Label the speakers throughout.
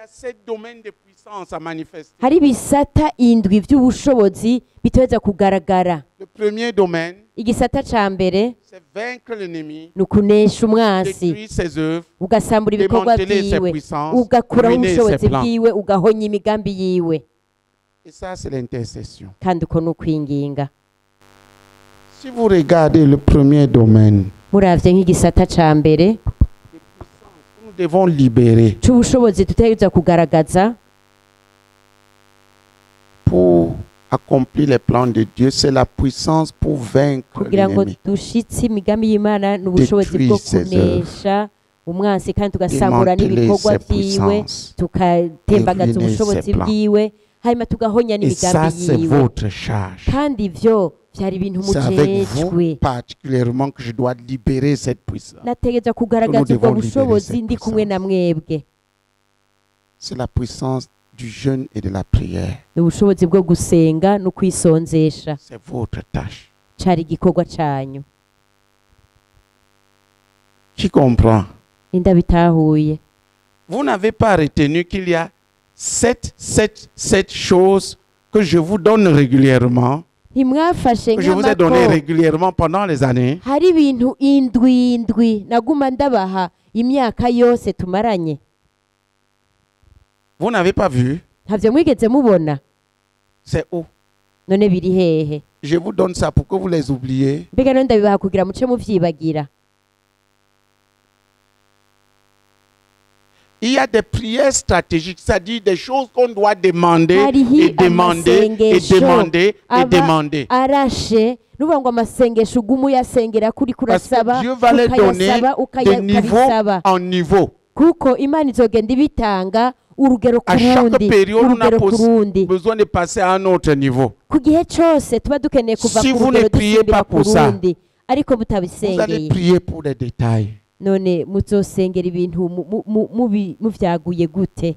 Speaker 1: a 7 domaines de puissance à manifester.
Speaker 2: hari ibisata indwi by'ubushobozi biteza kugaragara.
Speaker 1: Le premier domaine,
Speaker 2: Igisata ca mbere
Speaker 1: c'est vaincre l'ennemi,
Speaker 2: ni ukunesha umwansi,
Speaker 1: détruire ses œuvres,
Speaker 2: ugasambura ibikorwa
Speaker 1: démanteler ses
Speaker 2: byiwe,
Speaker 1: puissances,
Speaker 2: ugakuraho
Speaker 1: ruiner
Speaker 2: ubushobozi
Speaker 1: ses plans.
Speaker 2: bwiwe, ugahonya imigambi yiwe.
Speaker 1: Et ça, c'est l'intercession.
Speaker 2: Kandi uko ni ukwinginga.
Speaker 1: Si vous regardez le premier domaine,
Speaker 2: Muravye nk'igisata ca mbere
Speaker 1: nous devons libérer
Speaker 2: c'ubushobozi tutegerezwa kugaragaza
Speaker 1: pour accomplir les plans de Dieu, c'est la puissance pour vaincre
Speaker 2: kugira ngo
Speaker 1: l'ennemi.
Speaker 2: dushitse imigambi y'Imana n'ubushobozi bwo
Speaker 1: Détruire ses
Speaker 2: kunesha umwansi kandi tugasambura
Speaker 1: Démanteler
Speaker 2: n'ibikorwa
Speaker 1: ses
Speaker 2: vyiwe,
Speaker 1: puissances.
Speaker 2: tukatembagaza
Speaker 1: Et ruiner
Speaker 2: ubushobozi
Speaker 1: ses plans.
Speaker 2: bwiwe, hanyuma tugahonya
Speaker 1: Et ça,
Speaker 2: n'imigambi
Speaker 1: c'est
Speaker 2: yiwe.
Speaker 1: votre charge.
Speaker 2: Kandi ivyo vyari ibintu
Speaker 1: C'est avec vous
Speaker 2: mujejwe.
Speaker 1: particulièrement que je dois libérer cette puissance.
Speaker 2: Nategerezwa kugaragaza
Speaker 1: Nous
Speaker 2: ubwo
Speaker 1: devons libérer
Speaker 2: bushobozi
Speaker 1: cette
Speaker 2: ndi kumwe na mwebwe.
Speaker 1: C'est la puissance du jeûne et de la prière.
Speaker 2: Ni ubushobozi bwo gusenga no kwisonzesha.
Speaker 1: C'est votre tâche.
Speaker 2: Cari igikorwa canyu.
Speaker 1: Qui comprend?
Speaker 2: Indabitahuye.
Speaker 1: Vous n'avez pas retenu qu'il y a 7 choses que je vous donne régulièrement,
Speaker 2: Ntimwafashe
Speaker 1: que je vous ai donné
Speaker 2: nk'amako
Speaker 1: régulièrement pendant les années.
Speaker 2: hari ibintu indwi naguma ndabaha imyaka yose tumaranye.
Speaker 1: Vous n'avez pas vu?
Speaker 2: Ntavyo mwigeze mubona?
Speaker 1: C'est où?
Speaker 2: None biri hehe?
Speaker 1: Je vous donne ça pour que vous les oubliez.
Speaker 2: Mbega none ndabibaha kugira muce muvyibagira.
Speaker 1: Il y a des prières stratégiques, c'est-à-dire des choses qu'on doit demander
Speaker 2: Hariho
Speaker 1: et demander et
Speaker 2: amasengesho
Speaker 1: demander et
Speaker 2: aba
Speaker 1: demander.
Speaker 2: arashe nuvuga ngo amasengesho ugumu yasengera kuri
Speaker 1: Parce
Speaker 2: kurasaba
Speaker 1: que Dieu va les donner
Speaker 2: ukayasaba
Speaker 1: de niveau
Speaker 2: ukabisaba
Speaker 1: en niveau.
Speaker 2: kuko Imana izogenda ibitanga urugero ku
Speaker 1: À chaque
Speaker 2: rundi
Speaker 1: période, on a
Speaker 2: urugero ku rundi.
Speaker 1: besoin de passer à un autre niveau.
Speaker 2: Ku gihe cose tuba dukeneye kuva
Speaker 1: Si
Speaker 2: ku
Speaker 1: vous ne
Speaker 2: rugero
Speaker 1: priez
Speaker 2: dusimbira
Speaker 1: pas
Speaker 2: ku
Speaker 1: pour ça,
Speaker 2: rundi ariko
Speaker 1: Vous allez
Speaker 2: mutabisengeye
Speaker 1: prier pour des détails.
Speaker 2: none muzosengera ibintu muvyaguye gute?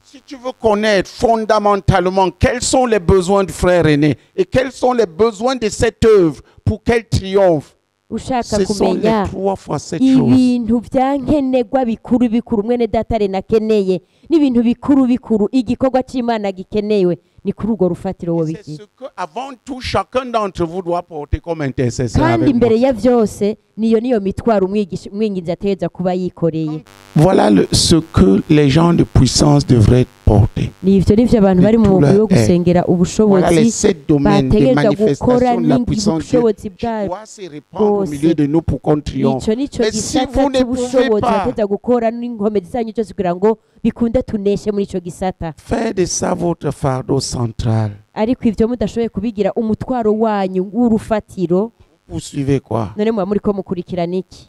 Speaker 1: Si tu veux connaître fondamentalement quels sont les besoins du frère aîné et quels sont les besoins de cette œuvre pour qu'elle triomphe,
Speaker 2: Ushaka
Speaker 1: ce sont les
Speaker 2: kumenya
Speaker 1: 3 fois 7 choses.
Speaker 2: ibintu vyankenerwa bikuru mwene datare nakeneye n'ibintu bikuru igikorwa c'Imana gikenewe ni kuri urwo rufatiro wo
Speaker 1: C'est
Speaker 2: biki.
Speaker 1: ce que, avant tout, chacun d'entre vous doit porter comme intercesseur.
Speaker 2: Kandi
Speaker 1: Avec
Speaker 2: imbere
Speaker 1: moi.
Speaker 2: ya vyose niyo mitwaro umwingizi ategereza kuba yikoreye.
Speaker 1: Voilà ce que les gens de puissance devraient porter.
Speaker 2: Nivyo nivyo abantu bari mu mugwi wo gusengera
Speaker 1: Voilà les
Speaker 2: ubushobozi
Speaker 1: 7 domaines de
Speaker 2: bategereza
Speaker 1: manifestation
Speaker 2: gukora
Speaker 1: de la puissance de Dieu
Speaker 2: n'ubushobozi
Speaker 1: qui
Speaker 2: bwabo.
Speaker 1: doit se répandre au milieu de nous pour qu'on triomphe.
Speaker 2: Ico
Speaker 1: Mais si
Speaker 2: gisata
Speaker 1: vous ne pouvez
Speaker 2: c'ubushobozi
Speaker 1: pas
Speaker 2: bategereza gukora n'inkomezi zanyu zose kugira ngo bikunde tuneshe muri ico gisata.
Speaker 1: faire de ça votre fardeau central,
Speaker 2: Ariko ivyo mudashoboye kubigira umutwaro wanyu w'urufatiro,
Speaker 1: vous suivez quoi?
Speaker 2: none muba muriko mukurikirana iki?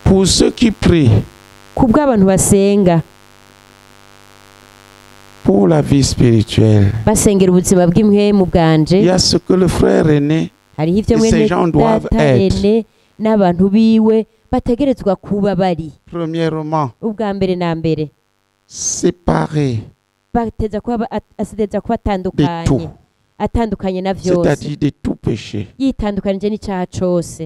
Speaker 1: Pour ceux qui prient
Speaker 2: Kubwo abantu basenga
Speaker 1: pour la vie spirituelle,
Speaker 2: basengera ubuzima bw'impwemu
Speaker 1: il
Speaker 2: bwanje,
Speaker 1: y a ce que le frère aîné
Speaker 2: hariho ivyo
Speaker 1: et
Speaker 2: mwene
Speaker 1: ces gens doivent
Speaker 2: data
Speaker 1: être.
Speaker 2: ene n'abantu biwe bategerezwa kuba bari.
Speaker 1: Premièrement,
Speaker 2: Ubwa mbere na mbere
Speaker 1: séparés
Speaker 2: bateza kuba asideza kuba
Speaker 1: de tout,
Speaker 2: atandukanye na vyose,
Speaker 1: c'est-à-dire de tout péché,
Speaker 2: yitandukanije n'icaha cose,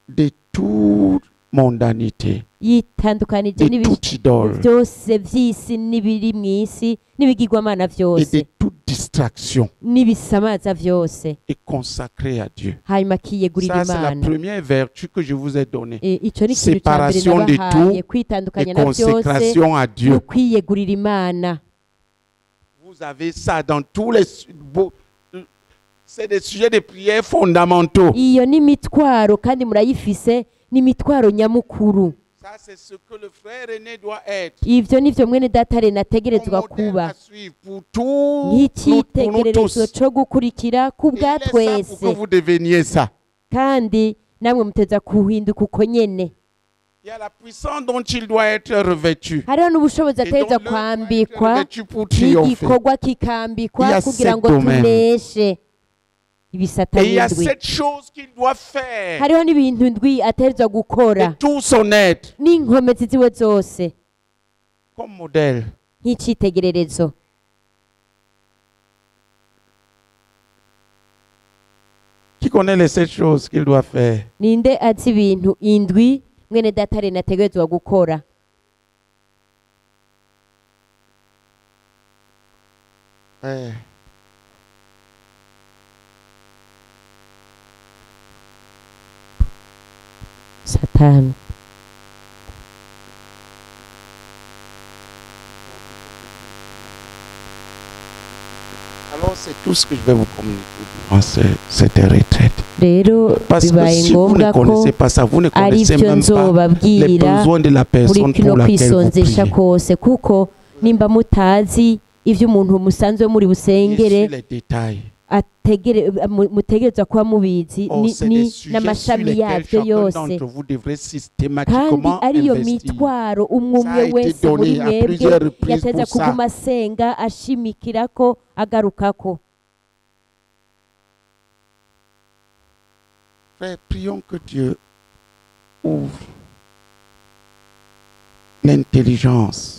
Speaker 1: de toute mondanité,
Speaker 2: yitandukanije
Speaker 1: de toute idole
Speaker 2: vyose vy'isi n'ibiri mw'isi n'ibigirwamana
Speaker 1: et
Speaker 2: vyose
Speaker 1: de toute distraction
Speaker 2: n'ibisamaza vyose,
Speaker 1: et consacré à Dieu.
Speaker 2: hanyuma akiyegurira
Speaker 1: Ça, c'est la
Speaker 2: Imana.
Speaker 1: première vertu que je vous ai donnée.
Speaker 2: Ico ni ikintu ca mbere
Speaker 1: Séparation de
Speaker 2: nabahaye,
Speaker 1: tout
Speaker 2: kwitandukanya
Speaker 1: et
Speaker 2: na vyose
Speaker 1: consécration à
Speaker 2: no
Speaker 1: Dieu.
Speaker 2: kwiyegurira Imana.
Speaker 1: Vous avez ça dans tous les... C'est des sujets de prière fondamentaux.
Speaker 2: Iyo ni mitwaro kandi murayifise, ni mitwaro nyamukuru.
Speaker 1: Ça, c'est ce que le frère aîné doit être.
Speaker 2: Ivyo nivyo mwene datare nategerezwa
Speaker 1: Un modèle
Speaker 2: kuba
Speaker 1: à suivre pour tous, pour nous
Speaker 2: nk'icitegererezo
Speaker 1: tous.
Speaker 2: co gukurikira ku
Speaker 1: Il
Speaker 2: bwa
Speaker 1: est ça pour que
Speaker 2: twese,
Speaker 1: vous deveniez ça.
Speaker 2: kandi namwe muteza kuhinduka uko nyene.
Speaker 1: Il y a la puissance dont il doit être revêtu.
Speaker 2: Hariho n'ubushobozi
Speaker 1: Et
Speaker 2: ategerezwa
Speaker 1: dont l'œuvre doit être
Speaker 2: kwambikwa,
Speaker 1: revêtue pour triompher.
Speaker 2: n'igikorwa
Speaker 1: Il y
Speaker 2: kikambikwa
Speaker 1: a
Speaker 2: kugira ngo
Speaker 1: 7 domaines.
Speaker 2: tuneshe. Ibisata
Speaker 1: Et il y a
Speaker 2: bindwi.
Speaker 1: 7 choses qu'il doit faire
Speaker 2: Hariho n'ibintu ndwi ategerezwa gukora
Speaker 1: de tout son être
Speaker 2: n'inkomezi ziwe zose
Speaker 1: comme modèle.
Speaker 2: nk'icyitegererezo.
Speaker 1: Qui connaît les 7 choses qu'il doit faire?
Speaker 2: Ninde azi ibintu indwi mwene data Rene ategerezwa gukora? Satani.
Speaker 1: Alors c'est tout ce que je vais vous communiquer durant cette retraite.
Speaker 2: Rero
Speaker 1: Parce que
Speaker 2: bibaye
Speaker 1: si vous ne
Speaker 2: ngombwa ko
Speaker 1: connaissez pas ça, vous ne
Speaker 2: ari
Speaker 1: connaissez
Speaker 2: byo
Speaker 1: même pas les
Speaker 2: nzobabwira
Speaker 1: besoins de la
Speaker 2: muri
Speaker 1: personne
Speaker 2: kino
Speaker 1: pour laquelle vous
Speaker 2: kwisonzesha
Speaker 1: priez.
Speaker 2: kose, kuko nimba mutazi ivyo umuntu musanzwe muri
Speaker 1: Et
Speaker 2: busengere
Speaker 1: sur les détails.
Speaker 2: mutegerezwa kuba mubizi
Speaker 1: Oh, c'est des
Speaker 2: ni
Speaker 1: sujets sur
Speaker 2: n'amashami
Speaker 1: lesquels
Speaker 2: yavyo
Speaker 1: chacun
Speaker 2: yose,
Speaker 1: d'entre vous devrait
Speaker 2: kandi
Speaker 1: systématiquement
Speaker 2: ariyo
Speaker 1: investir.
Speaker 2: mitwaro umwe
Speaker 1: Ça a
Speaker 2: umwe
Speaker 1: été
Speaker 2: wese muri
Speaker 1: donné à
Speaker 2: mwebwe
Speaker 1: plusieurs reprises
Speaker 2: yateza
Speaker 1: pour ça.
Speaker 2: kuguma asenga ashimikirako agarukako.
Speaker 1: Frère, prions que Dieu ouvre l'intelligence.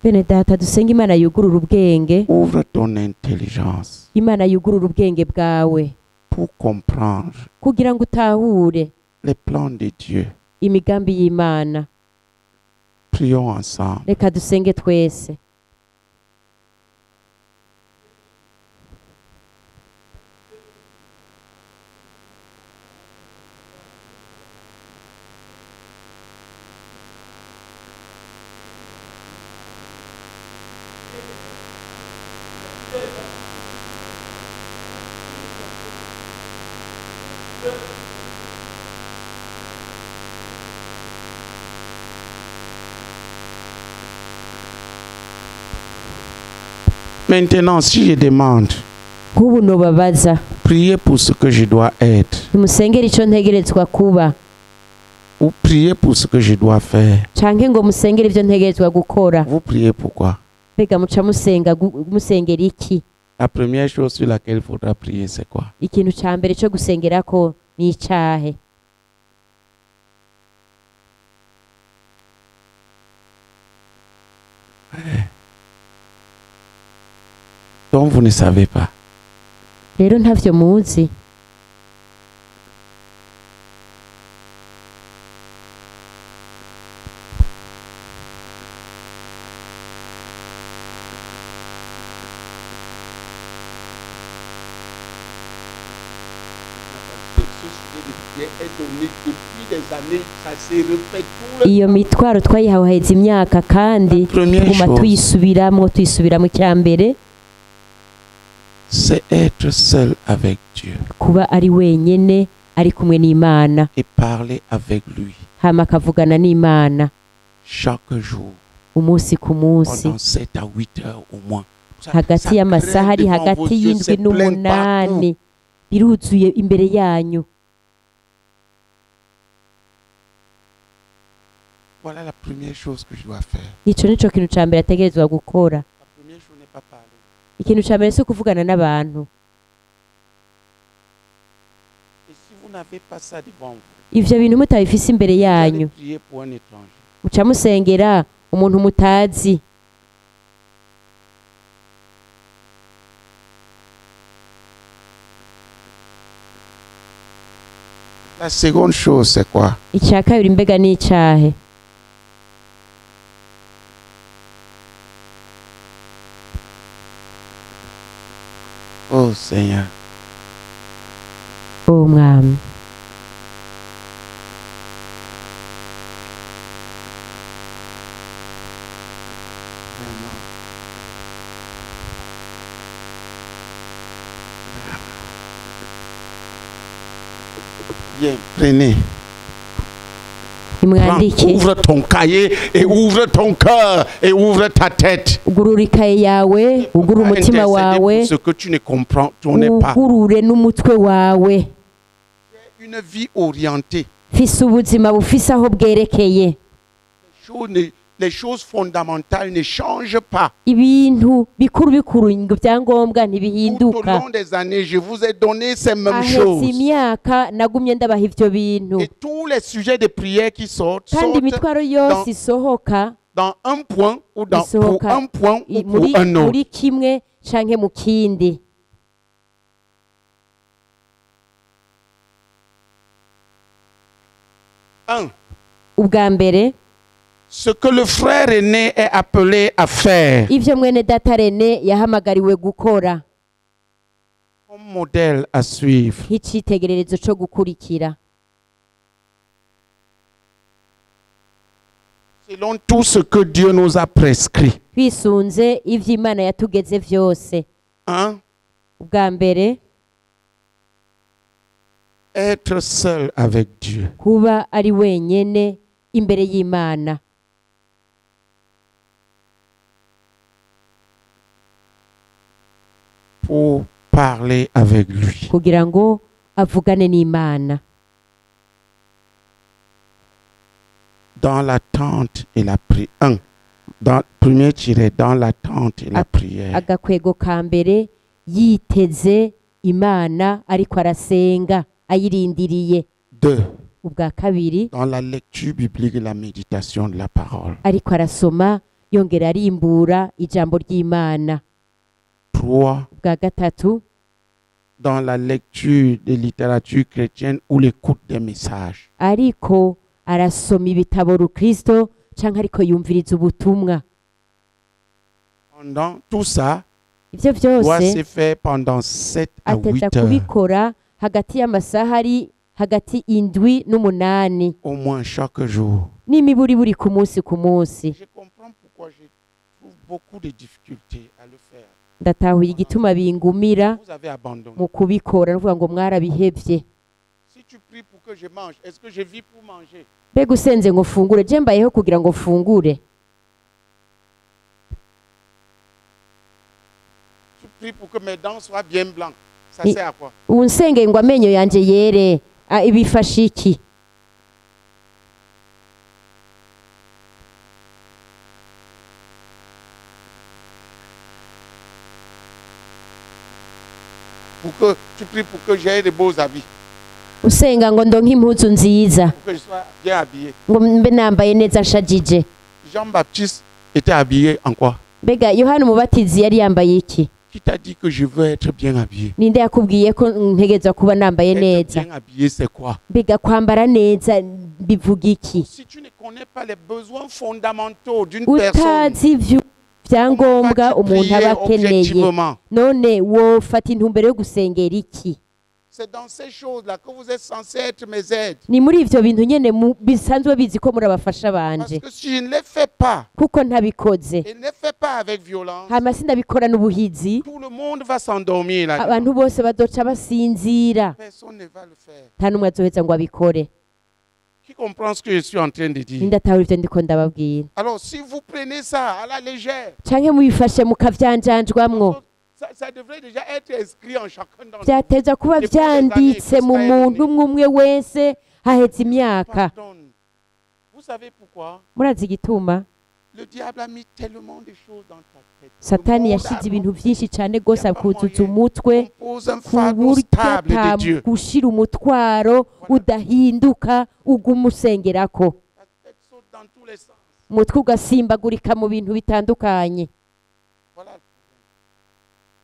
Speaker 2: Bene data dusenge Imana yugurura ubwenge,
Speaker 1: Ouvre ton intelligence
Speaker 2: Imana yugurura ubwenge bwawe
Speaker 1: pour comprendre
Speaker 2: kugira ngo utahure
Speaker 1: les plans de Dieu.
Speaker 2: imigambi y'Imana.
Speaker 1: Prions ensemble.
Speaker 2: Reka dusenge twese.
Speaker 1: Maintenant, si je demande,
Speaker 2: Nk'ubu nobabaza,
Speaker 1: priez pour ce que je dois être,
Speaker 2: musengere ico ntegerezwa kuba,
Speaker 1: ou priez pour ce que je dois faire.
Speaker 2: canke ngo musengere ivyo ntegerezwa gukora.
Speaker 1: Vous priez pourquoi?
Speaker 2: Mbega muca musengera iki?
Speaker 1: La première chose sur laquelle il faudra prier, c'est quoi?
Speaker 2: Ikintu ca mbere co gusengerako ni icahe?
Speaker 1: Donc vous ne savez pas.
Speaker 2: Rero ntavyo muzi. Iyo mitwaro twayihawe haheze imyaka, kandi tuguma tuyisubiramo icya mbere
Speaker 1: c'est être seul avec Dieu
Speaker 2: kuba ari wenyene ari kumwe n'Imana,
Speaker 1: et parler avec lui
Speaker 2: hama akavugana n'Imana
Speaker 1: chaque jour
Speaker 2: umunsi ku munsi,
Speaker 1: pendant 7 à 8 heures au moins.
Speaker 2: hagati y'amasaha ari hagati y'indwi n'umunani, biruzuye imbere yanyu.
Speaker 1: Voilà la première chose que je dois faire.
Speaker 2: Ico nico kintu ca mbere ategerezwa gukora.
Speaker 1: La première chose n'est pas parler.
Speaker 2: Ikintu ca mbere si ukuvugana n'abantu.
Speaker 1: Et si vous n'avez pas ça devant vous,
Speaker 2: Ivyo bintu mutabifise imbere
Speaker 1: vous allez
Speaker 2: yanyu,
Speaker 1: prier pour un étranger.
Speaker 2: muca musengera umuntu mutazi.
Speaker 1: La seconde chose, c'est quoi?
Speaker 2: Icya kabiri mbega ni icahe?
Speaker 1: Oh Seigneur,
Speaker 2: Oh mwami,
Speaker 1: bien, prenez. Prends,
Speaker 2: nimwandike,
Speaker 1: ouvre ton cahier et ouvre ton cœur et ouvre ta tête.
Speaker 2: ugurura ikaye yawe, ugurura umutima
Speaker 1: Intercéder
Speaker 2: wawe,
Speaker 1: pour ce que tu ne comprends, tu n'es pas.
Speaker 2: ugurure n'umutwe wawe.
Speaker 1: Une vie orientée.
Speaker 2: Fise ubuzima bufise aho bwerekeye.
Speaker 1: Les choses fondamentales ne changent pas.
Speaker 2: Ibintu bikuru ngo byangombwa
Speaker 1: Tout au
Speaker 2: ntibihinduka.
Speaker 1: long des années, je vous ai donné ces mêmes
Speaker 2: Ahetse
Speaker 1: choses.
Speaker 2: imyaka nagumye ndabaha ivyo bintu,
Speaker 1: Et tous les sujets de prière qui sortent,
Speaker 2: kandi imitwaro yose isohoka
Speaker 1: dans un point ou pour
Speaker 2: isohoka
Speaker 1: un point ou
Speaker 2: muri
Speaker 1: pour un autre.
Speaker 2: muri kimwe canke mu kindi.
Speaker 1: Un,
Speaker 2: Ubwa mbere
Speaker 1: ce que le frère aîné est appelé à faire
Speaker 2: ivyo mwene data Rene yahamagariwe gukora
Speaker 1: comme modèle à suivre.
Speaker 2: nk'icitegererezo co gukurikira
Speaker 1: Selon tout ce que Dieu nous a prescrit.
Speaker 2: twisunze ivyo Imana yatugeze vyose.
Speaker 1: Un,
Speaker 2: Ubwa mbere
Speaker 1: être seul avec Dieu.
Speaker 2: kuba ari wenyene imbere y'Imana.
Speaker 1: Pour parler avec lui.
Speaker 2: Kugira ngo avugane n'Imana.
Speaker 1: Dans l'attente et la prière. Premier tiré, dans l'attente et la prière.
Speaker 2: Agakwego ka mbere yiteze Imana ariko arasenga ayirindiriye.
Speaker 1: Deux,
Speaker 2: Ubwa kabiri
Speaker 1: dans la lecture biblique et la méditation de la parole.
Speaker 2: ariko arasoma yongera arimbura ijambo ry'Imana.
Speaker 1: Trois,
Speaker 2: Ubwa gatatu
Speaker 1: dans la lecture de littérature chrétienne ou l'écoute des messages.
Speaker 2: ariko arasoma ibitabo rukristo canke ariko yumviriza ubutumwa.
Speaker 1: Pendant tout ça,
Speaker 2: Ivyo
Speaker 1: doit
Speaker 2: vyose
Speaker 1: se faire pendant 7 à 8
Speaker 2: ateza
Speaker 1: heures.
Speaker 2: kubikora hagati y'amasaha ari hagati indwi n'umunani
Speaker 1: Au moins chaque jour.
Speaker 2: n'imiburi buri ku munsi ku munsi.
Speaker 1: Je comprends pourquoi je trouve beaucoup de difficultés à le faire.
Speaker 2: Ndatahuye igituma bingumira
Speaker 1: Vous avez abandonné.
Speaker 2: mu kubikora nuvuga ngo mwarabihevye.
Speaker 1: Si tu pries pour que je mange, est-ce que je vis pour manger?
Speaker 2: Mbega usenze ngo fungure je mbayeho kugira ngo fungure.
Speaker 1: Tu pries pour que mes dents soient bien blanches. Ça
Speaker 2: Et-
Speaker 1: sert à quoi?
Speaker 2: Ubu nsengeye ngo amenyo yanje yere ibifasha iki?
Speaker 1: Pour que tu pries pour que j'aie de beaux habits,
Speaker 2: Usenga ngo ndonke impuzu nziza
Speaker 1: pour que je sois bien habillé.
Speaker 2: ngo mbe nambaye neza nshajije.
Speaker 1: Jean-Baptiste était habillé en quoi?
Speaker 2: Mbega Yohana Umubatizi yari yambaye iki?
Speaker 1: Qui t'a dit que je veux être bien habillé?
Speaker 2: Ninde yakubwiye ko ntegerezwa kuba nambaye
Speaker 1: Être
Speaker 2: neza?
Speaker 1: bien habillé, c'est quoi?
Speaker 2: Mbega kwambara neza bivuga iki?
Speaker 1: Si tu ne connais pas les besoins fondamentaux d'une personne,
Speaker 2: Utazi vyangombwa
Speaker 1: comment vas-tu
Speaker 2: umuntu
Speaker 1: prier
Speaker 2: aba akeneye,
Speaker 1: objectivement?
Speaker 2: none wofata intumbero yo gusengera iki?
Speaker 1: C'est dans ces choses-là que vous êtes censés être mes aides.
Speaker 2: Ni muri ivyo bintu nyene bisanzwe bizi ko muri abafasha
Speaker 1: Parce
Speaker 2: banje,
Speaker 1: que si je ne les fais pas,
Speaker 2: kuko ntabikoze
Speaker 1: et ne les fais pas avec violence,
Speaker 2: hama sindabikora n'ubuhizi,
Speaker 1: tout le monde va s'endormir là.
Speaker 2: abantu bose bazoca basinzira,
Speaker 1: Personne ne va le faire.
Speaker 2: nta n'umwe azoheza ngo abikore.
Speaker 1: Qui comprend ce que je suis en train de dire?
Speaker 2: Ninde atahura ivyo ndiko ndababwira?
Speaker 1: Alors, si vous prenez ça à la légère,
Speaker 2: Canke mubifashe mukavyanjanjwamwo,
Speaker 1: ça devrait déjà être inscrit en chacun d'entre nous.
Speaker 2: vyateza kuba vyanditse mu muntu umwe umwe wese haheze imyaka.
Speaker 1: Pardonne. Vous savez pourquoi?
Speaker 2: Murazi igituma
Speaker 1: Le diable a mis tellement de choses dans ta tête.
Speaker 2: Satani
Speaker 1: Le monde
Speaker 2: yashize
Speaker 1: a
Speaker 2: ibintu vyinshi cane gose
Speaker 1: Il y a pas
Speaker 2: akuzuza
Speaker 1: moyen.
Speaker 2: umutwe
Speaker 1: compose un
Speaker 2: ku
Speaker 1: fardeau
Speaker 2: buryo
Speaker 1: stable de Dieu.
Speaker 2: gushira umutwaro udahinduka uguma usengerako,
Speaker 1: La tête saute dans tous les sens.
Speaker 2: umutwe ugasimbagurika mu bintu bitandukanye.
Speaker 1: Voilà le problème.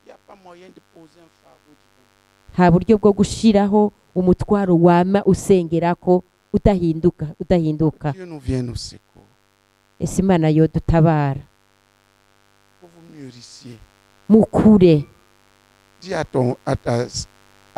Speaker 1: Il n'y a pas moyen de poser un fardeau divin.
Speaker 2: Nta buryo bwo gushiraho umutwaro wama usengerako udahinduka.
Speaker 1: Dieu nous vient au secours.
Speaker 2: Ese Imana yodutabara
Speaker 1: Que vous mûrissiez.
Speaker 2: mukure.
Speaker 1: Dis à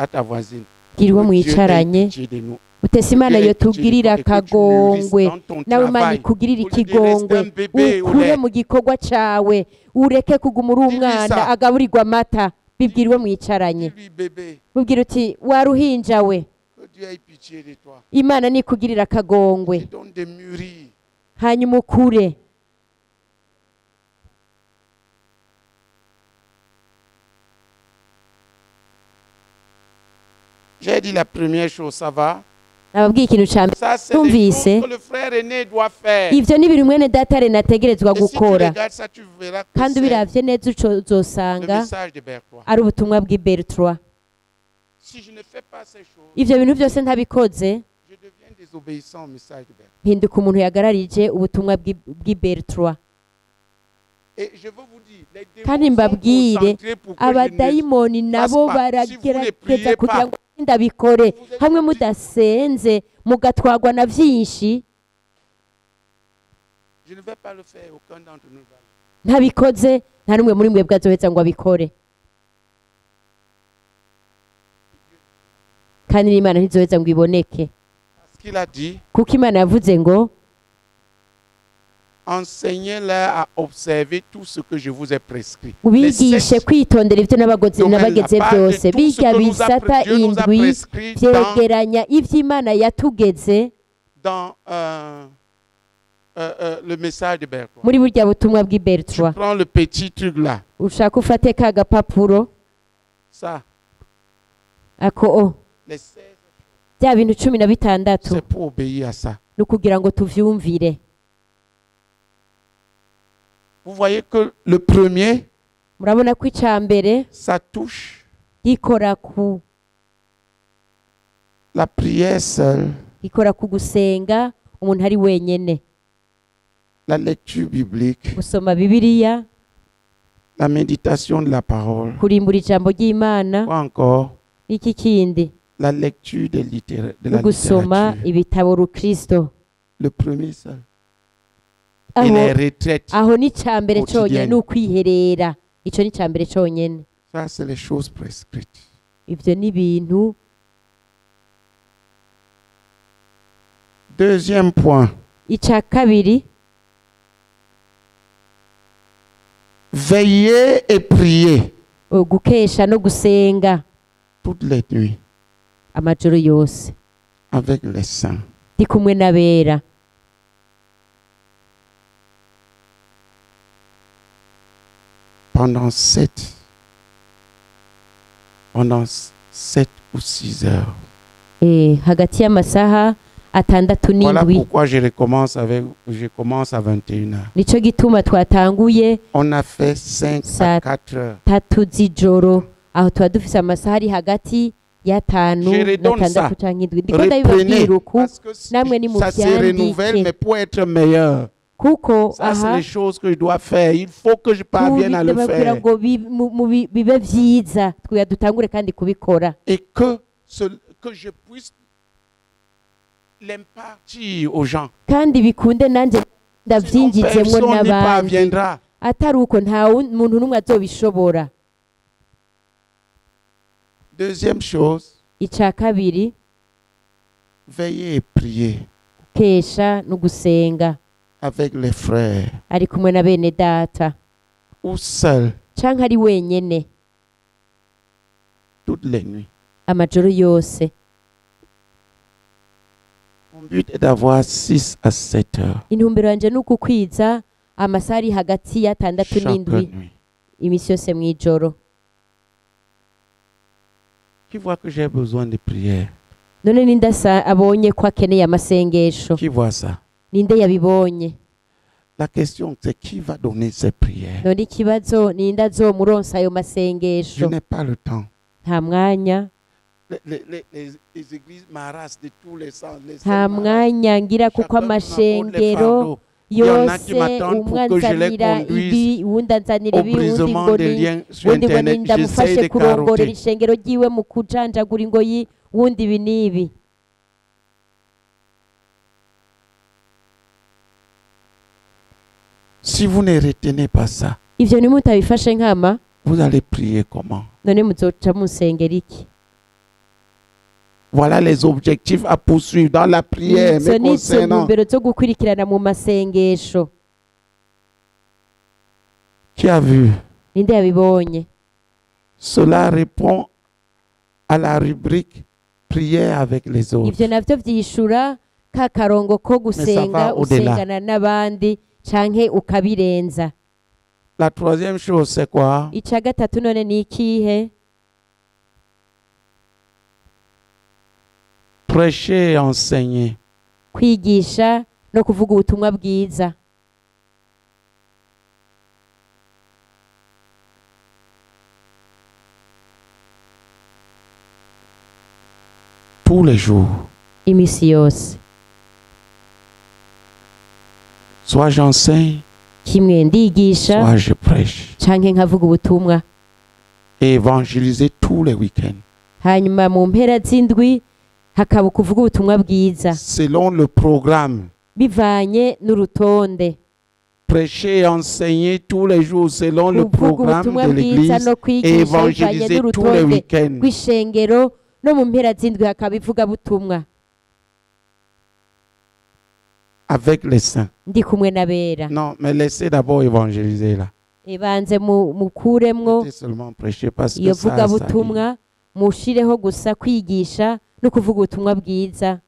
Speaker 1: ta voisine.
Speaker 2: Bwira uwo
Speaker 1: que Dieu ait
Speaker 2: mwicaranye
Speaker 1: pitié de nous.
Speaker 2: utese Imana yotugirira akagongwe,
Speaker 1: Dans ton
Speaker 2: nawe Imana
Speaker 1: travail.
Speaker 2: ikugirira
Speaker 1: Au lieu de rester
Speaker 2: ikigongwe,
Speaker 1: un bébé au
Speaker 2: ukure
Speaker 1: lait.
Speaker 2: mu gikorwa cawe, ureke kuguma uri
Speaker 1: Dis-lui
Speaker 2: umwana
Speaker 1: ça.
Speaker 2: agaburirwa amata. Bibwira uwo mwicaranye,
Speaker 1: Dis-lui, bébé,
Speaker 2: mubwira uti waruhinja we,
Speaker 1: que Dieu ait pitié de toi.
Speaker 2: Imana nikugirira akagongwe,
Speaker 1: Te donne de mûrir.
Speaker 2: hanyuma ukure.
Speaker 1: J'ai dit la première chose, ça va?
Speaker 2: Nababwiye ikintu ca mbere,
Speaker 1: Ça, c'est les
Speaker 2: Tumvise.
Speaker 1: choses que le frère aîné doit faire.
Speaker 2: ivyo ni ibintu mwene data Rene ategerezwa
Speaker 1: Et si tu
Speaker 2: gukora,
Speaker 1: regardes ça, tu verras que
Speaker 2: kandi
Speaker 1: c'est
Speaker 2: ubiravye neza
Speaker 1: le
Speaker 2: uzosanga
Speaker 1: message de Bertois.
Speaker 2: ari ubutumwa bw'i Bertrand.
Speaker 1: Si je ne fais pas ces choses,
Speaker 2: Ivyo bintu vyose ntabikoze
Speaker 1: je deviens désobéissant au message de Bertrand.
Speaker 2: mpinduka umuntu yagararije ubutumwa bw'i Bertrand.
Speaker 1: Et je veux vous dire, les
Speaker 2: kandi
Speaker 1: démons sont
Speaker 2: mbabwire
Speaker 1: concentrés pour que je ne
Speaker 2: abadayimoni nabo
Speaker 1: passe pas. Si vous ne
Speaker 2: baragerageza
Speaker 1: priez
Speaker 2: kugira
Speaker 1: pas,
Speaker 2: ngo ndabikore hamwe mudasenze mugatwagwa na byinshi.
Speaker 1: je ne vais pas le faire, aucun d'entre nous va.
Speaker 2: ntabikoze nta n'umwe muri mwe bwazoheza ngo abikore, kandi n'Imana ntizoheza ngo iboneke,
Speaker 1: Parce qu'il a dit,
Speaker 2: kuko Imana yavuze ngo
Speaker 1: enseignez-leur à observer tout ce que je vous ai prescrit. Les
Speaker 2: ubigishe
Speaker 1: sept
Speaker 2: kwitondera ibyo nabageze
Speaker 1: domaines, la part
Speaker 2: byose.
Speaker 1: de tout ce
Speaker 2: bijya
Speaker 1: que nous a
Speaker 2: bisata
Speaker 1: Dieu nous a
Speaker 2: indwi
Speaker 1: prescrit dans,
Speaker 2: byegeranya iby'Imana yatugeze
Speaker 1: dans le message de Bertrand.
Speaker 2: muri burya butumwa bw'i
Speaker 1: Tu
Speaker 2: Bertrand.
Speaker 1: prends le petit truc là,
Speaker 2: ushaka ufate ka gapapuro
Speaker 1: ça,
Speaker 2: ako
Speaker 1: les 16,
Speaker 2: bya bintu 16
Speaker 1: c'est pour obéir à ça.
Speaker 2: ni ukugira ngo tuvyumvire.
Speaker 1: Vous voyez que le premier,
Speaker 2: murabona ko icya mbere
Speaker 1: ça touche
Speaker 2: gikora ku
Speaker 1: la prière seule,
Speaker 2: gusenga umuntu ari wenyene,
Speaker 1: la lecture biblique,
Speaker 2: gusoma Bibiliya,
Speaker 1: la méditation de la parole,
Speaker 2: kurimbura ijambo ry'Imana,
Speaker 1: ou encore
Speaker 2: iki kindi
Speaker 1: la lecture de la
Speaker 2: gusoma
Speaker 1: littérature.
Speaker 2: ibitabo rukristo.
Speaker 1: Le premier seul. Et les retraites,
Speaker 2: aho ni icya mbere
Speaker 1: quotidienne.
Speaker 2: cyonyine, ni ukwiherera. icyo ni icya mbere cyonyine.
Speaker 1: ça c'est les choses prescrites.
Speaker 2: ibyo ni ibintu.
Speaker 1: Deuxième point,
Speaker 2: icya kabiri,
Speaker 1: veillez et priez
Speaker 2: gukesha no gusenga
Speaker 1: toutes les nuits
Speaker 2: amajoro yose
Speaker 1: avec les saints.
Speaker 2: ndi kumwe n'abera.
Speaker 1: Pendant 7 ou 6 heures.
Speaker 2: Hagati y'amasaha 6
Speaker 1: Voilà
Speaker 2: n'indwi.
Speaker 1: pourquoi je commence à 21 heures.
Speaker 2: nicyo gituma twatanguye
Speaker 1: On a fait 5
Speaker 2: Ça-
Speaker 1: à 4 heures.
Speaker 2: 3 z'ijoro, aho tuba dufise amasaha ari hagati ya 5
Speaker 1: Je redonne
Speaker 2: na
Speaker 1: ça.
Speaker 2: 6 canke 7. ndiko ndabibabwira
Speaker 1: Reprenez,
Speaker 2: uku
Speaker 1: parce que
Speaker 2: namwe ni
Speaker 1: ça se
Speaker 2: muvyandike.
Speaker 1: renouvelle, mais pour être meilleur.
Speaker 2: kuko
Speaker 1: Ça, c'est
Speaker 2: aha
Speaker 1: les choses que je dois faire. Il faut que je parvienne à le
Speaker 2: ndababwira
Speaker 1: faire.
Speaker 2: ngo bibe vyiza twiya dutangure kandi kubikora,
Speaker 1: Et que je puisse l'impartir aux gens.
Speaker 2: kandi bikunde nanjye
Speaker 1: Sinon,
Speaker 2: ndavyinjizemwo
Speaker 1: personne n'y
Speaker 2: n'abandi.
Speaker 1: parviendra.
Speaker 2: atari uko nta muntu n'umwe azobishobora.
Speaker 1: Deuxième chose,
Speaker 2: icya kabiri,
Speaker 1: veillez et priez
Speaker 2: kesha no gusenga
Speaker 1: avec les frères
Speaker 2: ari kumwe na bene data
Speaker 1: ou seul
Speaker 2: canke ari wenyene
Speaker 1: toutes les nuits.
Speaker 2: amajoro yose.
Speaker 1: Mon but est d'avoir 6 à 7 heures
Speaker 2: intumbero yanje ni ukukwiza amasaha ari hagati ya 6
Speaker 1: chaque
Speaker 2: n'indwi
Speaker 1: nuit.
Speaker 2: imisi yose mw'ijoro.
Speaker 1: Qui voit que j'ai besoin de prière?
Speaker 2: none ninde abonye ko akeneye amasengesho?
Speaker 1: Qui voit ça?
Speaker 2: ninde yabibonye?
Speaker 1: La question c'est qui va donner ces prières?
Speaker 2: none ikibazo ninde azomuronsa ayo
Speaker 1: Je
Speaker 2: masengesho?
Speaker 1: n'ai pas le temps.
Speaker 2: nta mwanya,
Speaker 1: Les églises m'harassent de tous les sens.
Speaker 2: nta mwanya ngira kuko amashengero yose umwe anzanira ibi uwundi anzanira ibi uwundi ngo ni ndamufashe kurongorera ishengero ryiwe mu kujanjagura ingoyi wundi ibi n'ibi.
Speaker 1: Si vous ne retenez pas ça,
Speaker 2: ivyo nimutabifashe nkama,
Speaker 1: vous allez prier comment?
Speaker 2: none muzoca musengera iki?
Speaker 1: Voilà les objectifs à poursuivre dans la prière.
Speaker 2: izo
Speaker 1: Mais
Speaker 2: ni izo
Speaker 1: concernant
Speaker 2: ntumbero zo gukurikirana mu masengesho.
Speaker 1: qui a vu,
Speaker 2: ninde yabibonye?
Speaker 1: cela répond à la rubrique prière avec les autres.
Speaker 2: ivyo navyo vyishura ka karongo ko gusenga
Speaker 1: au-delà.
Speaker 2: usengana n'abandi canke ukabirenza.
Speaker 1: La troisième chose, c'est quoi?
Speaker 2: ica gatatu none ni ikihe?
Speaker 1: Prêcher et enseigner.
Speaker 2: kwigisha no kuvuga ubutumwa bwiza.
Speaker 1: Tous les jours.
Speaker 2: imisi yose.
Speaker 1: Soit j'enseigne,
Speaker 2: kimwe ndigisha
Speaker 1: soit je prêche.
Speaker 2: canke nkavuga ubutumwa,
Speaker 1: Et évangéliser tous les week-ends.
Speaker 2: hanyuma mu mpera z'indwi hakaba kuvuga ubutumwa bwiza
Speaker 1: Selon le programme.
Speaker 2: bivanye n'urutonde.
Speaker 1: Prêcher et enseigner tous les jours selon le
Speaker 2: Kuvuga
Speaker 1: programme
Speaker 2: ubutumwa
Speaker 1: de
Speaker 2: bwiza
Speaker 1: l'église
Speaker 2: no
Speaker 1: et
Speaker 2: kwigisha bivanye
Speaker 1: évangéliser tous les
Speaker 2: n'urutonde
Speaker 1: week-ends.
Speaker 2: rw'ishengero, no mu mpera z'indwi hakaba ivugabutumwa
Speaker 1: Avec les saints.
Speaker 2: ndi kumwe n'abera.
Speaker 1: Non, mais laissez d'abord évangéliser là.
Speaker 2: Banze mukuremwo
Speaker 1: Laissez seulement prêcher parce que
Speaker 2: iyo
Speaker 1: ça,
Speaker 2: vugabutumwa, mushireho gusa kwigisha no kuvuga ubutumwa bwiza.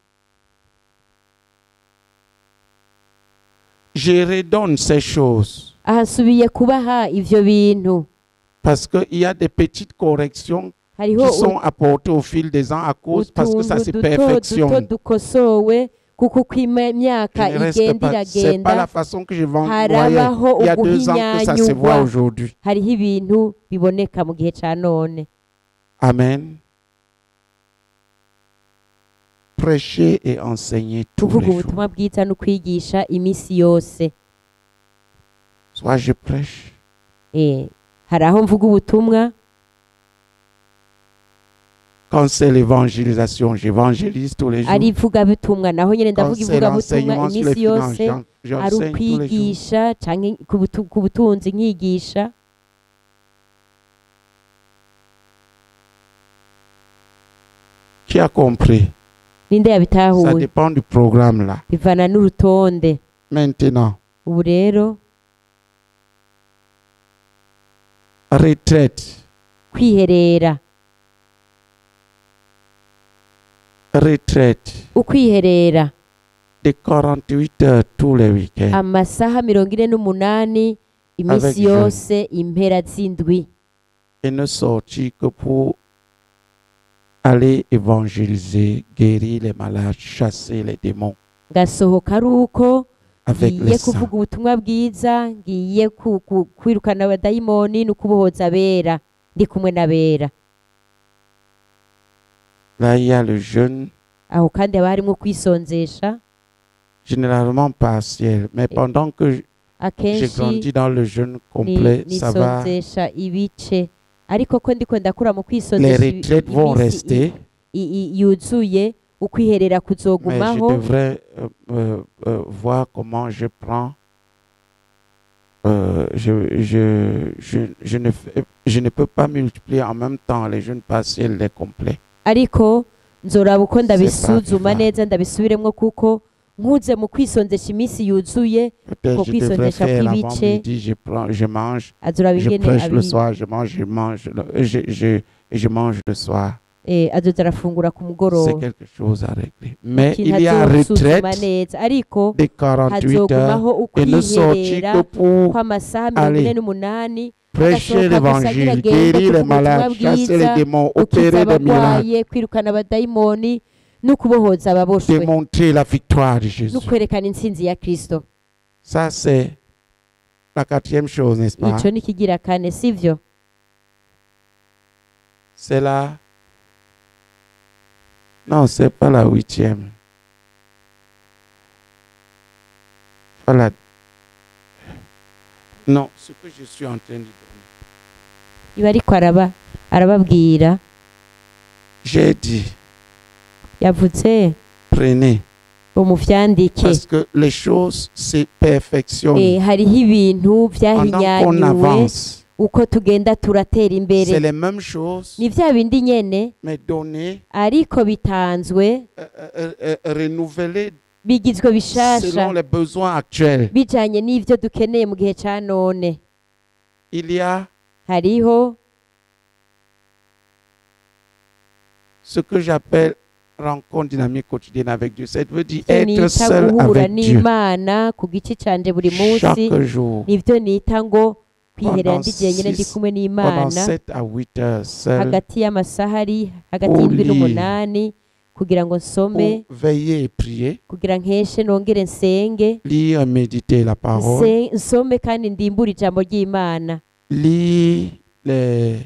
Speaker 1: je redonne ces choses
Speaker 2: Ahasubiye kubaha ivyo bintu,
Speaker 1: parce qu'il y a des petites corrections
Speaker 2: hariho
Speaker 1: qui sont apportées au fil des ans à cause parce que ça se
Speaker 2: utuntu duto
Speaker 1: perfectionne.
Speaker 2: dukosowe kuko uko imyaka
Speaker 1: Je ne reste
Speaker 2: igenda
Speaker 1: pas. C'est pas la
Speaker 2: iragenda
Speaker 1: façon que je voyais
Speaker 2: harabaho
Speaker 1: il y a 2 ans que ça se voit
Speaker 2: uguhinyanyurwa.
Speaker 1: aujourd'hui.
Speaker 2: Hariho ibintu biboneka mu gihe ca none.
Speaker 1: Amen. Prêcher et enseigner tous
Speaker 2: Kuvuga
Speaker 1: les jours.
Speaker 2: ubutumwa bwiza no kwigisha imisi yose.
Speaker 1: Soit je prêche,
Speaker 2: Hari aho mvuga ubutumwa,
Speaker 1: quand c'est l'évangélisation, j'évangélise tous les jours.
Speaker 2: ari ivugabutumwa naho nyene
Speaker 1: Quand
Speaker 2: ndavuga
Speaker 1: c'est
Speaker 2: ivugabutumwa
Speaker 1: l'enseignement sur les
Speaker 2: imisi
Speaker 1: finances,
Speaker 2: yose, ari
Speaker 1: j'enseigne tous les jours.
Speaker 2: ukwigisha canke ku butunzi nkigisha.
Speaker 1: Qui a compris?
Speaker 2: Ninde
Speaker 1: Ça
Speaker 2: yabitahuye?
Speaker 1: dépend du programme là.
Speaker 2: Bivana n'urutonde.
Speaker 1: Maintenant,
Speaker 2: Ubu rero
Speaker 1: retraite.
Speaker 2: kwiherera,
Speaker 1: Retraite
Speaker 2: ukwiherera
Speaker 1: de 48 heures tous les week-ends.
Speaker 2: amasaha 48 imisi
Speaker 1: Avec
Speaker 2: yose impera z'indwi,
Speaker 1: Et ne sortir que pour aller évangéliser, guérir les malades, chasser les démons
Speaker 2: ngasohoka ari uko
Speaker 1: avec les
Speaker 2: ngiye
Speaker 1: saints.
Speaker 2: kuvuga ubutumwa bwiza, ngiye kwirukana abadayimoni no kubohoza abera, ndi kumwe n'abera.
Speaker 1: Là, il y a le jeûne,
Speaker 2: Aho kandi haba harimo kwisonzesha,
Speaker 1: généralement partiel. Mais pendant que j'ai
Speaker 2: akenshi
Speaker 1: grandi dans le jeûne complet, ça va.
Speaker 2: nisonzesha ibice, ariko ko ndiko ndakura mu
Speaker 1: Les
Speaker 2: kwisonzesha
Speaker 1: retraites vont rester,
Speaker 2: yuzuye, ukwiherera
Speaker 1: mais je
Speaker 2: kuzogumaho.
Speaker 1: devrais voir comment je prends. Je ne peux pas multiplier en même temps les jeûnes partiels, les complets.
Speaker 2: Ariko nzoraba uko ndabisuzuma
Speaker 1: pas
Speaker 2: neza ndabisubiremwo, kuko nkuze mu kwisonzesha imisi yuzuye,
Speaker 1: Peut-être
Speaker 2: Faut
Speaker 1: je
Speaker 2: qu'ils se
Speaker 1: devrais
Speaker 2: déchappent
Speaker 1: faire
Speaker 2: vite,
Speaker 1: l'avant-midi, je mange,
Speaker 2: azoraba
Speaker 1: je
Speaker 2: ingene
Speaker 1: prêche le soir, je mange le soir.
Speaker 2: azoza arafungura ku
Speaker 1: C'est
Speaker 2: mugoroba.
Speaker 1: quelque chose à régler. Mais
Speaker 2: Ikintu
Speaker 1: il y a
Speaker 2: azosuzuma
Speaker 1: retraite
Speaker 2: neza, ariko
Speaker 1: de 48 heures
Speaker 2: hazogumaho
Speaker 1: et ne sortir
Speaker 2: ukwiherera
Speaker 1: que pour
Speaker 2: kw'amasaha
Speaker 1: Allez.
Speaker 2: 48,
Speaker 1: prêcher l'évangile, guérir les malades, chasser les démons,
Speaker 2: ukiza
Speaker 1: opérer des miracles,
Speaker 2: abagwaye, kwirukana abadayimoni no kubohoza ababoshwe,
Speaker 1: démontrer la victoire de
Speaker 2: no
Speaker 1: Jésus.
Speaker 2: kwerekana intsinzi ya Kristo.
Speaker 1: Ça, c'est la 4e chose, n'est-ce pas?
Speaker 2: Ico ni kigira kane, sivyo?
Speaker 1: C'est la... Non, c'est pas la 8e. Voilà. Non, ce que je suis en train de donner.
Speaker 2: Iba ariko arababwira,
Speaker 1: J'ai dit,
Speaker 2: yavuze
Speaker 1: prenez.
Speaker 2: umuvyandike.
Speaker 1: Parce que les choses se perfectionnent.
Speaker 2: Hariho ibintu
Speaker 1: Pendant qu'on
Speaker 2: vyahinyanyuwe
Speaker 1: avance,
Speaker 2: uko tugenda turatera
Speaker 1: c'est
Speaker 2: imbere.
Speaker 1: les mêmes choses,
Speaker 2: Ni vya bindi nyene,
Speaker 1: mais données,
Speaker 2: ariko bitanzwe,
Speaker 1: renouvelées
Speaker 2: bigizwe
Speaker 1: selon
Speaker 2: bishasha,
Speaker 1: les besoins actuels.
Speaker 2: bijanye n'ivyo dukeneye mu gihe ca none.
Speaker 1: Il y a
Speaker 2: Hariho
Speaker 1: ce que j'appelle rencontre dynamique quotidienne avec Dieu. Ça veut dire
Speaker 2: ivyo
Speaker 1: être
Speaker 2: nita
Speaker 1: seul
Speaker 2: guhura
Speaker 1: avec Dieu
Speaker 2: n'Imana ku gice canje buri munsi,
Speaker 1: chaque jour.
Speaker 2: nivyo nita ngo kwiherera
Speaker 1: Pendant
Speaker 2: ndi jenyene ndi
Speaker 1: 6
Speaker 2: kumwe
Speaker 1: Pendant
Speaker 2: n'Imana
Speaker 1: 7 à 8 heures seul
Speaker 2: hagati y'amasaha ari hagati
Speaker 1: Pour
Speaker 2: y'indwi
Speaker 1: lire.
Speaker 2: n'umunani, kugira ngo nsome,
Speaker 1: pour veiller et prier,
Speaker 2: kugira nkeshe nongere nsenge,
Speaker 1: lire et méditer la parole,
Speaker 2: nsome kandi ndimbure ijambo ry'Imana,
Speaker 1: lire les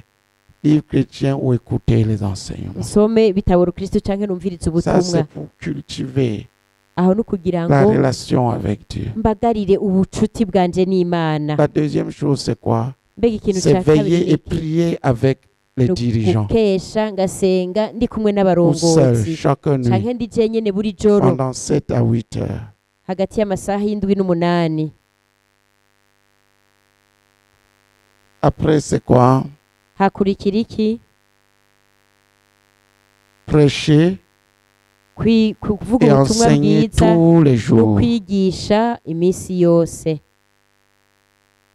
Speaker 1: livres chrétiens ou écouter les enseignements.
Speaker 2: nsome bitabo Kristo canke numvirize
Speaker 1: Ça,
Speaker 2: ubutumwa.
Speaker 1: c'est pour cultiver
Speaker 2: aho no kugira
Speaker 1: la
Speaker 2: ngo
Speaker 1: relation avec Dieu.
Speaker 2: mbagarire ubucuti bwanje n'Imana.
Speaker 1: La deuxième chose, c'est quoi?
Speaker 2: Mbega ikintu
Speaker 1: C'est
Speaker 2: ca kabiri
Speaker 1: veiller
Speaker 2: ni
Speaker 1: et
Speaker 2: iki?
Speaker 1: prier avec les dirigeants.
Speaker 2: Gukesha ngasenga ndi kumwe
Speaker 1: Ou seul,
Speaker 2: n'abarongozi
Speaker 1: chaque nuit,
Speaker 2: canke ndi jenyene buri joro
Speaker 1: pendant 7 à 8 heures.
Speaker 2: hagati y'amasaha y'indwi n'umunani.
Speaker 1: Après, c'est quoi?
Speaker 2: Hakurikira iki?
Speaker 1: Prêcher
Speaker 2: kuvuga
Speaker 1: et
Speaker 2: ubutumwa
Speaker 1: enseigner
Speaker 2: bwiza
Speaker 1: tous les
Speaker 2: no
Speaker 1: jours,
Speaker 2: kwigisha iminsi yose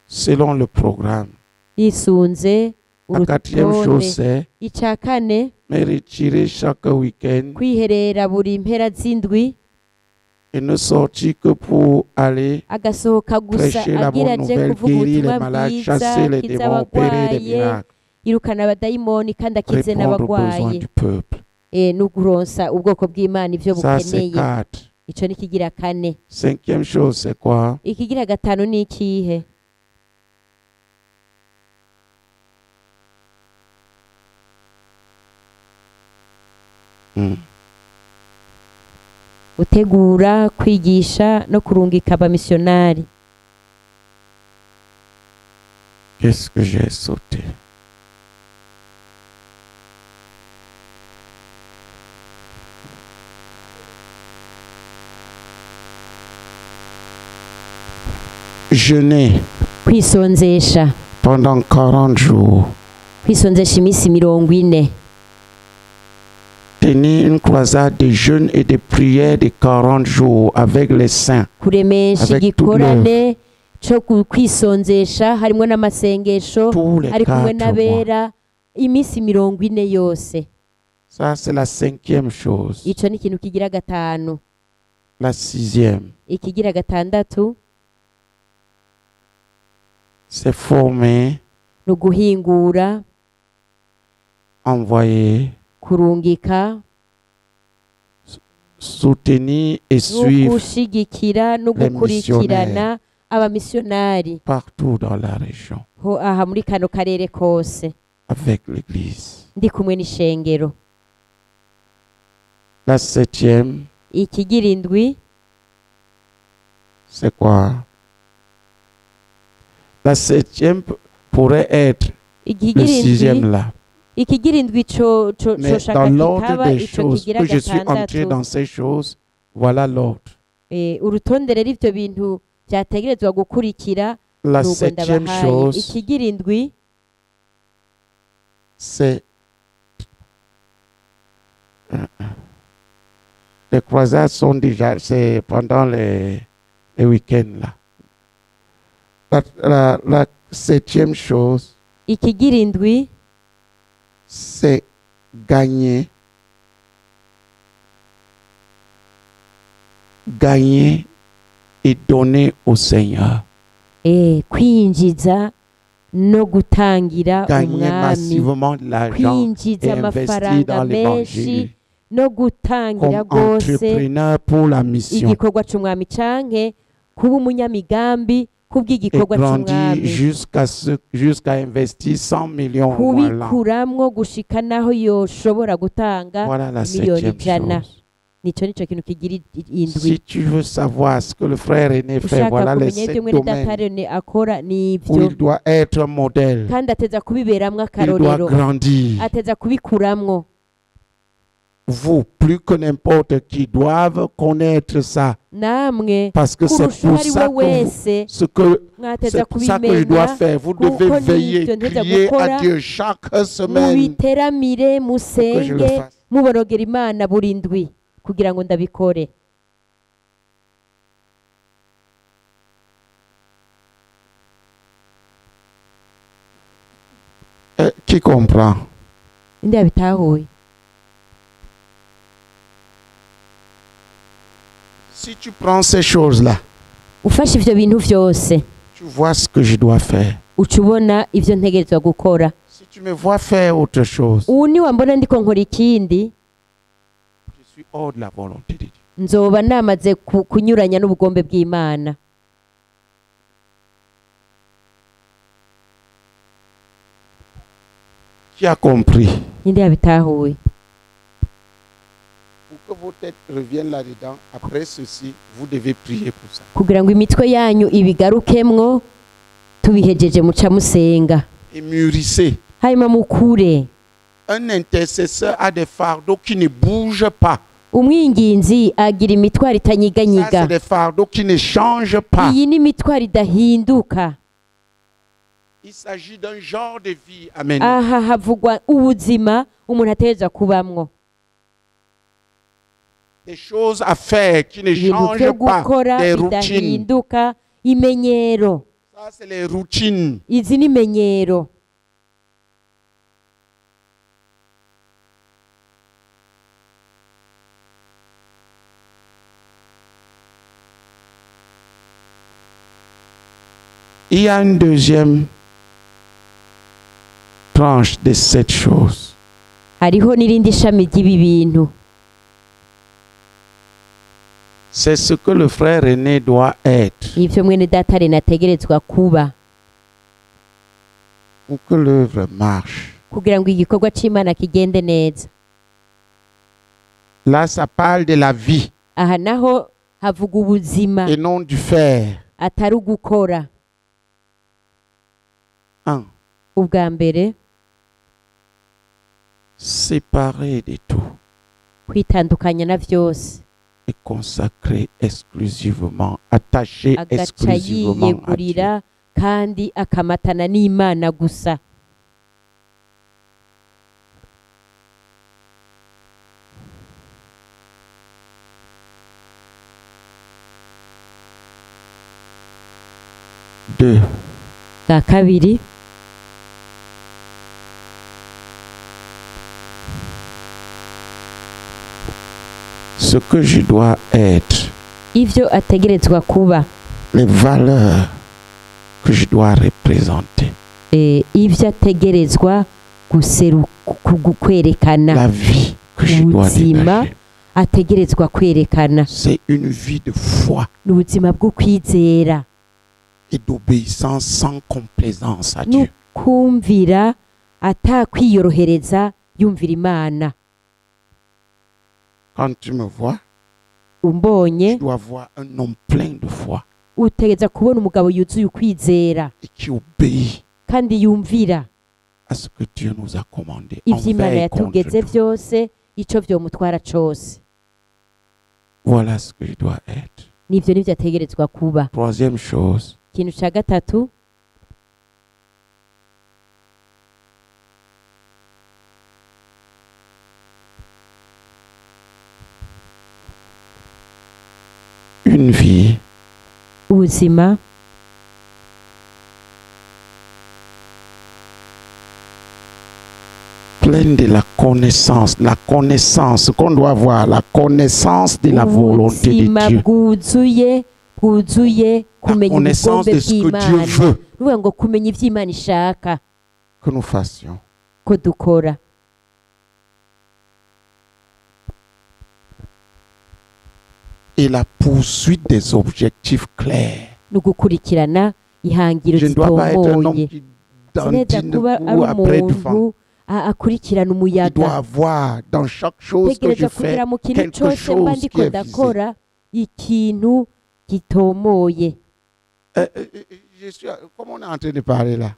Speaker 1: selon le programme.
Speaker 2: yisunze
Speaker 1: La quatrième chose,
Speaker 2: urutonde.
Speaker 1: c'est
Speaker 2: Ica kane,
Speaker 1: me retirer chaque week-end
Speaker 2: kwiherera buri mpera z'indwi,
Speaker 1: et ne sortir que pour aller
Speaker 2: agasohoka gusa
Speaker 1: prêcher la
Speaker 2: agira
Speaker 1: bonne
Speaker 2: aje
Speaker 1: nouvelle,
Speaker 2: kuvuga
Speaker 1: guérir les
Speaker 2: ubutumwa
Speaker 1: malades,
Speaker 2: bwiza,
Speaker 1: chasser les
Speaker 2: akiza
Speaker 1: démons, opérer des
Speaker 2: abagwaye,
Speaker 1: miracles,
Speaker 2: yirukana abadayimoni kandi akize
Speaker 1: répondre aux besoins
Speaker 2: n'abagwaye,
Speaker 1: du peuple.
Speaker 2: no kuronsa ubwoko bw'Imana ivyo
Speaker 1: Ça, c'est
Speaker 2: bukeneye.
Speaker 1: 4.
Speaker 2: Ico ni kigira kane.
Speaker 1: Cinquième chose, c'est quoi?
Speaker 2: Ikigira gatanu ni ikihe? Gutegura, kwigisha no kurungika abamisiyonari.
Speaker 1: Qu'est-ce que j'ai sauté? Jeûner
Speaker 2: Kwisonzesha,
Speaker 1: pendant 40 jours.
Speaker 2: kwisonzesha iminsi 40.
Speaker 1: Tenir une croisade de jeûne et de prière de 40 jours avec les saints.
Speaker 2: Kuremesha
Speaker 1: Avec
Speaker 2: igikorane cyo kwisonzesha harimo n'amasengesho
Speaker 1: Tous les
Speaker 2: ari kumwe
Speaker 1: 4 mois.
Speaker 2: n'abera iminsi 40 yose.
Speaker 1: Ça, c'est la cinquième chose.
Speaker 2: Ico ni ikintu kigira gatanu.
Speaker 1: La sixième,
Speaker 2: Ikigira gatandatu
Speaker 1: c'est former,
Speaker 2: no guhingura,
Speaker 1: envoyer,
Speaker 2: kurungika,
Speaker 1: soutenir et
Speaker 2: no
Speaker 1: suivre
Speaker 2: gushigikira no
Speaker 1: les
Speaker 2: gukurikirana abamisiyonari
Speaker 1: partout dans la région
Speaker 2: ho aha muri kano karere kose
Speaker 1: avec l'Église.
Speaker 2: ndi kumwe n'ishengero.
Speaker 1: La septième,
Speaker 2: Ikigira indwi,
Speaker 1: c'est quoi? La septième pourrait être le
Speaker 2: ikigira
Speaker 1: sixième
Speaker 2: indwi,
Speaker 1: là.
Speaker 2: ikigira indwi
Speaker 1: Mais
Speaker 2: coshaka
Speaker 1: dans l'ordre
Speaker 2: kikaba
Speaker 1: des
Speaker 2: ico
Speaker 1: choses,
Speaker 2: kigira
Speaker 1: que je suis entré
Speaker 2: gatandatu.
Speaker 1: dans ces choses, voilà l'ordre.
Speaker 2: Urutonde rero ivyo bintu vyategerezwa gukurikira
Speaker 1: La
Speaker 2: n'ubwo
Speaker 1: septième
Speaker 2: ndabahaye.
Speaker 1: chose,
Speaker 2: Ikigira indwi,
Speaker 1: c'est les croisades sont déjà, c'est pendant les week-ends là. La septième chose,
Speaker 2: ikigira indwi,
Speaker 1: c'est gagner et donner au Seigneur.
Speaker 2: kwinjiza no gutangira
Speaker 1: Gagner
Speaker 2: umwami,
Speaker 1: massivement de l'argent et
Speaker 2: kwinjiza
Speaker 1: investir
Speaker 2: amafaranga
Speaker 1: dans
Speaker 2: menshi
Speaker 1: l'évangile
Speaker 2: no gutangira
Speaker 1: comme
Speaker 2: rwose
Speaker 1: entrepreneur pour la mission
Speaker 2: igikorwa c'umwami canke kuba umunyamigambi
Speaker 1: et
Speaker 2: kubw'igikorwa
Speaker 1: grandir
Speaker 2: c'umwami,
Speaker 1: jusqu'à investir 100 millions au moins là.
Speaker 2: kubikuramwo gushika naho yoshobora gutanga
Speaker 1: Voilà la
Speaker 2: miliyoni
Speaker 1: septième
Speaker 2: 100.
Speaker 1: chose.
Speaker 2: Nico nico kintu kigira indwi.
Speaker 1: Si tu veux savoir ce que le frère René fait,
Speaker 2: Ushaka
Speaker 1: voilà les
Speaker 2: kumenya
Speaker 1: 7
Speaker 2: ivyo mwene
Speaker 1: domaines
Speaker 2: datarene akora
Speaker 1: où
Speaker 2: n'ivyo,
Speaker 1: il doit être un modèle.
Speaker 2: kandi ateza kubiberamwo
Speaker 1: Il doit
Speaker 2: akarorero,
Speaker 1: grandir.
Speaker 2: ateza kubikuramwo.
Speaker 1: Vous, plus que n'importe qui, doivent connaître ça.
Speaker 2: Namwe
Speaker 1: Parce que c'est
Speaker 2: kurusha
Speaker 1: pour
Speaker 2: uwari
Speaker 1: ça
Speaker 2: we
Speaker 1: que,
Speaker 2: wese
Speaker 1: c'est
Speaker 2: mwateza
Speaker 1: pour ça que je dois
Speaker 2: kubimenya,
Speaker 1: faire. Vous
Speaker 2: kuko
Speaker 1: devez
Speaker 2: ni
Speaker 1: veiller,
Speaker 2: ibyo nteza
Speaker 1: crier
Speaker 2: gukora,
Speaker 1: à Dieu chaque semaine
Speaker 2: mubiteramire
Speaker 1: pour que je le
Speaker 2: musenge
Speaker 1: fasse.
Speaker 2: muborogera Imana buri ndwi kugira ngo ndabikore.
Speaker 1: Qui comprend?
Speaker 2: Inde yabitahuye.
Speaker 1: Si tu prends ces choses-là,
Speaker 2: Ufashe ivyo bintu vyose
Speaker 1: tu vois ce que je dois faire.
Speaker 2: uca ubona ivyo ntegerezwa gukora.
Speaker 1: Si tu me vois faire autre chose,
Speaker 2: Ubu ni wambona ndiko nkora ikindi,
Speaker 1: je suis hors de la volonté de Dieu.
Speaker 2: nzoba namaze kunyuranya n'ubugombe bw'Imana.
Speaker 1: Qui a compris?
Speaker 2: Inde yabitahuye.
Speaker 1: Pour que vos têtes reviennent là-dedans, après ceci, vous devez prier pour ça.
Speaker 2: kugira ngo imitwe yanyu ibigarukemwo tubihejeje muca musenga
Speaker 1: Et mûrissez.
Speaker 2: hanyuma mukure.
Speaker 1: Un intercesseur a des fardeaux qui ne bougent pas.
Speaker 2: umwinginzi agira imitwaro
Speaker 1: Ça,
Speaker 2: itanyiganyiga.
Speaker 1: c'est des fardeaux qui ne changent pas.
Speaker 2: iyi ni imitwaro idahinduka.
Speaker 1: Il s'agit d'un genre de vie. Amen.
Speaker 2: aha havugwa ubuzima umuntu ategerezwa kubamwo,
Speaker 1: Des choses à faire qui ne
Speaker 2: ibintu
Speaker 1: changent
Speaker 2: byo
Speaker 1: pas.
Speaker 2: gukora
Speaker 1: Des routines.
Speaker 2: bidahinduka, imenyero.
Speaker 1: Ça, c'est les routines.
Speaker 2: izi ni imenyero.
Speaker 1: Il y a une deuxième tranche de cette chose.
Speaker 2: hariho n'irindi shami ry'ibi bintu.
Speaker 1: C'est ce que le frère aîné doit être
Speaker 2: ivyo mwene data rena ategerezwa kuba
Speaker 1: pour que l'œuvre marche.
Speaker 2: kugira ngo igikorwa c'Imana kigende neza.
Speaker 1: Là, ça parle de la vie
Speaker 2: aha naho havuga ubuzima
Speaker 1: et non du faire.
Speaker 2: atari ugukora.
Speaker 1: Un,
Speaker 2: ubwa mbere
Speaker 1: séparé de tout
Speaker 2: kwitandukanya na vyose,
Speaker 1: et consacré exclusivement, attaché
Speaker 2: agaca
Speaker 1: exclusivement à Dieu.
Speaker 2: yiyegurira kandi akamatana n'Imana gusa.
Speaker 1: Deux,
Speaker 2: bwa kabiri
Speaker 1: ce que je dois être,
Speaker 2: ivyo ategerezwa kuba,
Speaker 1: les valeurs que je dois représenter,
Speaker 2: ivyo ategerezwa kwerekana,
Speaker 1: la vie que je dois
Speaker 2: ubuzima
Speaker 1: dégager.
Speaker 2: ategerezwa kwerekana.
Speaker 1: C'est une vie de foi
Speaker 2: ni ubuzima bwo kwizera
Speaker 1: et d'obéissance sans complaisance à Dieu.
Speaker 2: n'ukumvira atakwiyorohereza yumvira Imana.
Speaker 1: Quand tu me vois,
Speaker 2: umbonye
Speaker 1: tu dois voir un homme plein de foi
Speaker 2: utegereza kubona umugabo yuzuye ukwizera
Speaker 1: et qui obéit
Speaker 2: kandi yumvira
Speaker 1: à ce que Dieu nous a commandé.
Speaker 2: ivyo Imana
Speaker 1: Envers et contre
Speaker 2: yatugeze
Speaker 1: tout.
Speaker 2: vyose ico vyomutwara cose.
Speaker 1: Voilà ce que je dois être.
Speaker 2: nivyo nivyo ategerezwa kuba.
Speaker 1: Troisième chose,
Speaker 2: ikintu ca gatatu
Speaker 1: une vie
Speaker 2: ubuzima
Speaker 1: pleine de la connaissance qu'on doit avoir, la connaissance de la volonté
Speaker 2: ubuzima
Speaker 1: de Dieu.
Speaker 2: bwuzuye kumenya
Speaker 1: connaissance
Speaker 2: ubugombe
Speaker 1: de ce que Dieu
Speaker 2: bw'Imana.
Speaker 1: veut
Speaker 2: nuvuga ngo kumenya ivyo Imana ishaka
Speaker 1: que nous fassions.
Speaker 2: ko dukora.
Speaker 1: Et la poursuite des objectifs clairs.
Speaker 2: ni ugukurikirana ihangiro
Speaker 1: Je ne dois pas être un homme
Speaker 2: zitomoye.
Speaker 1: qui
Speaker 2: sineza
Speaker 1: dandine
Speaker 2: kuba
Speaker 1: ou
Speaker 2: ari
Speaker 1: après du vent.
Speaker 2: umuntu akurikirana
Speaker 1: Il doit
Speaker 2: umuyaga.
Speaker 1: avoir dans chaque chose que je
Speaker 2: tegereza
Speaker 1: fais
Speaker 2: kugira mu kintu
Speaker 1: quelque
Speaker 2: cyose mba
Speaker 1: chose qui
Speaker 2: ndiko
Speaker 1: est visé.
Speaker 2: ndakora ikintu gitomoye.
Speaker 1: Comme on est en train de parler là,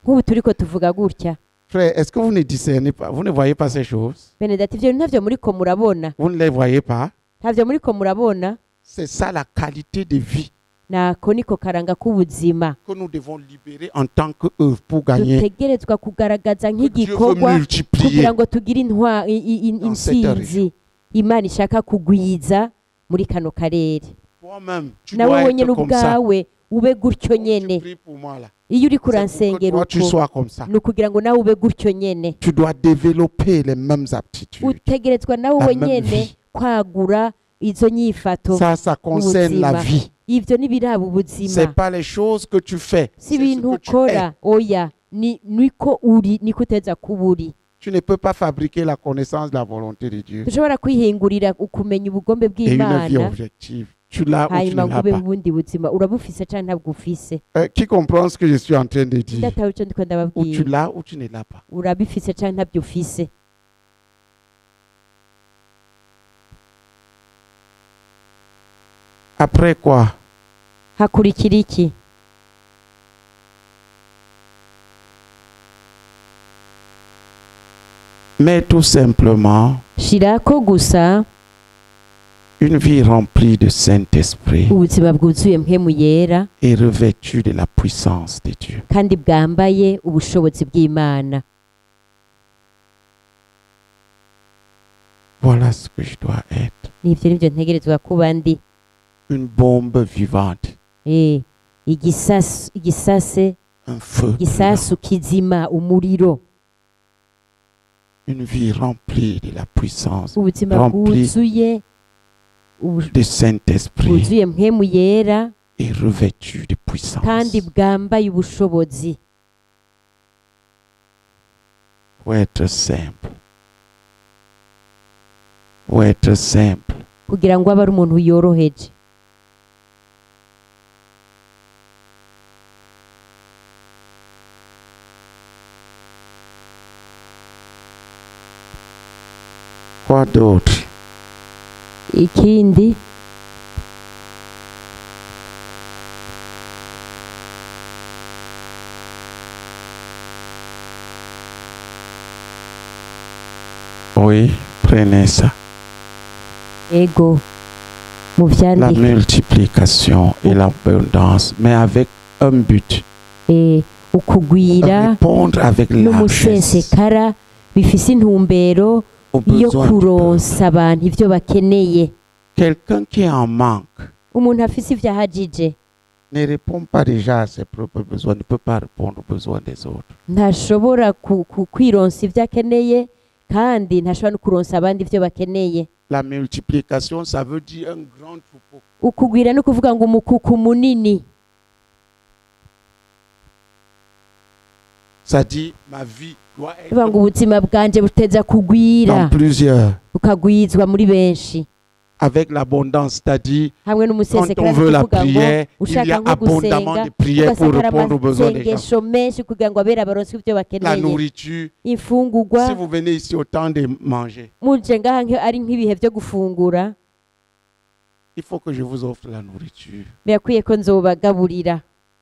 Speaker 2: nk'ubu turiko tuvuga gutya,
Speaker 1: frère, est-ce que vous ne discernez pas? Vous ne voyez pas ces choses?
Speaker 2: benedati ivyo ntavyo muriko murabona,
Speaker 1: Vous ne les voyez pas?
Speaker 2: ntavyo muriko murabona.
Speaker 1: C'est ça la qualité de vie
Speaker 2: nako niko karanga k'ubuzima
Speaker 1: que nous devons libérer en tant qu'œuvre pour gagner.
Speaker 2: dutegerezwa kugaragaza
Speaker 1: Que Dieu veut
Speaker 2: nk'igikorwa
Speaker 1: multiplier
Speaker 2: kugira ngo tugire
Speaker 1: dans cette
Speaker 2: intsinzi Imana ishaka kugwiza muri kano karere.
Speaker 1: toi-même. Tu
Speaker 2: nawe
Speaker 1: dois
Speaker 2: wenyine
Speaker 1: être comme ça.
Speaker 2: ubwawe ube gutyo
Speaker 1: Tu
Speaker 2: nyene.
Speaker 1: pries pour moi là.
Speaker 2: iyo uri
Speaker 1: C'est pour que
Speaker 2: kuransengera
Speaker 1: toi tu
Speaker 2: uko
Speaker 1: sois comme ça.
Speaker 2: ni ukugira ngo nawe ube gutyo nyene.
Speaker 1: Tu dois développer les mêmes aptitudes.
Speaker 2: utegerezwa nawe
Speaker 1: La même
Speaker 2: wenyene
Speaker 1: vie.
Speaker 2: kwagura izo nyifato.
Speaker 1: Ça concerne la
Speaker 2: ubuzima.
Speaker 1: vie.
Speaker 2: ivyo nibiraba
Speaker 1: C'est
Speaker 2: ubuzima,
Speaker 1: pas les choses que tu fais.
Speaker 2: si
Speaker 1: C'est ce
Speaker 2: ibintu
Speaker 1: que tu es.
Speaker 2: ukora. oya niko uri, niko uteza kuba uri.
Speaker 1: Tu ne peux pas fabriquer la connaissance de la volonté de Dieu
Speaker 2: dushobora kwihingurira ukumenya ubugombe
Speaker 1: et une vie
Speaker 2: bw'Imana
Speaker 1: objective. Tu l'as ou tu
Speaker 2: hanyuma
Speaker 1: ne
Speaker 2: ngo
Speaker 1: l'as
Speaker 2: ube
Speaker 1: pas.
Speaker 2: ubundi buzima urabufise canke ntabwufise.
Speaker 1: Qui comprend ce que je suis en train de dire?
Speaker 2: ndatawe ico ndiko
Speaker 1: Ou tu
Speaker 2: ndababwira,
Speaker 1: l'as ou tu ne l'as pas.
Speaker 2: urabifise canke ntabyufise.
Speaker 1: Après quoi?
Speaker 2: hakurikira iki?
Speaker 1: Mais tout simplement,
Speaker 2: shirako gusa
Speaker 1: une vie remplie de Saint-Esprit
Speaker 2: ubuzima bwuzuye mpemu yera
Speaker 1: et revêtue de la puissance de Dieu.
Speaker 2: kandi bwambaye ubushobozi bw'Imana.
Speaker 1: Voilà ce que je dois être.
Speaker 2: Nivyo nivyo ntegerezwa kuba ndi.
Speaker 1: Une bombe vivante.
Speaker 2: Igisase,
Speaker 1: Un feu.
Speaker 2: igisasu kizima umuriro.
Speaker 1: Une vie remplie de la puissance.
Speaker 2: Ubuzima
Speaker 1: Remplie
Speaker 2: bwuzuye
Speaker 1: de Saint-Esprit
Speaker 2: bwuzuye mpemu yera
Speaker 1: et revêtue de puissance.
Speaker 2: kandi bwambaye ubushobozi.
Speaker 1: Pour être simple. Pour être simple.
Speaker 2: Kugira ngo abe ari umuntu yoroheje.
Speaker 1: Quoi d'autre?
Speaker 2: Ikindi
Speaker 1: Oui, prenez ça.
Speaker 2: ego mu
Speaker 1: La
Speaker 2: vyandika
Speaker 1: multiplication et l'abondance, mais avec un but.
Speaker 2: ukugwira
Speaker 1: Répondre avec largesse
Speaker 2: n'umusesekara bifise intumbero
Speaker 1: aux
Speaker 2: yo
Speaker 1: besoins du peuple.
Speaker 2: kuronsa abantu ivyo bakeneye.
Speaker 1: Quelqu'un qui est en manque
Speaker 2: Umuntu afise ivyo ahajije
Speaker 1: ne répond pas déjà à ses propres besoins, ne peut pas répondre aux besoins des autres.
Speaker 2: ntashobora kwironsa ivyo akeneye kandi ntashobora no kuronsa abandi ivyo bakeneye.
Speaker 1: La multiplication, ça veut dire un grand troupeau.
Speaker 2: Ukugwira no kuvuga ngo umukuku munini.
Speaker 1: Ça dit, ma vie doit
Speaker 2: Bivuga ngo
Speaker 1: être
Speaker 2: ubuzima bwanje buteza kugwira
Speaker 1: dans plusieurs.
Speaker 2: bukagwizwa muri benshi.
Speaker 1: Avec l'abondance, c'est-à-dire,
Speaker 2: Hamwe
Speaker 1: quand
Speaker 2: n'umusesekara
Speaker 1: on veut la
Speaker 2: kuvuga ngo
Speaker 1: prière, il y
Speaker 2: ushaka
Speaker 1: a
Speaker 2: nko
Speaker 1: abondamment
Speaker 2: gusenga
Speaker 1: de prières pour
Speaker 2: ugasakara
Speaker 1: répondre aux besoins des gens.
Speaker 2: amasengesho menshi kugira ngo abera baronse ivyo
Speaker 1: La
Speaker 2: bakeneye.
Speaker 1: nourriture,
Speaker 2: Imfungurwa
Speaker 1: si vous venez ici au temps de manger,
Speaker 2: muje ngaha ari nk'ibihe vyo gufungura
Speaker 1: il faut que je vous offre la nourriture,
Speaker 2: birakwiye ko nzobagaburira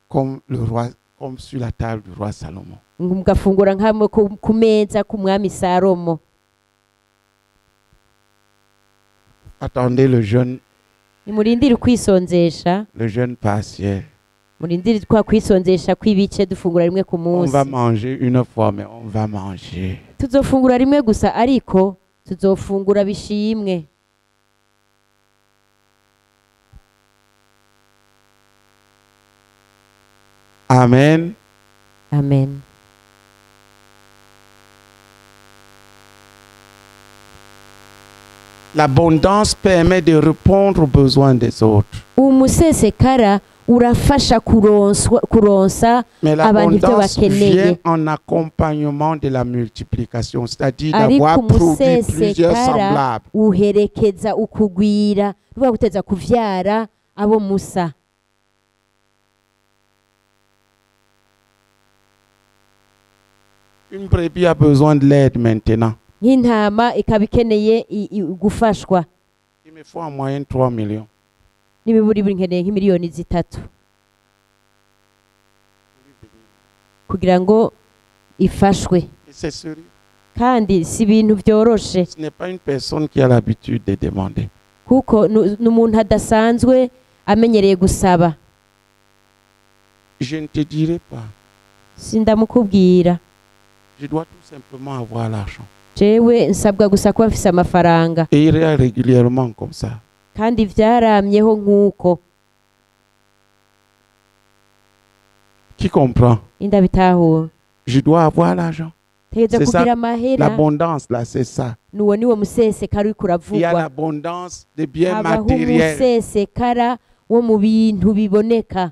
Speaker 1: comme le roi, comme sur la table du roi Salomon.
Speaker 2: mugafungura nk'amwe ku meza k'umwami Salomo.
Speaker 1: Attendez le jeûne
Speaker 2: Nimurindire ukwisonzesha,
Speaker 1: partiel.
Speaker 2: murindire kwa kwisonzesha kw'ibice dufungura rimwe ku
Speaker 1: On
Speaker 2: munsi.
Speaker 1: va manger une fois, mais on va manger.
Speaker 2: Tuzofungura rimwe gusa ariko tuzofungura bishimwe.
Speaker 1: Amen.
Speaker 2: Amen.
Speaker 1: L'abondance permet de répondre aux besoins des autres.
Speaker 2: Umusesekara urafasha kuronsa
Speaker 1: Mais
Speaker 2: abantu ivyo
Speaker 1: l'abondance
Speaker 2: bakeneye.
Speaker 1: vient en accompagnement de la multiplication, c'est-à-dire
Speaker 2: Ariko
Speaker 1: d'avoir produit plusieurs
Speaker 2: umusesekara
Speaker 1: semblables.
Speaker 2: uherekeza ukugwira ruvuga guteza kuvyara abo musa.
Speaker 1: Une brebis a besoin de l'aide maintenant.
Speaker 2: Nk'intama ikaba ikeneye gufashwa.
Speaker 1: Il me faut en moyenne 3 millions.
Speaker 2: N'imiburi buri nkeneye nk'imiliyoni 3 kugira ngo ifashwe.
Speaker 1: Et c'est sérieux.
Speaker 2: Kandi si ibintu vyoroshe
Speaker 1: Ce n'est pas une personne qui a l'habitude de demander.
Speaker 2: kuko n'umuntu adasanzwe amenyereye gusaba.
Speaker 1: Je ne te dirai pas.
Speaker 2: Sindamukubwira.
Speaker 1: Je dois tout simplement avoir l'argent.
Speaker 2: Jewe nsabwa gusa kuba mfise amafaranga
Speaker 1: Et il est régulièrement comme ça.
Speaker 2: kandi vyaramyeho nk'uko.
Speaker 1: Qui comprend?
Speaker 2: Indabitahura.
Speaker 1: Je dois avoir l'argent.
Speaker 2: Tegeza
Speaker 1: C'est ça,
Speaker 2: kugira amahera.
Speaker 1: L'abondance, là, c'est ça.
Speaker 2: Nuwo niwo musesekara uriko
Speaker 1: Il y a
Speaker 2: uravugwa.
Speaker 1: l'abondance de biens
Speaker 2: Habaho
Speaker 1: matériels.
Speaker 2: umusesekara wo mu bintu biboneka.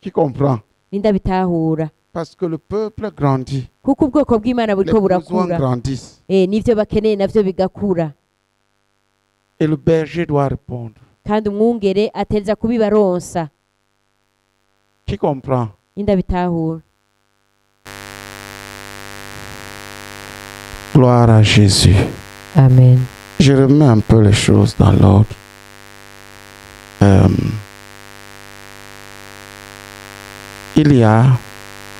Speaker 1: Qui comprend?
Speaker 2: Indabitahura.
Speaker 1: Parce que le peuple grandit.
Speaker 2: Kuko ubwoko bw'Imana
Speaker 1: Les
Speaker 2: buriko
Speaker 1: besoins
Speaker 2: burakura.
Speaker 1: grandissent.
Speaker 2: Nivyo bakeneye navyo bigakura.
Speaker 1: Et le berger doit répondre.
Speaker 2: Kandi umwungere ateza kubibaronsa.
Speaker 1: Qui comprend?
Speaker 2: Indabitahura.
Speaker 1: Gloire à Jésus.
Speaker 2: Amen.
Speaker 1: Je remets un peu les choses dans l'ordre. il y a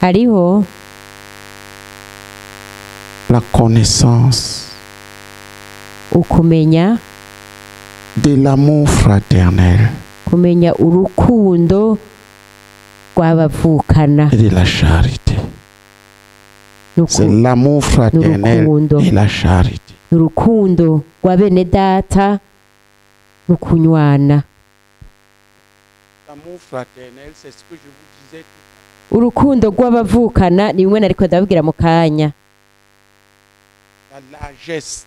Speaker 2: hariho
Speaker 1: la connaissance
Speaker 2: ukumenya
Speaker 1: de l'amour fraternel
Speaker 2: kumenya urukundo rw'abavukana
Speaker 1: et de la charité. C'est l'amour fraternel et la charité.
Speaker 2: urukundo rwa bene data n'ukunywana.
Speaker 1: L'amour fraternel, c'est ce que je vous disais.
Speaker 2: Urukundo rw'abavukana ni bimwe nariko ndababwira mu kanya.
Speaker 1: La largesse.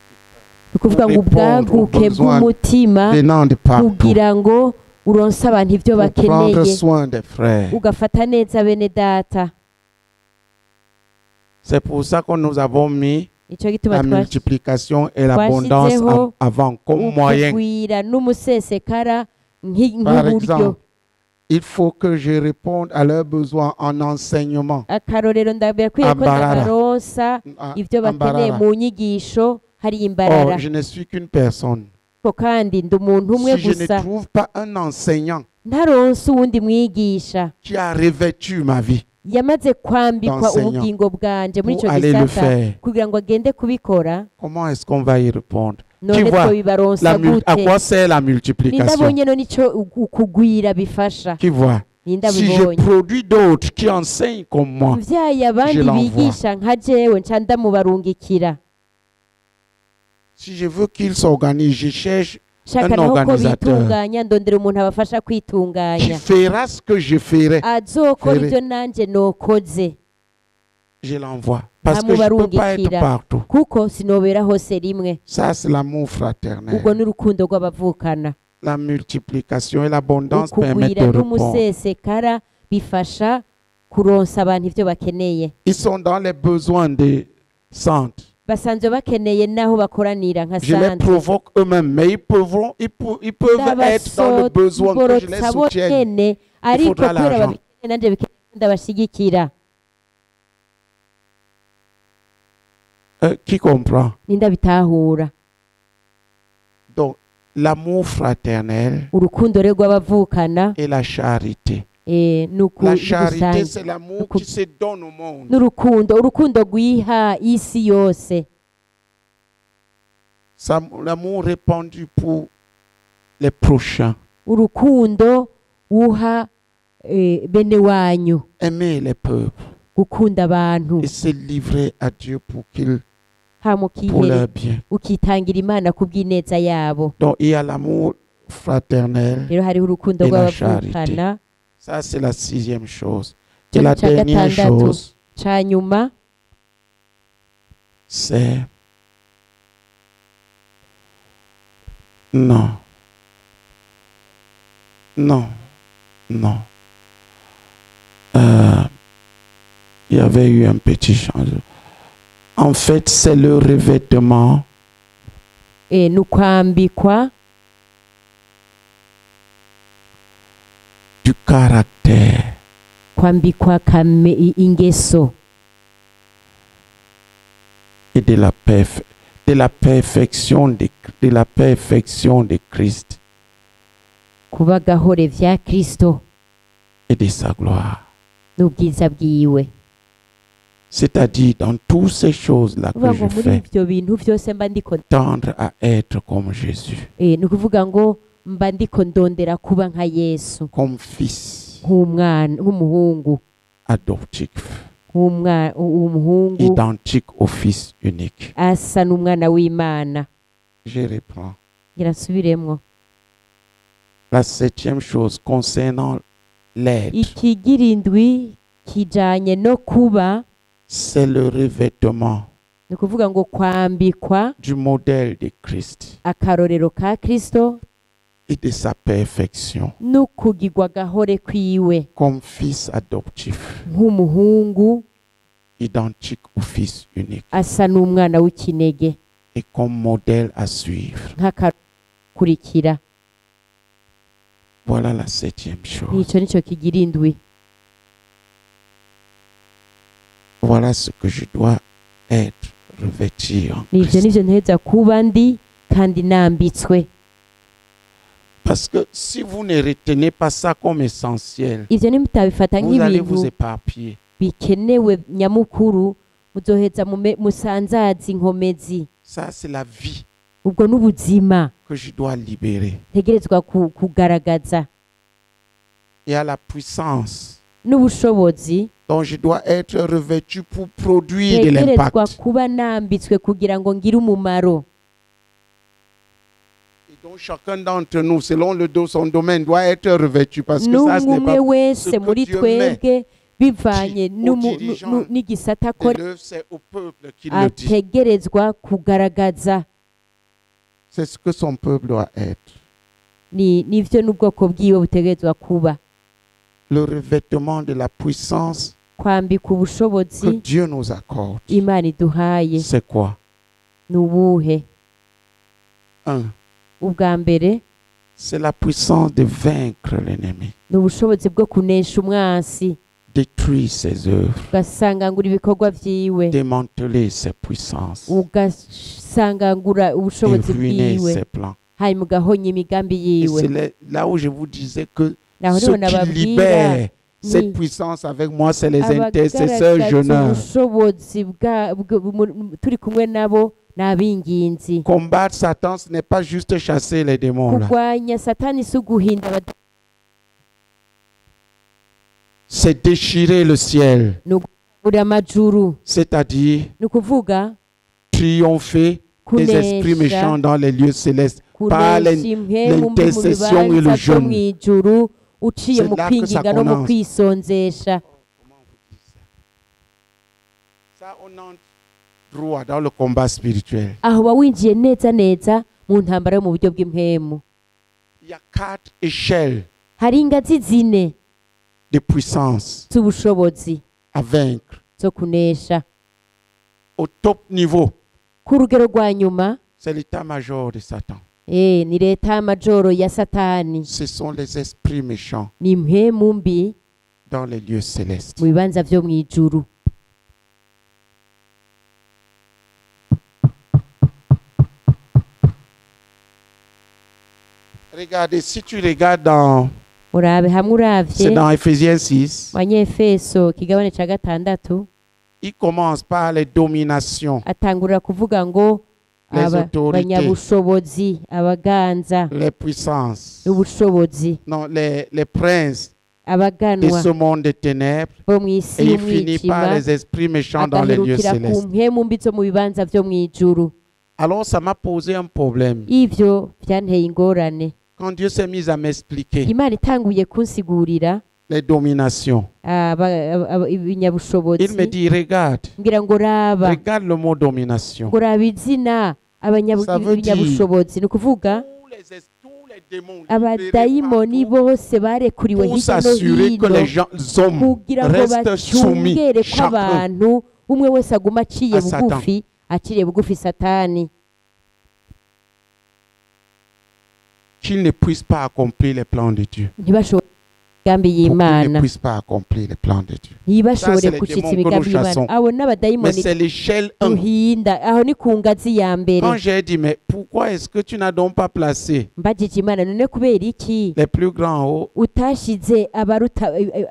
Speaker 2: Ukuvuga ngo ubwaguke bw'umutima kugira ngo uronse abantu ibyo bakeneye ugafata neza bene data.
Speaker 1: C'est pour ça que nous avons mis la multiplication et l'abondance avant comme moyen. Par exemple, il faut que je réponde à leurs besoins en enseignement.
Speaker 2: Oh,
Speaker 1: je ne suis qu'une personne. Si je ne trouve pas un enseignant qui a revêtu ma vie d'enseignant pour aller le faire, comment est-ce qu'on va y répondre? Tu vois, à quoi sert la multiplication? Tu vois, si je produis d'autres qui enseignent comme moi, je l'envoie. Si je veux qu'ils s'organisent, je cherche un organisateur qui fera ce que je ferai. Je l'envoie. Parce que je ne peux pas être partout. Ça, c'est l'amour fraternel. La multiplication et l'abondance permettent de répondre. Ils sont dans les besoins des centres. Je les provoque eux-mêmes, mais ils peuvent être dans le besoin que je les soutienne. Il faudra l'argent. Qui comprend? Donc, l'amour fraternel et la charité. La charité, c'est l'amour qui se donne au monde. L'amour répandu pour les prochains. Aimer les peuples. Et se livrer à Dieu pour leur bien. Donc il y a l'amour fraternel et la charité. Ça, c'est la 6e chose. Et la dernière chose, c'est non. Il y avait eu un petit changement. En fait, c'est le revêtement du caractère et de la perfection de Christ et de sa gloire. C'est-à-dire dans toutes ces choses-là que je fais, tendre à être comme Jésus, comme fils adoptif, identique au Fils unique. Je reprends. La 7e chose concernant l'aide, c'est le revêtement du modèle de Christ et de sa perfection comme fils adoptif, identique au Fils unique et comme modèle à suivre. Voilà la 7e chose. Voilà ce que je dois être revêtu en Christ. Parce que si vous ne retenez pas ça comme essentiel,
Speaker 2: ivyo nimutabifata
Speaker 1: vous allez vous
Speaker 2: nk'ibintu
Speaker 1: éparpiller.
Speaker 2: bikenewe nyamukuru, muzoheza musanzaza inkomezi.
Speaker 1: Ça, c'est la vie
Speaker 2: Ubwo n'ubuzima
Speaker 1: que je dois libérer.
Speaker 2: ntegerezwa kugaragaza.
Speaker 1: Il y a la puissance
Speaker 2: N'ubushobozi
Speaker 1: dont je dois être revêtu pour produire de
Speaker 2: ntegerezwa
Speaker 1: l'impact.
Speaker 2: kuba nambitswe kugira ngo ngire umumaro.
Speaker 1: Et donc chacun d'entre nous, selon son domaine, doit être revêtu parce que ça, ce n'est pas
Speaker 2: wese
Speaker 1: ce
Speaker 2: muri
Speaker 1: que Dieu met.
Speaker 2: twebwe bivanye
Speaker 1: aux dirigeants
Speaker 2: n'igisata
Speaker 1: de l'œuvre, c'est au peuple qui le dit.
Speaker 2: ategerezwa kugaragaza.
Speaker 1: C'est ce que son peuple doit être.
Speaker 2: Nivyo n'ubwoko bwiwe butegerezwa kuba.
Speaker 1: Le revêtement de la puissance
Speaker 2: Kwambika
Speaker 1: que
Speaker 2: ubushobozi
Speaker 1: Dieu nous accorde.
Speaker 2: Imana iduhaye
Speaker 1: C'est quoi?
Speaker 2: n'ubuhe? Ubwa mbere
Speaker 1: C'est la puissance de vaincre l'ennemi,
Speaker 2: n'ubushobozi bwo kunesha umwansi,
Speaker 1: détruire ses œuvres,
Speaker 2: ugasangangura ibikorwa vyiwe,
Speaker 1: démanteler ses puissances,
Speaker 2: ugasangangura
Speaker 1: et
Speaker 2: ubushobozi
Speaker 1: ruiner
Speaker 2: bwiwe,
Speaker 1: ses plans.
Speaker 2: hanyuma ugahonya imigambi
Speaker 1: Et
Speaker 2: yiwe.
Speaker 1: c'est là où je vous disais que
Speaker 2: Naho
Speaker 1: ce
Speaker 2: niho
Speaker 1: qui libère cette puissance avec moi, c'est les intercesseurs jeûneurs.
Speaker 2: ubushobozi turi kumwe nabo n'abinginzi.
Speaker 1: Combattre Satan, ce n'est pas juste chasser les démons. Là.
Speaker 2: Kurwanya satani si uguhinda
Speaker 1: C'est déchirer le ciel. C'est-à-dire triompher des esprits méchants dans les lieux célestes par l'intercession et le jeûne.
Speaker 2: uciye mu kwinginga no mu kwisonzesha.
Speaker 1: Ça, on entre droit dans le combat spirituel.
Speaker 2: Aho bawinjiye neza neza mu ntambara yo mu buryo bw'impemu.
Speaker 1: Il y a 4 échelles
Speaker 2: Hari ingazi zine
Speaker 1: de puissance
Speaker 2: z'ubushobozi
Speaker 1: à vaincre.
Speaker 2: zo kunesha.
Speaker 1: Au top niveau,
Speaker 2: Ku rugero rwa nyuma
Speaker 1: c'est l'état-major de Satan.
Speaker 2: ni leta majoro ya Satani,
Speaker 1: Ce sont les esprits méchants
Speaker 2: ni impemu mbi
Speaker 1: dans les lieux célestes.
Speaker 2: mu bibanza vyo mw'ijuru.
Speaker 1: Regardez, si tu regardes dans...
Speaker 2: Urabe hamwe uravye
Speaker 1: C'est dans Ephésiens 6.
Speaker 2: Abanyefeso kigabane ca gatandatu,
Speaker 1: Il commence par les dominations,
Speaker 2: atangurira kuvuga ngo
Speaker 1: les autorités,
Speaker 2: abanyabushobozi, abaganza,
Speaker 1: les puissances,
Speaker 2: ubushobozi,
Speaker 1: non, les princes de
Speaker 2: abaganwa
Speaker 1: ce monde de ténèbres.
Speaker 2: bo mw'isi
Speaker 1: Et il finit par
Speaker 2: y'umwijima,
Speaker 1: les esprits méchants dans les lieux
Speaker 2: agahirukira ku
Speaker 1: célestes.
Speaker 2: mpemu mbi zo mu bibanza vyo mw'ijuru.
Speaker 1: Alors ça m'a posé un problème.
Speaker 2: Ivyo vyanteye ingorane.
Speaker 1: Quand Dieu s'est mis à m'expliquer
Speaker 2: Imana itanguye kunsigurira
Speaker 1: les dominations,
Speaker 2: ibinyabushobozi,
Speaker 1: il me dit, regarde,
Speaker 2: ngira ngo raba
Speaker 1: regarde le mot domination.
Speaker 2: ngo raba izina
Speaker 1: Ça veut dire
Speaker 2: ibinyabushobozi, ni ukuvuga
Speaker 1: tous les démons
Speaker 2: abadayimoni bose barekuriwe
Speaker 1: pour
Speaker 2: hirya no
Speaker 1: s'assurer que les
Speaker 2: hino
Speaker 1: hommes
Speaker 2: kugira ngo
Speaker 1: restent soumis
Speaker 2: bacungere ko
Speaker 1: chacun
Speaker 2: abantu umwe wese aguma aciye
Speaker 1: à Satan.
Speaker 2: bugufi, aciriye bugufi Satani,
Speaker 1: qu'ils ne puissent pas accomplir les plans de Dieu.
Speaker 2: ntibashobore imigambi
Speaker 1: Pour qu'ils ne
Speaker 2: y'Imana,
Speaker 1: puissent pas accomplir les plans de Dieu. Ça,
Speaker 2: ntibashobore
Speaker 1: c'est les
Speaker 2: gushitsa
Speaker 1: démons que
Speaker 2: imigambi
Speaker 1: nous
Speaker 2: y'Imana.
Speaker 1: chassons.
Speaker 2: Abo
Speaker 1: Mais
Speaker 2: n'abadayimoni
Speaker 1: c'est l'échelle 1.
Speaker 2: duhinda, aho ni ku ngazi ya mbere.
Speaker 1: Quand j'ai dit, mais pourquoi est-ce que tu n'as donc pas placé
Speaker 2: Mbajije Imana, none kubera iki
Speaker 1: les plus grands en haut?
Speaker 2: utashize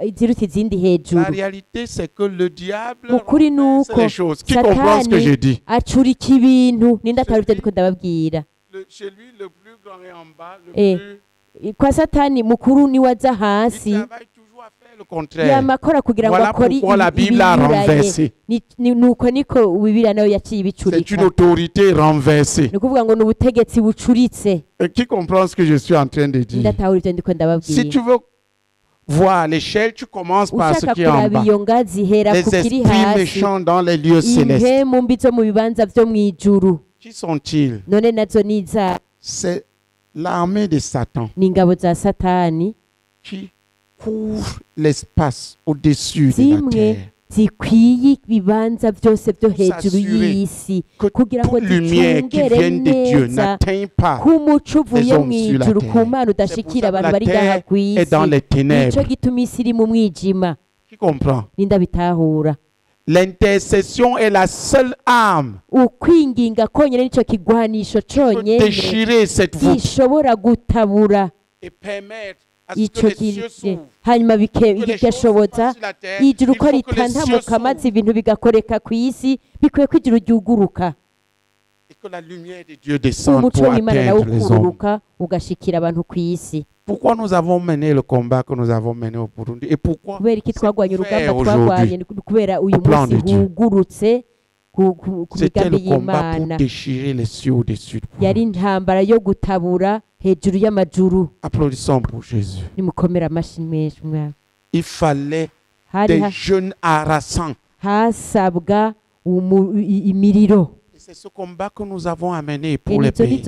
Speaker 2: iziruta izindi hejuru?
Speaker 1: La réalité, c'est que le diable
Speaker 2: Ukuri
Speaker 1: renverse
Speaker 2: nuko
Speaker 1: les choses. Qui comprend ce que je dis?
Speaker 2: acurika ibintu. Ninde ataruvye ndiko ndababwira?
Speaker 1: Chez lui, le plus grand est en bas, le
Speaker 2: Eh.
Speaker 1: plus...
Speaker 2: Kwa Satani mukuru ni waza
Speaker 1: Il
Speaker 2: hasi,
Speaker 1: travaille toujours à faire le contraire.
Speaker 2: yamakora kugira ngo
Speaker 1: Voilà
Speaker 2: akore
Speaker 1: pourquoi la Bible a renversé.
Speaker 2: nuko niko Bibiliya nayo yaciye
Speaker 1: C'est
Speaker 2: ibicurika.
Speaker 1: une autorité renversée.
Speaker 2: Ni ukuvuga ngo ni ubutegetsi bucuritse.
Speaker 1: Et qui comprend ce que je suis en train de dire?
Speaker 2: Ndatahura ivyo ndiko
Speaker 1: Si
Speaker 2: ndababwira.
Speaker 1: tu veux voir l'échelle, tu commences par ce
Speaker 2: Ushaka
Speaker 1: qui est en
Speaker 2: kuraba
Speaker 1: bas.
Speaker 2: iyo ngazi, hera
Speaker 1: Les
Speaker 2: ku kiri
Speaker 1: esprits
Speaker 2: hasi.
Speaker 1: méchants dans les lieux célestes.
Speaker 2: Impemu mbi zo mu bibanza vyo mw'ijuru,
Speaker 1: Qui sont-ils?
Speaker 2: none nazo ni izahe?
Speaker 1: C'est l'armée de Satan
Speaker 2: Ni ingabo za Satani
Speaker 1: qui couvre l'espace au-dessus de la
Speaker 2: zimwe
Speaker 1: terre.
Speaker 2: zikwiye ibibanza byose byo hejuru
Speaker 1: S'assurer
Speaker 2: y'isi,
Speaker 1: Que
Speaker 2: kugira ngo
Speaker 1: toute lumière qui
Speaker 2: zicungere
Speaker 1: vient de Dieu
Speaker 2: neza
Speaker 1: n'atteint pas
Speaker 2: ko umuco uvuye
Speaker 1: les hommes sur la
Speaker 2: mw'ijuru
Speaker 1: terre.
Speaker 2: ku mana
Speaker 1: C'est pour
Speaker 2: udashikira
Speaker 1: ça que
Speaker 2: abantu
Speaker 1: la
Speaker 2: bari ngaha
Speaker 1: terre
Speaker 2: ku
Speaker 1: est dans
Speaker 2: isi.
Speaker 1: les ténèbres.
Speaker 2: Nico gituma isi iri mu mwijima.
Speaker 1: Qui comprend?
Speaker 2: Ninde abitahura?
Speaker 1: L'intercession est la seule arme
Speaker 2: Ukwinginga konyene nico kigwanisho
Speaker 1: qui peut
Speaker 2: conyene
Speaker 1: déchirer cette voûte.
Speaker 2: gishobora gutabura icyo hanyuma bigashoboza ijuru ko ritantamuka maze ibintu bigakoreka ku isi bikwiye ko ijuru ryuguruka umuco w'Imana nawe ukururuka ugashikira abantu ku isi.
Speaker 1: Pourquoi nous avons mené le combat que nous avons mené au Burundi et pourquoi c'était le combat pour déchirer les cieux au-dessus de vous. Applaudissons pour Jésus. Il fallait des jeunes harassants. C'est ce combat que nous avons amené pour les pays.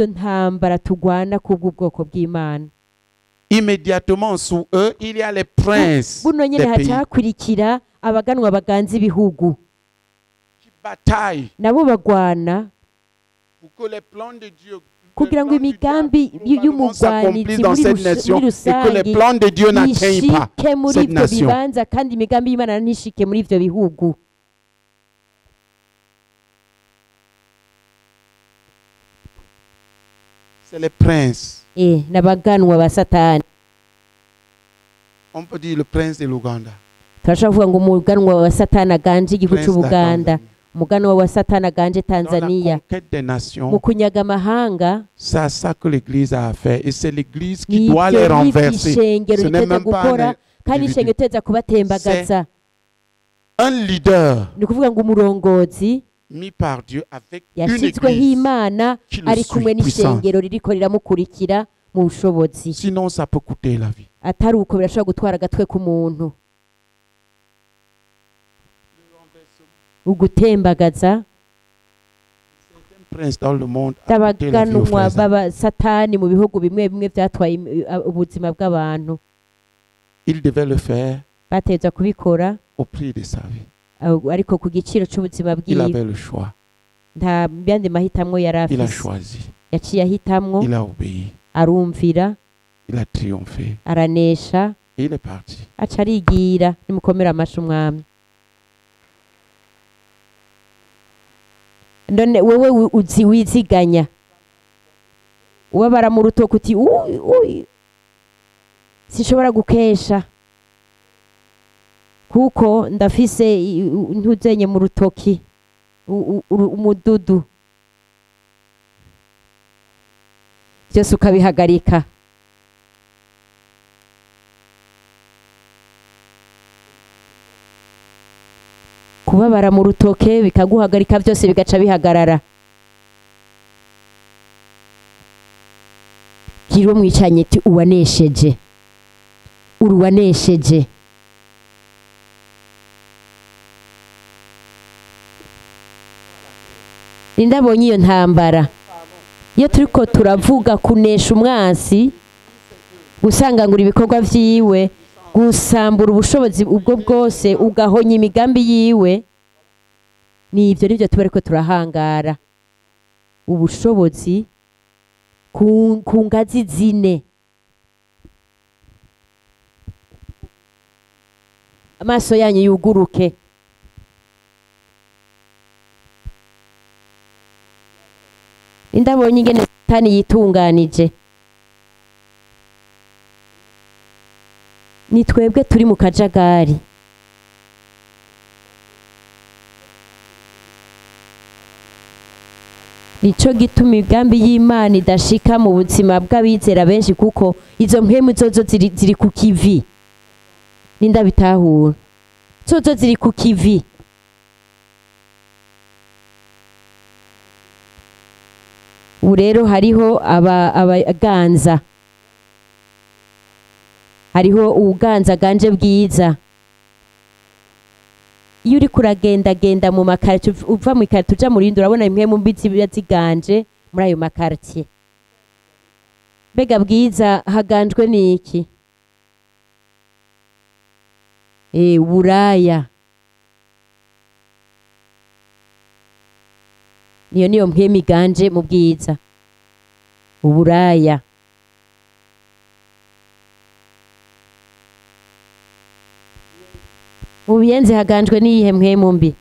Speaker 1: Immédiatement sous eux, il y a les princes des pays qui bataillent pour que les plans de Dieu s'accomplissent dans cette nation et que les plans de Dieu n'atteignent pas cette nation. C'est les princes. On peut dire le prince de l'Ouganda.
Speaker 2: Turashobora kuvuga ngo umuganwa wa Satani aganje igihugu cy'Ubuganda, umuganwa wa Satani aganje Tanzania. Mu kunyaga amahanga,
Speaker 1: c'est ça que l'Église a fait et c'est l'Église qui doit les renverser. Ce n'est même pas un leader.
Speaker 2: Ni kuvuga ngo umurongozi
Speaker 1: mis par Dieu avec une
Speaker 2: yashyizweho
Speaker 1: église
Speaker 2: Imana ari kumwe n'ishengero ririko riramukurikira mu bushobozi.
Speaker 1: Sinon ça peut coûter la vie.
Speaker 2: Atari uko birashobora gutwara agatwe k'umuntu. Ugutembagaza abaganwa baba Satani mu bihugu bimwe bimwe byatwaye ubuzima bw'abantu.
Speaker 1: Il devait le faire
Speaker 2: bateza kubikora
Speaker 1: au prix de sa vie.
Speaker 2: Ariko ku giciro cy'ubuzima bwiwe.
Speaker 1: Il avait le choix.
Speaker 2: Nta byandi mahitamwo yari afise.
Speaker 1: Il a choisi.
Speaker 2: Yaciye ahitamwo.
Speaker 1: Il a obéi.
Speaker 2: Arumvira.
Speaker 1: Il a triomphé.
Speaker 2: Aranesha.
Speaker 1: Et il est parti.
Speaker 2: Aca arigira nimukomera amashi umwami. None wewe uzi wiziganya. Ubabara mu rutoki uti sishobora gukesha. Kuko ndafise ntuzenye mu rutoki umududu byose ukabihagarika. Kubabara mu rutoke bikaguhagarika byose bigaca bihagarara. Bwira mwicanye ati uwanesheje uruwanesheje. Ndabonye iyo ntambara iyo turiko turavuga kunesha umwansi, gusangangura ibikorwa vyiwe, gusambura ubushobozi ubwo bwose, ugahonya imigambi yiwe, nivyo nivyo tubariko turahangara. Ubushobozi ku ngazi zine. Amaso yanyu yuguruke. Ndabonye ingene Satani yitunganije. Ni twebwe turi mu kajagari. Nico gituma imigambi y'Imana idashika mu buzima bw'abizera benshi kuko izo mpemu zozo ziri ku kivi. Nindabitahura. Zozo ziri ku kivi. Urero hariho abaganza. Hariho uganza ganje bwiza. Iyo uri kuragenda mu makartie uva mu ikartie uja mu rindi urabona imwe mu mbitsi ziganje muri ayo makartie. Bega bwiza haganjwe niki? Buraya. Niyo mpemi ganje mu bwiza. Uburaya. Ubuyenzi haganjwe n'iyihe mpemu mbi?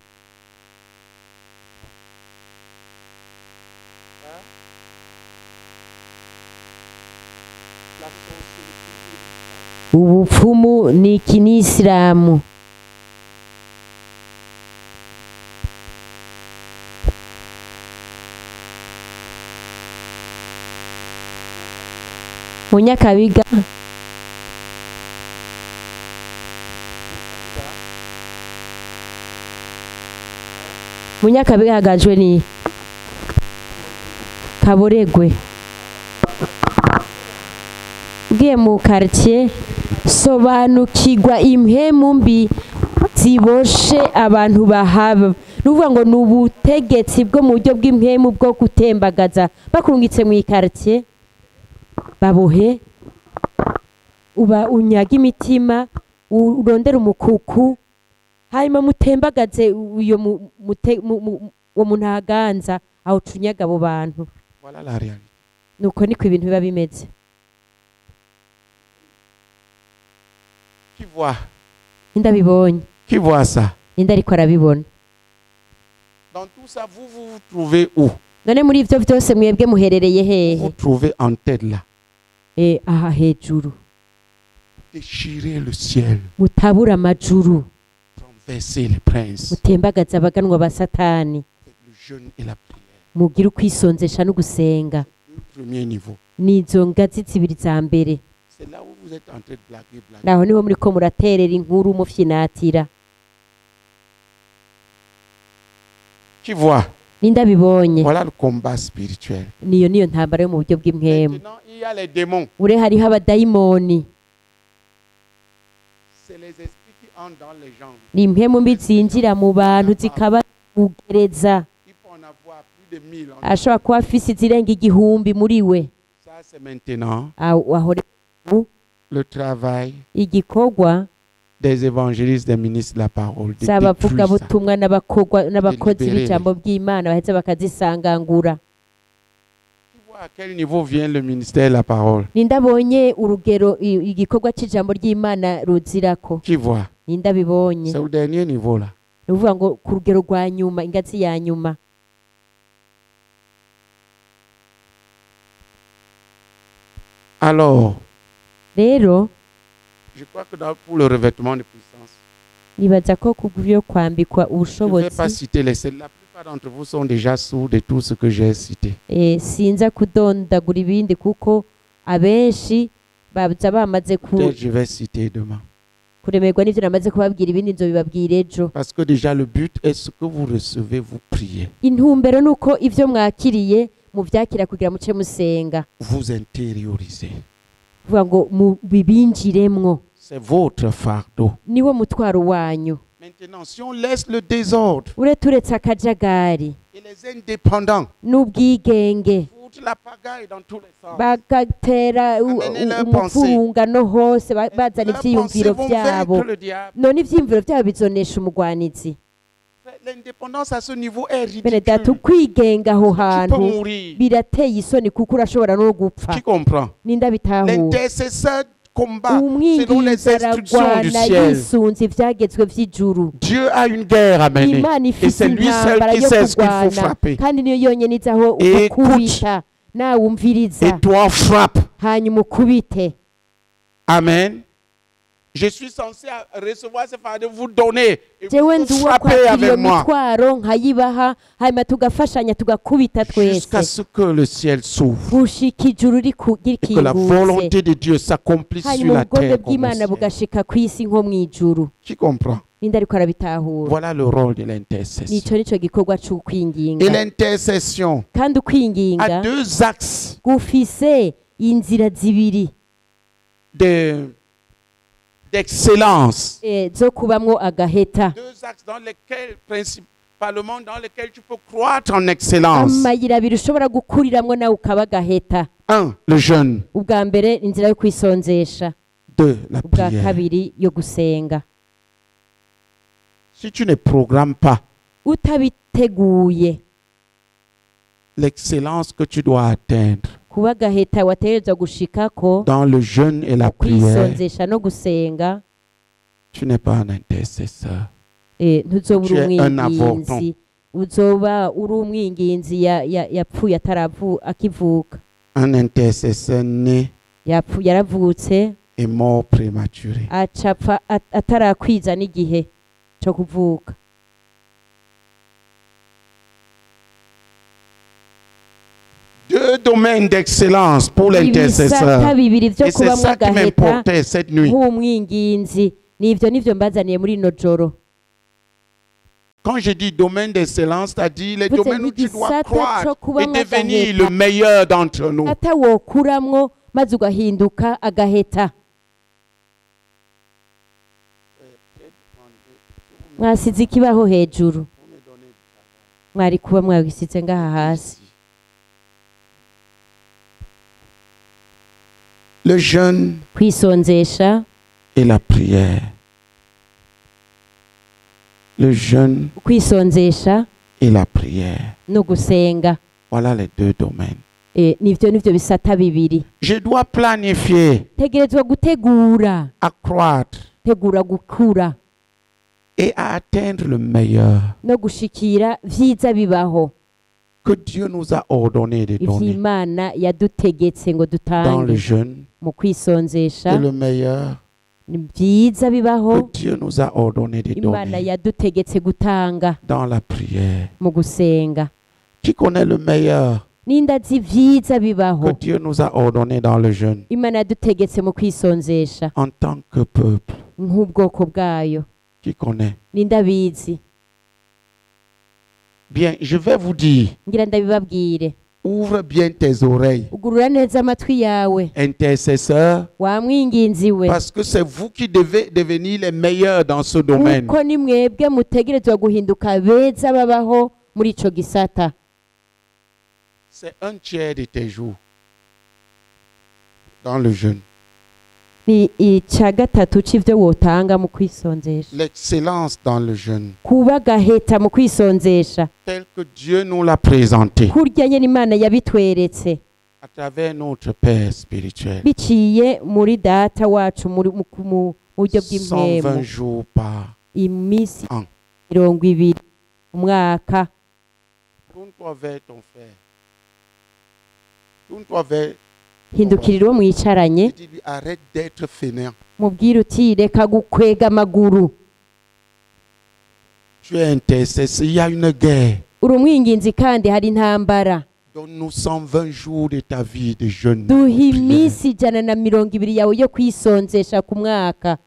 Speaker 2: ubupfumu ni iki ni Isilamu. Munyakabiga hagajwe ni Kaboregwe. Ugiye mu quartier sobanukirwa impemu mbi ziboshe abantu bahaba. Nuvuga ngo nubutegetsi bwo mu buryo bw'impemu bwo gutembagaza bakurungitse mu quartier babohe uba unyaga imitima urondera umukuku hanyuma mutembagaze uyo uwo muntu aganza aho tunyaga abo bantu.
Speaker 1: Voilà la réalité.
Speaker 2: Nuko niko ibintu biba bimeze.
Speaker 1: Qui voit?
Speaker 2: Indabibonye.
Speaker 1: Qui voit ça?
Speaker 2: Indariko arabibona.
Speaker 1: Dans tout ça vous trouvez où?
Speaker 2: None muri ivyo byose mwebwe muherereye hehe?
Speaker 1: Vous trouvez en tête là.
Speaker 2: Aha hejuru.
Speaker 1: Déchirer le ciel.
Speaker 2: Mutabura amajuru.
Speaker 1: Renverser les princes.
Speaker 2: Mutembagaza abaganwa ba Satani.
Speaker 1: Le jeûne et la prière.
Speaker 2: Mugira ukwisonzesha no gusenga.
Speaker 1: Premier niveau.
Speaker 2: Nizo ngazi zibiri za mbere.
Speaker 1: C'est là où vous êtes en train de blaguer.
Speaker 2: Naho niho muri ko muraterera inkuru mufyinatira.
Speaker 1: Qui voit?
Speaker 2: Nindabibonye.
Speaker 1: Voilà le combat spirituel.
Speaker 2: Niyo ntambara yo mu buryo bw'impemu.
Speaker 1: Maintenant il y a les démons.
Speaker 2: Ure hariho abadayimoni.
Speaker 1: C'est les esprits qui entrent dans les gens.
Speaker 2: Ni impemu mbi zinjira mu bantu zikabagereza.
Speaker 1: Il peut en avoir plus de 1000.
Speaker 2: Ashobora kuba afise izirenga igihumbi muri we.
Speaker 1: Ça c'est maintenant
Speaker 2: le
Speaker 1: travail
Speaker 2: igikorwa
Speaker 1: des évangélistes, des ministres de la parole.
Speaker 2: Sabavuga butumwa n'abakozi b'ijambo bw'Imana bahetse bakazisangangura.
Speaker 1: À quel niveau vient le ministère de la parole?
Speaker 2: Nindabonye urugero igikorwa cy'ijambo ry'Imana ruzirako.
Speaker 1: Qui voit?
Speaker 2: Nindabibonye.
Speaker 1: C'est au dernier niveau là.
Speaker 2: Uvuga ngo ku rugero rwa nyuma ingazi ya nyuma.
Speaker 1: Alors,
Speaker 2: rero
Speaker 1: je crois que pour le revêtement de puissance,
Speaker 2: nibaza ko kuguvyo kwambikwa ubushobozi.
Speaker 1: Je ne vais pas citer les celles. La plupart d'entre vous sont déjà sourds de tout ce que j'ai cité.
Speaker 2: Sinza kudondagura ibindi kuko abenshi baza bamaze ku.
Speaker 1: Je vais citer demain.
Speaker 2: Kuremerwa n'ivyo namaze kubabwira ibindi nzobibabwira ejo.
Speaker 1: Parce que déjà le but est ce que vous recevez, vous priez.
Speaker 2: Intumbero nuko ivyo mwakiriye muvyakira kugira muce musenga.
Speaker 1: Vous intériorisez.
Speaker 2: Vuga ngo mubibinjiremwo.
Speaker 1: C'est votre fardeau.
Speaker 2: Niwo mutwaro wanyu.
Speaker 1: Maintenant, si on laisse le désordre
Speaker 2: turetse akajagari
Speaker 1: et les indépendants
Speaker 2: n'ubwigenge
Speaker 1: foutent la pagaille dans tous les sens,
Speaker 2: bagatera umufurungano hose bazana ivyiyumviro vyabo, none ivyiyumviro vyabo bizonesha umugwanizi.
Speaker 1: L'indépendance à ce niveau est ridicule.
Speaker 2: Kwigenga aho hantu birateye isoni kuko urashobora no gupfa.
Speaker 1: Qui comprend? L'intercesseur combat selon les instructions du ciel. Dieu a une guerre à mener et c'est lui seul qui sait ce qu'il faut frapper. Et écoute, et toi frappe. Amen. Je suis censé recevoir ce fardeau, vous donner et vous frapper avec moi. Jusqu'à ce que le ciel s'ouvre et que la volonté de Dieu s'accomplisse sur la terre comme au ciel. Qui comprend? Voilà le rôle de l'intercession. Et l'intercession a deux axes d'excellence. Deux axes dans lesquels, principalement dans lesquels tu peux croître en excellence. Un, le jeûne. Deux, la prière. Si tu ne programmes pas l'excellence que tu dois atteindre dans le jeûne et la prière, tu n'es pas un intercesseur. Tu es un avorton. Un intercesseur né
Speaker 2: yaravutse
Speaker 1: est mort prématuré.
Speaker 2: acapfa atarakwiza n'igihe cyo kuvuka.
Speaker 1: Deux domaines d'excellence pour l'intercesseur. Et c'est ça qui m'importait cette nuit. Quand je dis domaine d'excellence, c'est-à-dire les domaines où tu dois croître et devenir le meilleur d'entre nous.
Speaker 2: Mwasize ikibaho hejuru, mwari kuba mwagisize ngaha hasi.
Speaker 1: Le jeûne
Speaker 2: kwisonzesha
Speaker 1: et la prière. Le jeûne
Speaker 2: kwisonzesha
Speaker 1: et la prière.
Speaker 2: No gusenga.
Speaker 1: Voilà les deux domaines.
Speaker 2: Nivyo bisata bibiri.
Speaker 1: Je dois planifier.
Speaker 2: Tegerezwa gutegura.
Speaker 1: Accroître.
Speaker 2: Tegura gukura.
Speaker 1: Et à atteindre le meilleur.
Speaker 2: No gushikira vyiza bibaho.
Speaker 1: Que Dieu nous a ordonné de donner.
Speaker 2: Imana yadutegetse ngo dutange.
Speaker 1: Dans le jeûne.
Speaker 2: Mu kwisonzesha.
Speaker 1: Et le meilleur.
Speaker 2: Vyiza bibaho.
Speaker 1: Que Dieu nous a ordonné de donner.
Speaker 2: Imana yadutegetse gutanga.
Speaker 1: Dans la prière.
Speaker 2: Mu gusenga.
Speaker 1: Qui connaît le meilleur?
Speaker 2: Nindazi vyiza bibaho.
Speaker 1: Que Dieu nous a ordonné dans le jeûne.
Speaker 2: Imana yadutegetse mu kwisonzesha.
Speaker 1: En tant que peuple.
Speaker 2: Nk'ubwoko bwayo.
Speaker 1: Qui connaît?
Speaker 2: Nindabizi.
Speaker 1: Bien, je vais vous dire.
Speaker 2: Ngira ndabibabwire.
Speaker 1: Ouvre bien tes oreilles.
Speaker 2: Ugurura neza amatwi yawe.
Speaker 1: Intercesseur.
Speaker 2: Wa mwinginzi we.
Speaker 1: Parce que c'est vous qui devez devenir les meilleurs dans ce domaine.
Speaker 2: Uko ni mwebwe mutegerezwa guhinduka beza babaho muri ico gisata.
Speaker 1: C'est un tiers de tes jours dans le jeûne.
Speaker 2: Ni ica gatatu c'ivyo wotanga mu kwisonzesha.
Speaker 1: L'excellence dans le jeûne.
Speaker 2: Kuba gaheta mu kwisonzesha.
Speaker 1: Tel que Dieu nous l'a présenté.
Speaker 2: Kurya nyene Imana yabitweretse.
Speaker 1: À travers notre Père spirituel.
Speaker 2: Biciye muri data wacu mu buryo bw'impemu.
Speaker 1: 120 jours par
Speaker 2: imisi 20 umwaka.
Speaker 1: Tourne-toi vers ton frère. Tourne-toi vers.
Speaker 2: Hindukirira uwo mwicaranye.
Speaker 1: Arrête d'être fainéant.
Speaker 2: Mubwire uti reka gukwega amaguru.
Speaker 1: Tu es intercesseur, il y a une guerre.
Speaker 2: Uri umwinginzi kandi hari intambara.
Speaker 1: Donne-nous 120 jours de ta vie de jeûne.
Speaker 2: Duha imisi 120 yawe yo kwisonzesha ku mwaka.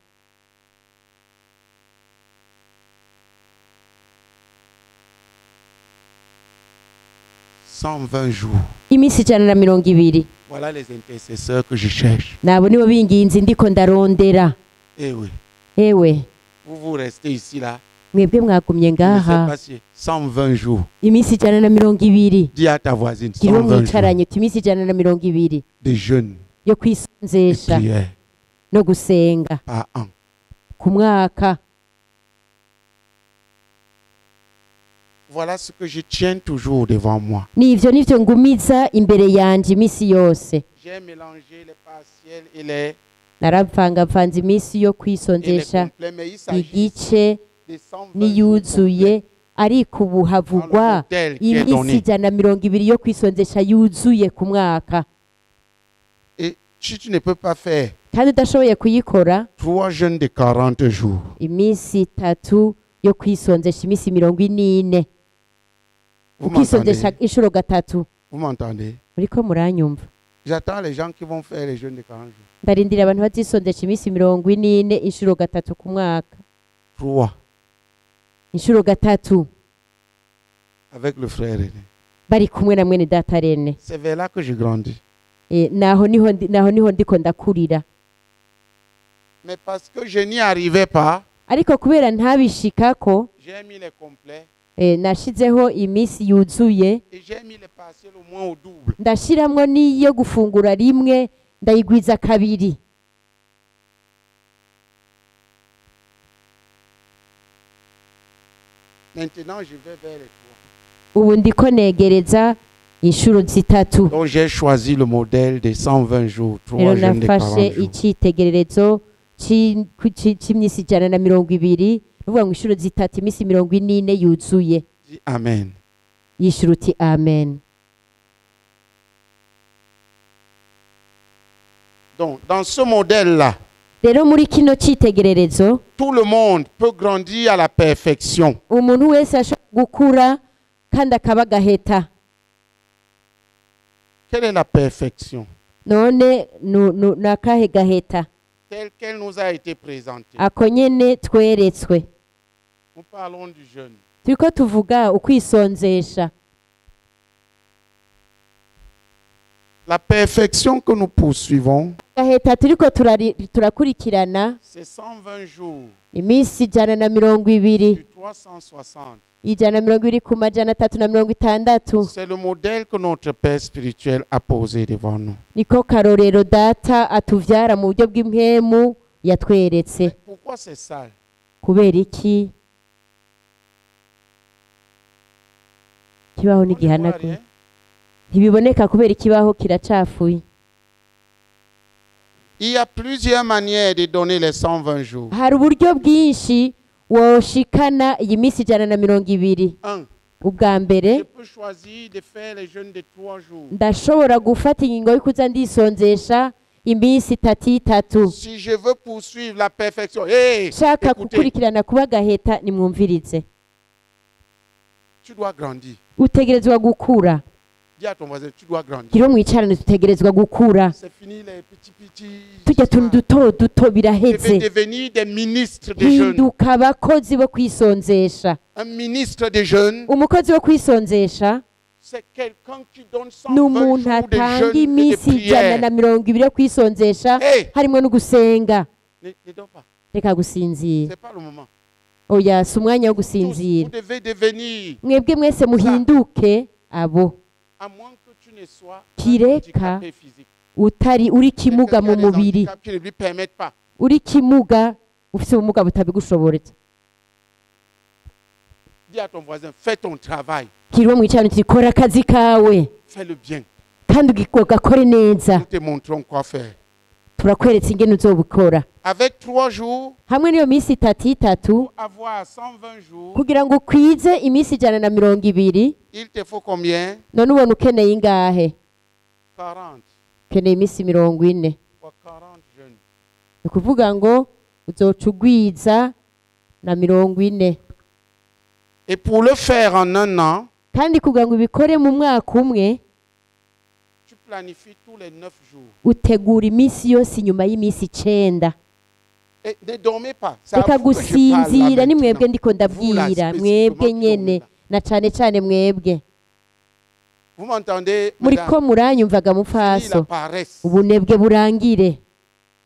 Speaker 2: Imisi 120.
Speaker 1: Voilà les intercesseurs que je cherche.
Speaker 2: Nabo nibo binginzi ndiko ndarondera.
Speaker 1: Eh oui.
Speaker 2: Ewe.
Speaker 1: Vous restez ici là.
Speaker 2: Mwebwe mwagumye ngaha.
Speaker 1: 120 jours.
Speaker 2: Imisi 120.
Speaker 1: Dis à ta voisine 120 jours.
Speaker 2: Imisi 120.
Speaker 1: De jeûne.
Speaker 2: Yo kwisonzesha. No gusenga.
Speaker 1: Par an.
Speaker 2: Ku mwaka.
Speaker 1: Voilà ce que je tiens toujours devant moi.
Speaker 2: Nivyo ngumiza imbere yanje imisi yose.
Speaker 1: J'ai mélangé les partiels et les
Speaker 2: naravanga imisi yo kwisonzesha igice niyuzuye ariko ubu havugwa imisi 120 yo kwisonzesha yuzuye ku mwaka.
Speaker 1: Et si tu ne peux pas faire
Speaker 2: kandi udashoboye kuyikora
Speaker 1: 3 jeûnes de 40 jours.
Speaker 2: Imisi 3 yo kwisonzesha imisi 40. Ukisonzesha inshuro gatatu.
Speaker 1: Vous m'entendez?
Speaker 2: Uriko muranyumva?
Speaker 1: J'attends les gens qui vont faire les jeûnes de 40 jours.
Speaker 2: Ndarindira abantu bazisondesha imisi 40 inshuro gatatu ku mwaka.
Speaker 1: 3.
Speaker 2: Inshuro gatatu.
Speaker 1: Avec le frère René.
Speaker 2: Bari kumwe na mwene data René.
Speaker 1: C'est vers là que je grandis.
Speaker 2: Naho niho ndiko ndakurira.
Speaker 1: Mais parce que je n'y arrivais pas.
Speaker 2: Ariko kubera ntabishikako.
Speaker 1: J'ai mis les complets.
Speaker 2: Nashizeho imisi yuzuye.
Speaker 1: Et j'ai mis les partiels au moins au double.
Speaker 2: Ndashiramwo niyo gufungura rimwe ndayigwiza kabiri.
Speaker 1: Maintenant je vais vers les 3.
Speaker 2: Ubu ndiko negereza inshuro zitatu.
Speaker 1: Donc j'ai choisi le modèle de 120 jours, 3 jeûnes de 40 jours.
Speaker 2: Icyitegererezo c'imisi 120 uvuga ngo inshuro zitatu imisi 40 yuzuye.
Speaker 1: Amen.
Speaker 2: Yishura uti amen.
Speaker 1: Donc, dans ce modèle-là,
Speaker 2: rero muri kino cyitegererezo
Speaker 1: tout le monde peut grandir à la perfection.
Speaker 2: Umuntu wese ashobora gukura kandi akaba gaheta.
Speaker 1: Quelle est la perfection?
Speaker 2: None nakahe gaheta?
Speaker 1: Telle qu'elle nous a été présentée.
Speaker 2: Ako nyene tweretswe.
Speaker 1: Nous parlons du jeûne.
Speaker 2: Turiko tuvuga ukwisonzesha.
Speaker 1: La perfection que nous poursuivons,
Speaker 2: gaheta turiko turakurikirana,
Speaker 1: c'est 120 jours.
Speaker 2: Iminsi 120.
Speaker 1: Du 360.
Speaker 2: 120 ku majana 360.
Speaker 1: C'est le modèle que notre Père spirituel a posé devant nous.
Speaker 2: Niko karorero data atuvyara mu buryo bw'impemu yatweretse.
Speaker 1: Pourquoi c'est sale?
Speaker 2: Kubera iki? Kibaho ni gihanaguye. Ntibiboneka kubera ikibaho kiracafuye.
Speaker 1: Il y a plusieurs manières de donner les 120 jours.
Speaker 2: Hari uburyo bwinshi woshikana iyi minsi 120. Ubwa mbere,
Speaker 1: je peux choisir de faire les jeûnes de 3 jours.
Speaker 2: Ndashobora gufata ingingo yo kuza ndisonzesha iminsi 3.
Speaker 1: Si je veux poursuivre la perfection,
Speaker 2: shaka kukurikirana kuba gaheta nimwumvirize.
Speaker 1: Tu dois grandir.
Speaker 2: Utegerezwa gukura.
Speaker 1: Dis à ton voisin, tu dois grandir.
Speaker 2: Kiro mwicarane tutegerezwa gukura.
Speaker 1: C'est fini les petits.
Speaker 2: Tujya tuntu duto biraheze.
Speaker 1: Devenir des ministres de jeunes.
Speaker 2: Hinduka abakozi bo kwisonzesha.
Speaker 1: Un ministre de jeunes.
Speaker 2: Umukozi wo kwisonzesha.
Speaker 1: C'est quelqu'un qui donne 120 jours de jeûne et de prière.
Speaker 2: 120 yo kwisonzesha harimo no gusenga.
Speaker 1: Ne dors pas.
Speaker 2: Reka gusinzira.
Speaker 1: C'est pas le moment.
Speaker 2: Oya si umwanya wo gusinzira.
Speaker 1: Vous devez devenir.
Speaker 2: Mwebwe mwese muhinduke abo.
Speaker 1: À moins que tu ne sois
Speaker 2: kireka utari uri kimuga mu mubiri. Uri kimuga ufite ubumuga butabigushoboreza.
Speaker 1: Dis à ton voisin, fais ton travail.
Speaker 2: Kiriwe mwicarane tukora akazi kawe.
Speaker 1: Fais le bien.
Speaker 2: Kandi ugakore neza.
Speaker 1: Nous te montrons quoi faire.
Speaker 2: Turakweretse ingene uzobukora.
Speaker 1: Avec 3 jours,
Speaker 2: hamwe niyo minsi 3,
Speaker 1: avoir 120 jours,
Speaker 2: kugira ngo ukwize iminsi 120,
Speaker 1: il te faut combien?
Speaker 2: None ubona ukeneye ingahe?
Speaker 1: 40.
Speaker 2: Ukeneye iminsi 40.
Speaker 1: 40 jeunes.
Speaker 2: Ni kuvuga ngo uzocugwiza na 40.
Speaker 1: Et pour le faire en un an,
Speaker 2: kandi kugira ngo ubikore mu mwaka umwe,
Speaker 1: tu planifies tous les 9 jours.
Speaker 2: Utegura iminsi yose inyuma y'iminsi 9.
Speaker 1: Et ne dormez pas.
Speaker 2: Reka gusinzira ni mwebwe ndiko ndabwira, mwebwe nyene na cane cane mwebwe.
Speaker 1: Vous m'entendez?
Speaker 2: Muriko muranyumvaga mupfaso. Ubunebwe burangire.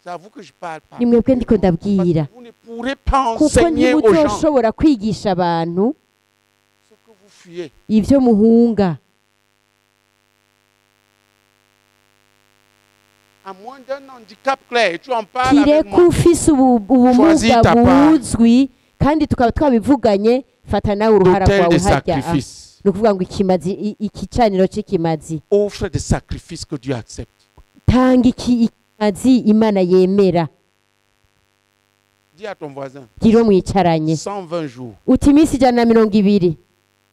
Speaker 1: C'est à vous que je parle pas.
Speaker 2: Ni mwebwe ndiko ndabwira.
Speaker 1: Vous ne pourrez pas enseigner aux gens.
Speaker 2: Kuko ntimuzoshobora kwigisha abantu
Speaker 1: ce que vous fuyez.
Speaker 2: Ivyo muhunga.
Speaker 1: À moins d'un handicap clair, tu en parles avec moi.
Speaker 2: Ufise ubumuga buzwi kandi tukaba twabivuganye, fata nawe uruhara kwawe hajya. Ni ukuvuga ngo ikicaniro cy'ikimazi.
Speaker 1: Offre des sacrifices que Dieu accepte.
Speaker 2: Tanga ikimazi Imana yemera.
Speaker 1: Dis à ton voisin.
Speaker 2: Kiro mwicaranye.
Speaker 1: 120 jours.
Speaker 2: Uti iminsi 120.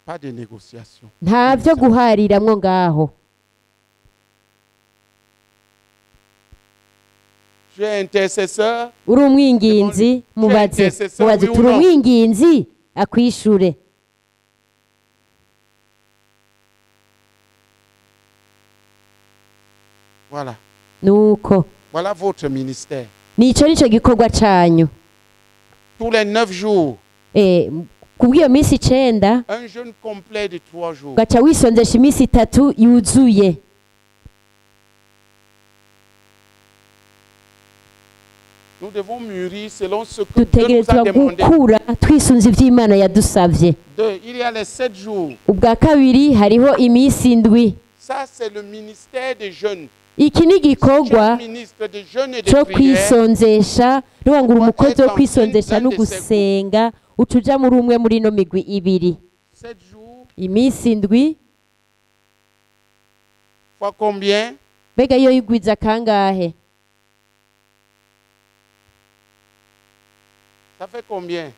Speaker 1: Pas de négociation.
Speaker 2: Nta byo guhariramwo ngaho.
Speaker 1: Tu es intercesseur.
Speaker 2: Uri umwinginzi, mubaze turi umwinginzi akwishure.
Speaker 1: Voilà.
Speaker 2: Nuko.
Speaker 1: Voilà votre ministère.
Speaker 2: Nico gikorwa canyu.
Speaker 1: Tous les 9 jours.
Speaker 2: Kubwiyo minsi 9.
Speaker 1: Un jeûne complet de 3 jours.
Speaker 2: Gacha wisonzesha iminsi 3 yuzuye.
Speaker 1: Nous devons mûrir selon ce que Dieu nous a demandé.
Speaker 2: Twisunze ivy'Imana yadusavye.
Speaker 1: Il y a les 7 jours.
Speaker 2: Ubwa kabiri hariho iminsi 7.
Speaker 1: Ça c'est le ministère des jeunes.
Speaker 2: Iki ni gikorwa cyo kwisonzesha, ruhangura umukozi wo kwisonzesha no gusenga, ucuja muri umwe muri ino migwi ibiri.
Speaker 1: 7 jours.
Speaker 2: Iminsi 7.
Speaker 1: Fois combien?
Speaker 2: Bega yo yigwiza kangahe?
Speaker 1: Ça fait combien?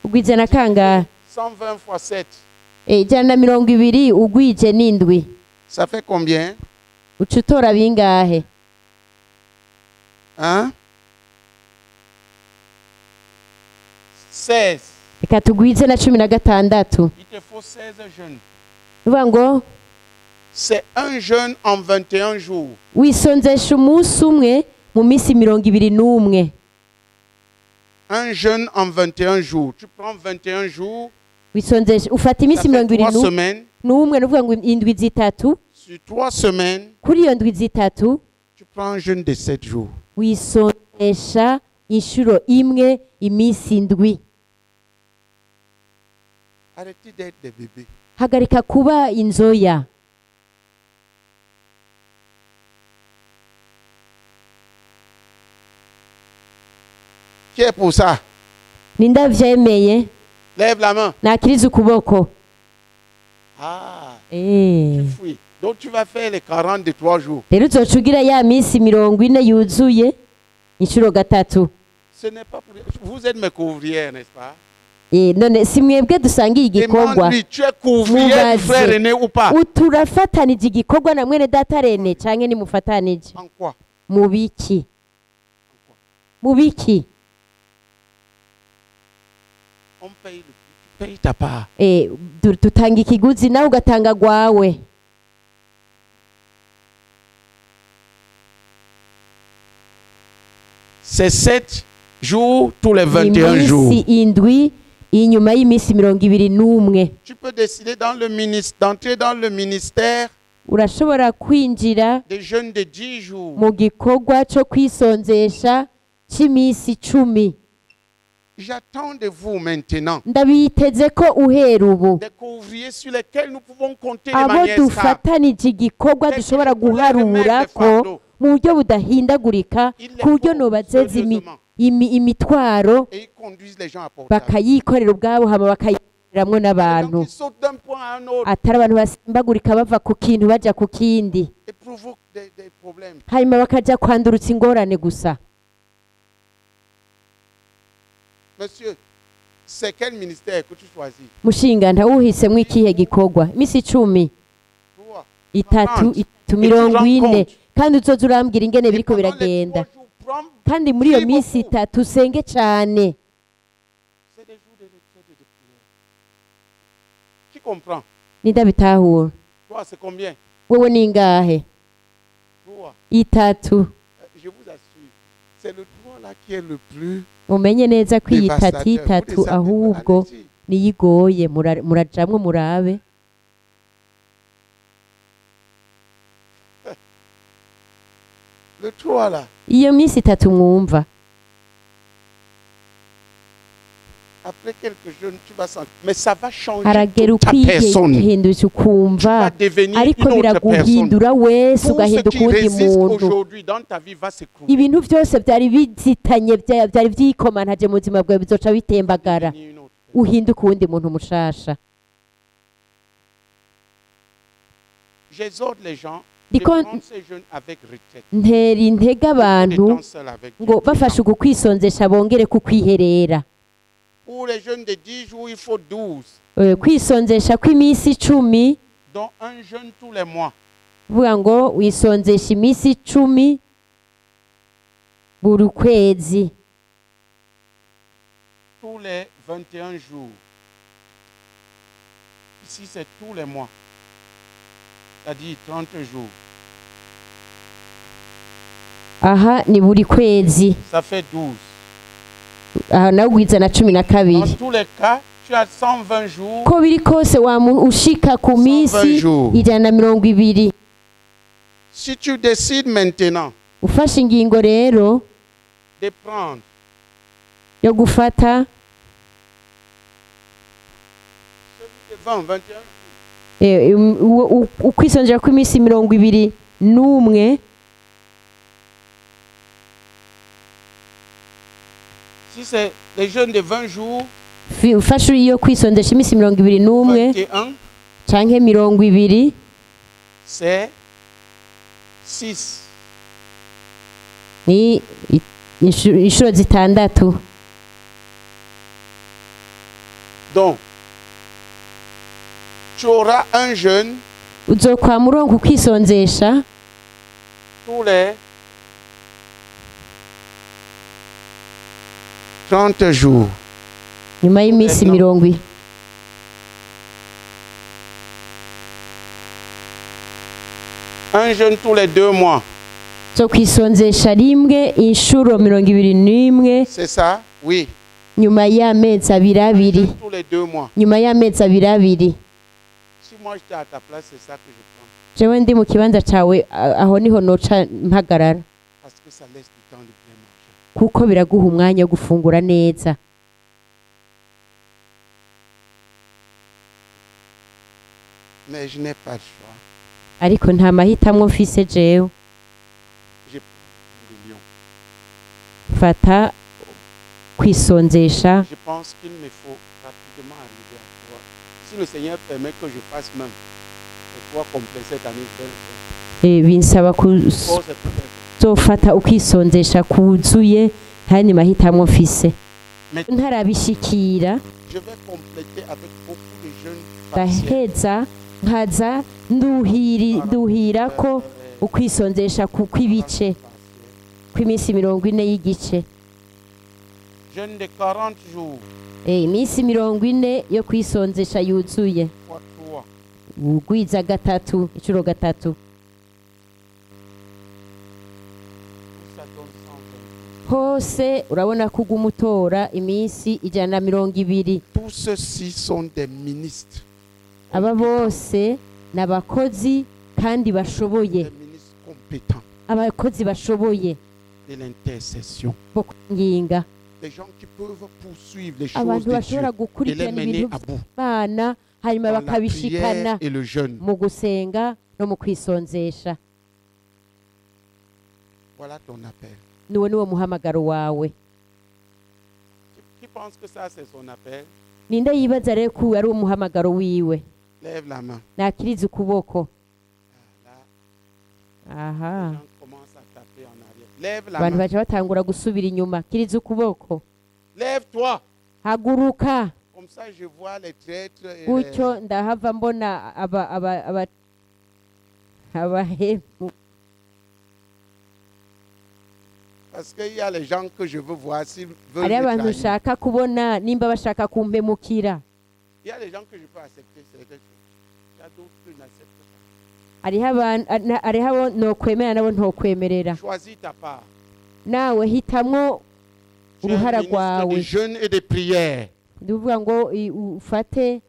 Speaker 2: Ugwize na kangahe?
Speaker 1: 120 fois 7.
Speaker 2: 120 ugwije n'indwi.
Speaker 1: Ça fait combien?
Speaker 2: ucutora bingahe?
Speaker 1: Hein? 16.
Speaker 2: Reka tugwize na 16.
Speaker 1: Il te faut 16 jeûnes.
Speaker 2: Uvuga ngo
Speaker 1: c'est un jeûne en 21 jours.
Speaker 2: Wisonzesha umunsi umwe mu minsi 21.
Speaker 1: Un jeûne en 21 jours. Tu prends 21 jours.
Speaker 2: Wisonzesha ufata iminsi 21 n'umwe nuvuga ngo indwi zitatu.
Speaker 1: Sur 3 semaines.
Speaker 2: Kuri iyo ndwi zitatu
Speaker 1: tu prends un jeûne de 7 jours.
Speaker 2: Wisonzesha inshuro imwe iminsi indwi.
Speaker 1: Arrêtez d'être des bébés.
Speaker 2: Hagarika kuba inzoya.
Speaker 1: Qui est pour ça?
Speaker 2: Ninda vyemeye.
Speaker 1: Lève la main.
Speaker 2: Nakiriza ukuboko.
Speaker 1: Ah.
Speaker 2: Tu
Speaker 1: fuis. Donc tu vas faire les 40 de 3 jours.
Speaker 2: Rero uzocugira ya minsi 40 yuzuye inshuro gatatu.
Speaker 1: Ce n'est pas pour... Vous êtes mes couvrières, n'est-ce pas?
Speaker 2: None si mwebwe dusangiye igikorwa.
Speaker 1: Tu es couvrière du frère René ou pas?
Speaker 2: Uturafatanije igikorwa na mwene data René canke ni mufatanije?
Speaker 1: En quoi?
Speaker 2: Mubiki. Mubiki.
Speaker 1: On paye le prix. Tu payes ta part.
Speaker 2: Tutanga ikiguzi nawe ugatanga gwawe.
Speaker 1: C'est 7 jours tous les 21 jours.
Speaker 2: Indwi inyuma y'imisi 21.
Speaker 1: Tu peux décider d'entrer dans le ministère.
Speaker 2: Urashobora kwinjira
Speaker 1: des jeûnes de 10 jours.
Speaker 2: Mu gikorwa cyo kwisonzesha cy'imisi 10.
Speaker 1: J'attends de vous maintenant.
Speaker 2: Ndabiteze ko uhera ubu.
Speaker 1: Des couvriers sur lesquels nous pouvons compter de manière stable.
Speaker 2: Abo dufatanije igikorwa dushobora guharura ko mu buryo budahindagurika ku buryo nobazeza imitwaro bakayikorera ubwabo hama bakayiramwo n'abantu atari abantu basimbagurika bava ku kintu baja ku kindi hanyuma bakaja kwandurutsa ingorane gusa.
Speaker 1: Monsieur, c'est quel ministère que tu choisis?
Speaker 2: Mushinga ntawuhisemwo ikihe gikorwa? Imisi 10. 3, 40 kandi uzoza urambwira ingene biriko biragenda. Kandi muri iyo minsi 3 usenge cyane.
Speaker 1: Qui comprend?
Speaker 2: Nidabitahura.
Speaker 1: Toi, c'est combien?
Speaker 2: Wewe ni ngahe? 3.
Speaker 1: Je vous assure, c'est le 3 là qui est le plus.
Speaker 2: Umenye neza ko iyi 3 ahubwo niyigoye murajamwe murabe.
Speaker 1: Le 3 là.
Speaker 2: Iyo minsi 3 mwumva.
Speaker 1: Après quelques jours, tu vas sentir. Mais ça va changer toute ta personne. Tu vas devenir une autre personne. Tout ce qui résiste aujourd'hui dans ta vie va s'écrouler.
Speaker 2: Ibintu byose byari bizitanye byari byikomantaje mu buzima bwawe bizoca bitembagara. Uhinduka uwundi muntu mushasha.
Speaker 1: J'exhorte les gens.
Speaker 2: Ntera intege abantu ngo bafashe uku kwisonzesha bongere kukwiherera.
Speaker 1: Pour les jeunes de 10 jours, il faut 12.
Speaker 2: Kwisonzesha kw'imisi 10.
Speaker 1: Donc un jeûne tous les mois.
Speaker 2: Vuga ngo wisonzesha imisi 10 buri kwezi.
Speaker 1: Tous les 21 jours. Ici, c'est tous les mois. C'est-à-dire 30 jours.
Speaker 2: Aha ni buri kwezi.
Speaker 1: Ça fait 12.
Speaker 2: Aha nawugwiza na 12.
Speaker 1: Dans tous les cas, tu as 120 jours.
Speaker 2: Ko biri kose ushika ku minsi 120.
Speaker 1: Si tu décides maintenant
Speaker 2: ufashe ingingo rero
Speaker 1: de prendre
Speaker 2: yo gufata
Speaker 1: celui de
Speaker 2: 20, 21 ukwisonzera kw'imisi 21.
Speaker 1: Si c'est les jeunes de 20 jours,
Speaker 2: ufashe iyo kwisondesha imisi 21 canke 20,
Speaker 1: c'est 6.
Speaker 2: Ni inshuro zitandatu.
Speaker 1: Donc, tu auras un jeûne
Speaker 2: uzokwa murongo kwisonzesha
Speaker 1: tous les 30 jours.
Speaker 2: nyuma y'iminsi mirongo
Speaker 1: un jeûne tous les 2 mois.
Speaker 2: zo kwisonzesha rimwe inshuro 21
Speaker 1: c'est ça? Oui.
Speaker 2: nyuma y'amezi abiri
Speaker 1: tous les 2 mois.
Speaker 2: nyuma y'amezi abiri.
Speaker 1: Si moi j'étais à ta place, c'est ça que je prends.
Speaker 2: jewe ndi mu kibanza cawe aho niho noca mpagarara
Speaker 1: Parce que ça laisse du temps de bien manger.
Speaker 2: kuko biraguha umwanya wo gufungura neza.
Speaker 1: Mais je n'ai pas le choix.
Speaker 2: ariko nta mahitamwo mfise jewe.
Speaker 1: J'ai pris 1 million.
Speaker 2: fata kwisonzesha.
Speaker 1: Je pense qu'il me faut rapidement arriver à pouvoir. Si le Seigneur permet que je fasse même et pouvoir compléter cette année, je vais le faire.
Speaker 2: binsaba kuzofata ukwisonzesha kuzuye ntani mahitamwo mfise. ntarabishikira
Speaker 1: je vais compléter avec beaucoup de jeunes partiels.
Speaker 2: gaheza nkaza nduhira ko ukwisonzesha kw'ibice kw'iminsi 40 y'igice.
Speaker 1: Jeûne de 40 jours.
Speaker 2: iminsi 40 yo kwisonzesha yuzuye. ugwiza gatatu inshuro gatatu. hose urabona ko ugumutora iminsi 120.
Speaker 1: Tous ceux-ci sont des ministres.
Speaker 2: aba bose n'abakozi kandi bashoboye.
Speaker 1: Des ministres compétents.
Speaker 2: abakozi bashoboye
Speaker 1: de l'intercession.
Speaker 2: bo kwinginga.
Speaker 1: Des gens qui peuvent poursuivre les choses
Speaker 2: abantu
Speaker 1: de
Speaker 2: bashobora
Speaker 1: Dieu et les
Speaker 2: gukurikirana
Speaker 1: mener
Speaker 2: ibintu
Speaker 1: à bout.
Speaker 2: by'Imana hanyuma
Speaker 1: Dans la
Speaker 2: bakabishikana
Speaker 1: prière et le jeûne.
Speaker 2: mu gusenga no mu kwisonzesha.
Speaker 1: Voilà ton appel.
Speaker 2: nuwo niwo muhamagaro wawe.
Speaker 1: Qui pense que ça c'est son appel?
Speaker 2: ninde yibaza rero ko ari umuhamagaro wiwe?
Speaker 1: Lève la main.
Speaker 2: nakiriza ukuboko.
Speaker 1: Là,
Speaker 2: aha
Speaker 1: les gens commencent à taper en arrière. Lève la
Speaker 2: abantu
Speaker 1: main.
Speaker 2: baca batangura gusubira inyuma. kiriza ukuboko.
Speaker 1: Lève-toi.
Speaker 2: haguruka.
Speaker 1: Comme ça je vois les traîtres et
Speaker 2: gutyo ndahava mbona abahemu.
Speaker 1: parce qu'il y a les gens que je veux voir s'ils veulent
Speaker 2: hariho
Speaker 1: me
Speaker 2: abantu
Speaker 1: trahir.
Speaker 2: ushaka kubona nimba bashaka kumpemukira.
Speaker 1: Il y a les gens que je peux accepter, c'est quelque chose. Il y a d'autres que je n'accepte pas.
Speaker 2: hariho abo nokwemera nabo ntokwemerera.
Speaker 1: Choisis ta part.
Speaker 2: nawe hitamwo
Speaker 1: Tu es un
Speaker 2: uruhara
Speaker 1: ministre de
Speaker 2: rwawe.
Speaker 1: jeûne et de prière.
Speaker 2: ndivuga ngo ufate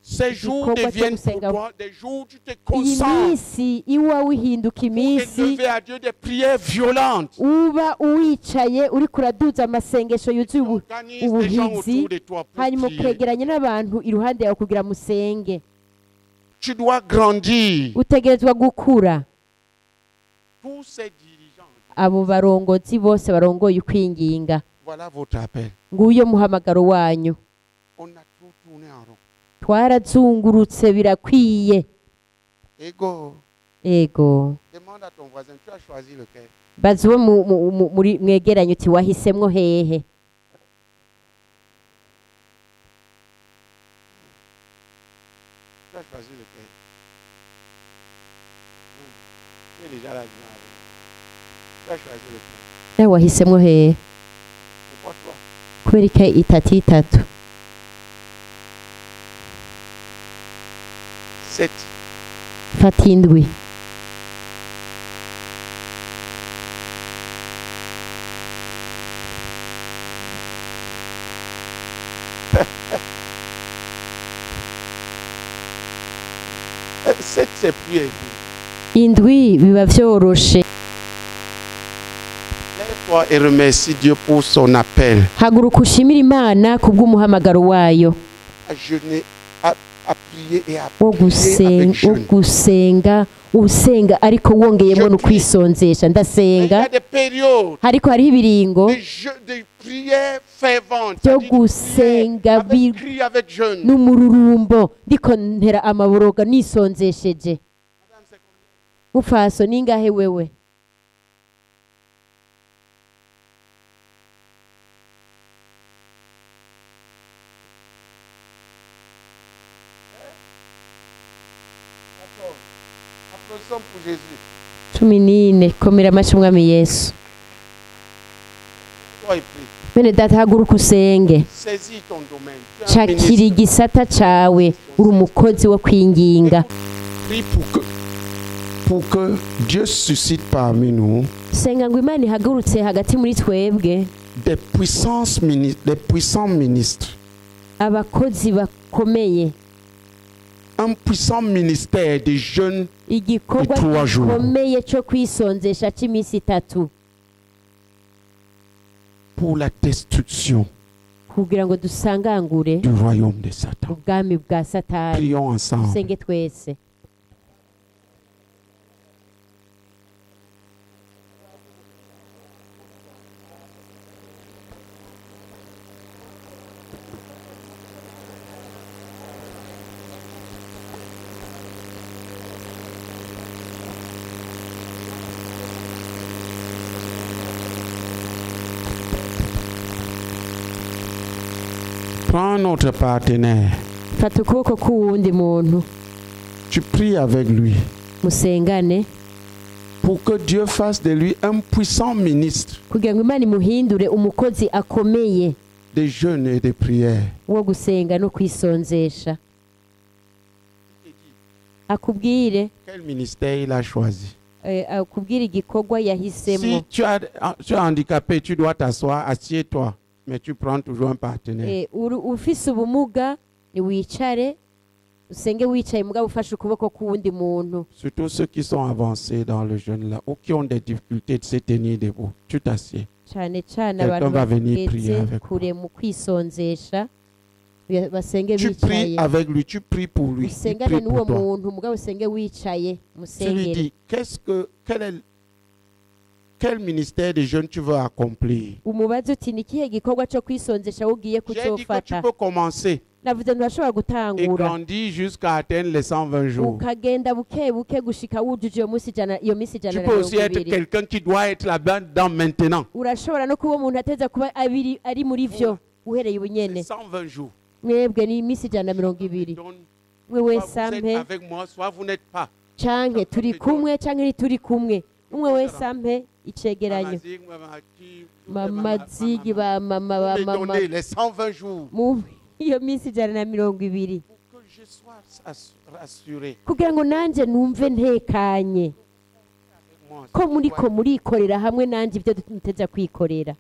Speaker 1: Ces jours
Speaker 2: igikorwa cyo
Speaker 1: deviennent pour
Speaker 2: gusenga.
Speaker 1: toi des jours où tu te
Speaker 2: iyi
Speaker 1: concentres
Speaker 2: minsi iwawe ihinduka
Speaker 1: pour
Speaker 2: iminsi
Speaker 1: élever à Dieu des prières violentes.
Speaker 2: uba uwicaye uri kuraduza amasengesho yuzuye
Speaker 1: Organise des gens
Speaker 2: ubuhizi
Speaker 1: autour de toi pour
Speaker 2: hanyuma
Speaker 1: prier.
Speaker 2: ukegeranya n'abantu iruhande yawe kugira musenge.
Speaker 1: Tu dois grandir.
Speaker 2: utegerezwa gukura.
Speaker 1: Tous ces dirigeants,
Speaker 2: abo barongozi bose barongoye ukwinginga.
Speaker 1: voilà votre appel.
Speaker 2: nguyo muhamagaro wanyu.
Speaker 1: On a tout tourné en rond.
Speaker 2: twarazungurutse birakwiye.
Speaker 1: Ego.
Speaker 2: ego
Speaker 1: Demande à ton voisin, tu as choisi lequel?
Speaker 2: bazi uwo muri mwegeranye uti wahisemwo hehe?
Speaker 1: Tu as choisi lequel? Tu es déjà là. Tu as choisi lequel?
Speaker 2: nawe wahisemwo hehe?
Speaker 1: Pourquoi toi?
Speaker 2: kubera iki itatu?
Speaker 1: 7.
Speaker 2: fata indwi.
Speaker 1: C'est plus évident.
Speaker 2: indwi biba vyoroshe.
Speaker 1: Lève-toi et remercie Dieu pour son appel.
Speaker 2: haguruka ushimira Imana kubw'umuhamagaro wayo
Speaker 1: À jeûner, à prier et à
Speaker 2: wo
Speaker 1: prier avec jeûne.
Speaker 2: gusenga usenga ariko wongeyemo no kwisonzesha.
Speaker 1: Il y
Speaker 2: ndasenga
Speaker 1: a des périodes
Speaker 2: ariko hariho ibiringo
Speaker 1: de prière fervente.
Speaker 2: byo
Speaker 1: C'est-à-dire
Speaker 2: gusenga
Speaker 1: avec cri, avec jeûne.
Speaker 2: n'umururumbo ndiko ntera amaboroga nisonzesheje. mufaso ningahe wewe?
Speaker 1: Applaudissons pour Jésus.
Speaker 2: 14 komera amashi umwami Yesu. Bene data haguruka usenge. Cakira igisata cawe uri umukozi wo kwinginga.
Speaker 1: Pour que Dieu suscite parmi nous
Speaker 2: senga ngo Imana ihagurutse hagati muri twebwe
Speaker 1: des puissants ministres,
Speaker 2: abakozi bakomeye,
Speaker 1: un puissant ministère des jeunes de 3 jours
Speaker 2: gikomeye cyo kwisonzesha cy'iminsi 3
Speaker 1: pour la destruction
Speaker 2: kugira ngo dusangangure
Speaker 1: du royaume de Satan.
Speaker 2: ubwami bwa Satani.
Speaker 1: Prions ensemble.
Speaker 2: Senge twese.
Speaker 1: Prends notre partenaire.
Speaker 2: Fata ukuboko k'uwundi muntu.
Speaker 1: Tu pries avec lui.
Speaker 2: Musengane.
Speaker 1: Pour que Dieu fasse de lui un puissant ministre.
Speaker 2: Kugira ngo Imana imuhindure umukozi akomeye.
Speaker 1: De jeûne et de prière.
Speaker 2: Wo gusenga no kwisonzesha. Akubwire.
Speaker 1: Quel ministère il a choisi?
Speaker 2: Akubwire igikorwa yahisemo.
Speaker 1: Si tu es handicapé, tu dois t'asseoir, assieds-toi. Mais tu prends toujours un partenaire.
Speaker 2: Ufise ubumuga ni wicare usenge wicaye mugabo ufashe ukuboko k'uwundi muntu.
Speaker 1: Surtout ceux qui sont avancés dans le jeûne là ou qui ont des difficultés de se tenir debout. Tu t'assieds. Quelqu'un va venir prier avec
Speaker 2: kure mu kwisonzesha basenge
Speaker 1: bicaye. Tu pries avec lui, tu pries pour lui.
Speaker 2: Usengane n'uwo muntu mugabo usenge wicaye musengere.
Speaker 1: Tu lui dis quel ministère de jeunes tu veux accomplir?
Speaker 2: Umubaze uti ni kihe gikorwa cyo kwisonzesha ugiye kucyofata?
Speaker 1: Tu peux commencer.
Speaker 2: Navuze ntashobora gutangura.
Speaker 1: Et grandir jusqu'à atteindre les 120 jours.
Speaker 2: Ukagenda buke gushika wujuje iyo minsi ijana.
Speaker 1: Tu peux aussi être quelqu'un qui doit être là-dedans maintenant.
Speaker 2: Urashobora no kuba umuntu ateza kuba ari muri vyo uhereye ubunyene.
Speaker 1: 120 jours.
Speaker 2: Mwebwe ni minsi 120. Mwewe sampe.
Speaker 1: Avec moi, soit vous n'êtes pas.
Speaker 2: Canke turi kumwe canke ntituri kumwe. Umwe wese ampe icegeranyo. Mama zigi ba mama
Speaker 1: les 120 jours.
Speaker 2: Iyo minsi 120. Kugira ngo nanje numve ntekanye. Ko murikorera hamwe nanje ibyo duteza kwikorera.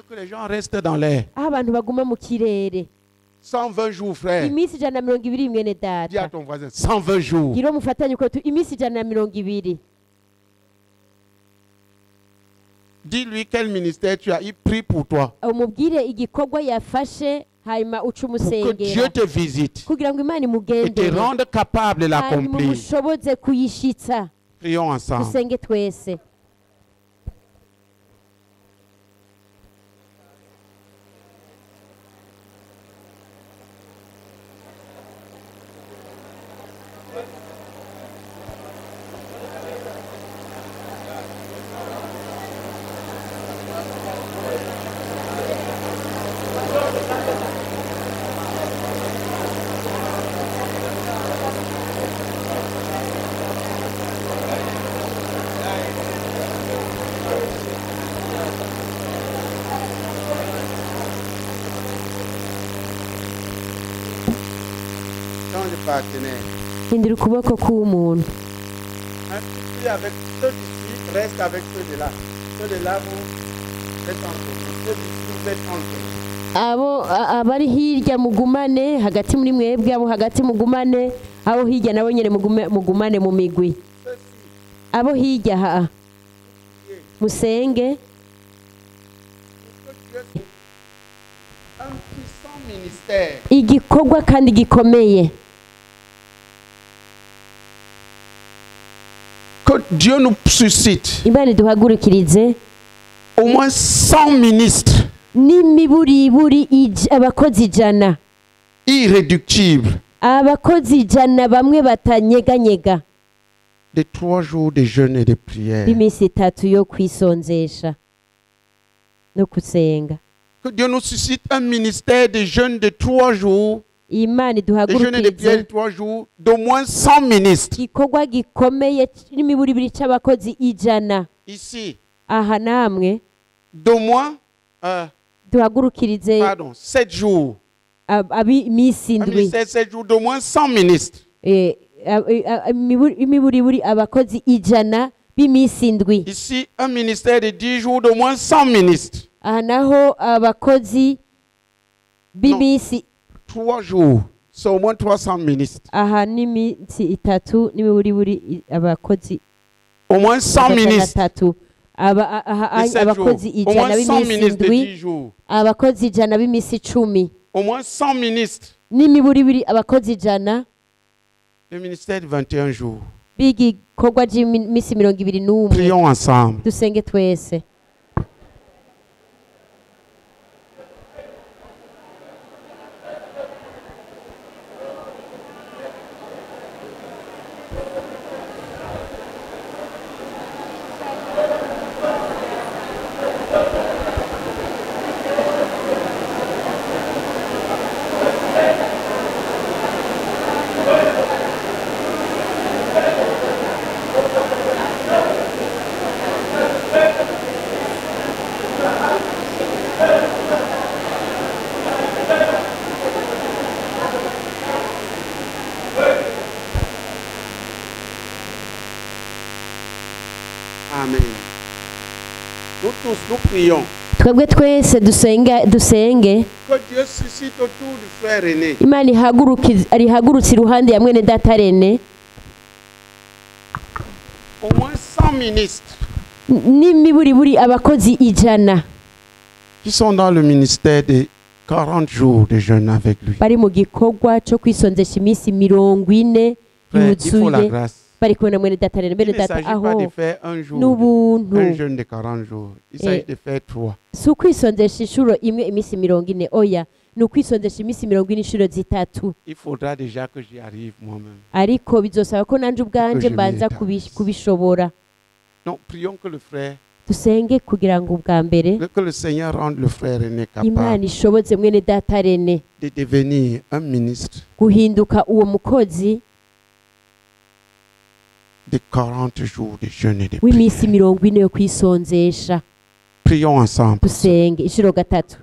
Speaker 1: Que les gens restent dans l'air.
Speaker 2: Abantu baguma mu kirere.
Speaker 1: 120 jours frère.
Speaker 2: Iminsi 120 mwene data.
Speaker 1: Dis à ton voisin 120 jours.
Speaker 2: Giro mufatanye ko iminsi 120.
Speaker 1: Dis-lui quel ministère tu as, il prie pour toi.
Speaker 2: Umubwire igikorwa yafashe hanyuma uca umusengera.
Speaker 1: Pour que Dieu te visite.
Speaker 2: Kugira ngo Imana imugendere.
Speaker 1: Et te rende capable de l'accomplir.
Speaker 2: Mushoboze kuyishitsa.
Speaker 1: Prions ensemble.
Speaker 2: Dusenge twese. Hindura ukuboko k'umuntu.
Speaker 1: Avec ceux d'ici, reste avec ceux de là. Ceux de là vous êtes entre. Ceux d'ici vous êtes entre.
Speaker 2: Abo abari hirya mugumane hagati muri mwebwe, abo hagati mugumane, abo hirya nabo nyene mugumane mu migwi. Abo hirya musenge.
Speaker 1: Un puissant ministère.
Speaker 2: Igikorwa kandi gikomeye.
Speaker 1: Que Dieu nous suscite.
Speaker 2: Imana duhagurukirize.
Speaker 1: Au moins 100 ministres.
Speaker 2: N'imiburiburi abakozi 100.
Speaker 1: Irréductibles.
Speaker 2: Abakozi 100 bamwe batanyeganyega.
Speaker 1: De 3 jours de jeûne et de prière.
Speaker 2: Iminsi 3 yo kwisonzesha no kusenga.
Speaker 1: Que Dieu nous suscite un ministère de jeûne de 3 jours.
Speaker 2: imana
Speaker 1: déjeuner de prière de 3 jours d'au moins 100 ministres.
Speaker 2: Gikorwa gikomeye n'imiburibiri c'abakozi ijana.
Speaker 1: Ici.
Speaker 2: Aha namwe.
Speaker 1: D'au moins
Speaker 2: duhagurukirize
Speaker 1: 7 jours.
Speaker 2: Misi ndwi.
Speaker 1: 7 jours d'au moins 100 ministres.
Speaker 2: Imiburibiri abakozi ijana b'imisi ndwi.
Speaker 1: Ici un ministère de 10 jours d'au moins 100 ministres.
Speaker 2: Aha naho abakozi b'imisi
Speaker 1: 3 jours, c'est au moins 300 ministres.
Speaker 2: Aha n'imisi itatu n'imiburibiri abakozi
Speaker 1: au moins 100 ministres.
Speaker 2: Abakozi ijana b'imisi ndwi, abakozi ijana b'imisi 10.
Speaker 1: Au moins 100 ministres.
Speaker 2: N'imiburibiri abakozi ijana.
Speaker 1: Le ministère de 21 jours.
Speaker 2: Bigikorwa j'imisi 21.
Speaker 1: Prions ensemble.
Speaker 2: Dusenge twese.
Speaker 1: Amen. Nous tous, nous prions.
Speaker 2: Twebwe twese dusenge.
Speaker 1: Que Dieu suscite autour du frère René.
Speaker 2: Imana ihagurutse iruhande ya mwene data René.
Speaker 1: Au moins 100 ministres.
Speaker 2: N'imiburiburi abakozi ijana.
Speaker 1: Qui sont dans le ministère de 40 jours de jeûne avec lui.
Speaker 2: Bari mu gikorwa cyo kwisonzesha imisi 40 yuzuye. Bari kubona mwene data René, mwene data aho.
Speaker 1: Il ne s'agit pas de faire un jeûne de 40 jours. Il s'agit de faire 3.
Speaker 2: Si ukwisonzesha inshuro imwe imisi 40, oya, ni ukwisonzesha imisi 40 inshuro zitatu.
Speaker 1: Il faudra déjà que j'y arrive moi-même.
Speaker 2: Ariko bizosaba ko nanje ubwanje mbanza kubishobora.
Speaker 1: Non, prions que le frère.
Speaker 2: Dusenge kugira ngo ubwa mbere.
Speaker 1: Que le Seigneur rende le frère René capable.
Speaker 2: Imana ishobotse mwene data René.
Speaker 1: De devenir un ministre.
Speaker 2: Guhinduka uwo mukozi.
Speaker 1: De 40 jours de jeûne et de prière.
Speaker 2: W'imisi 40 yo kwisonzesha.
Speaker 1: Prions ensemble.
Speaker 2: Dusenge inshuro gatatu.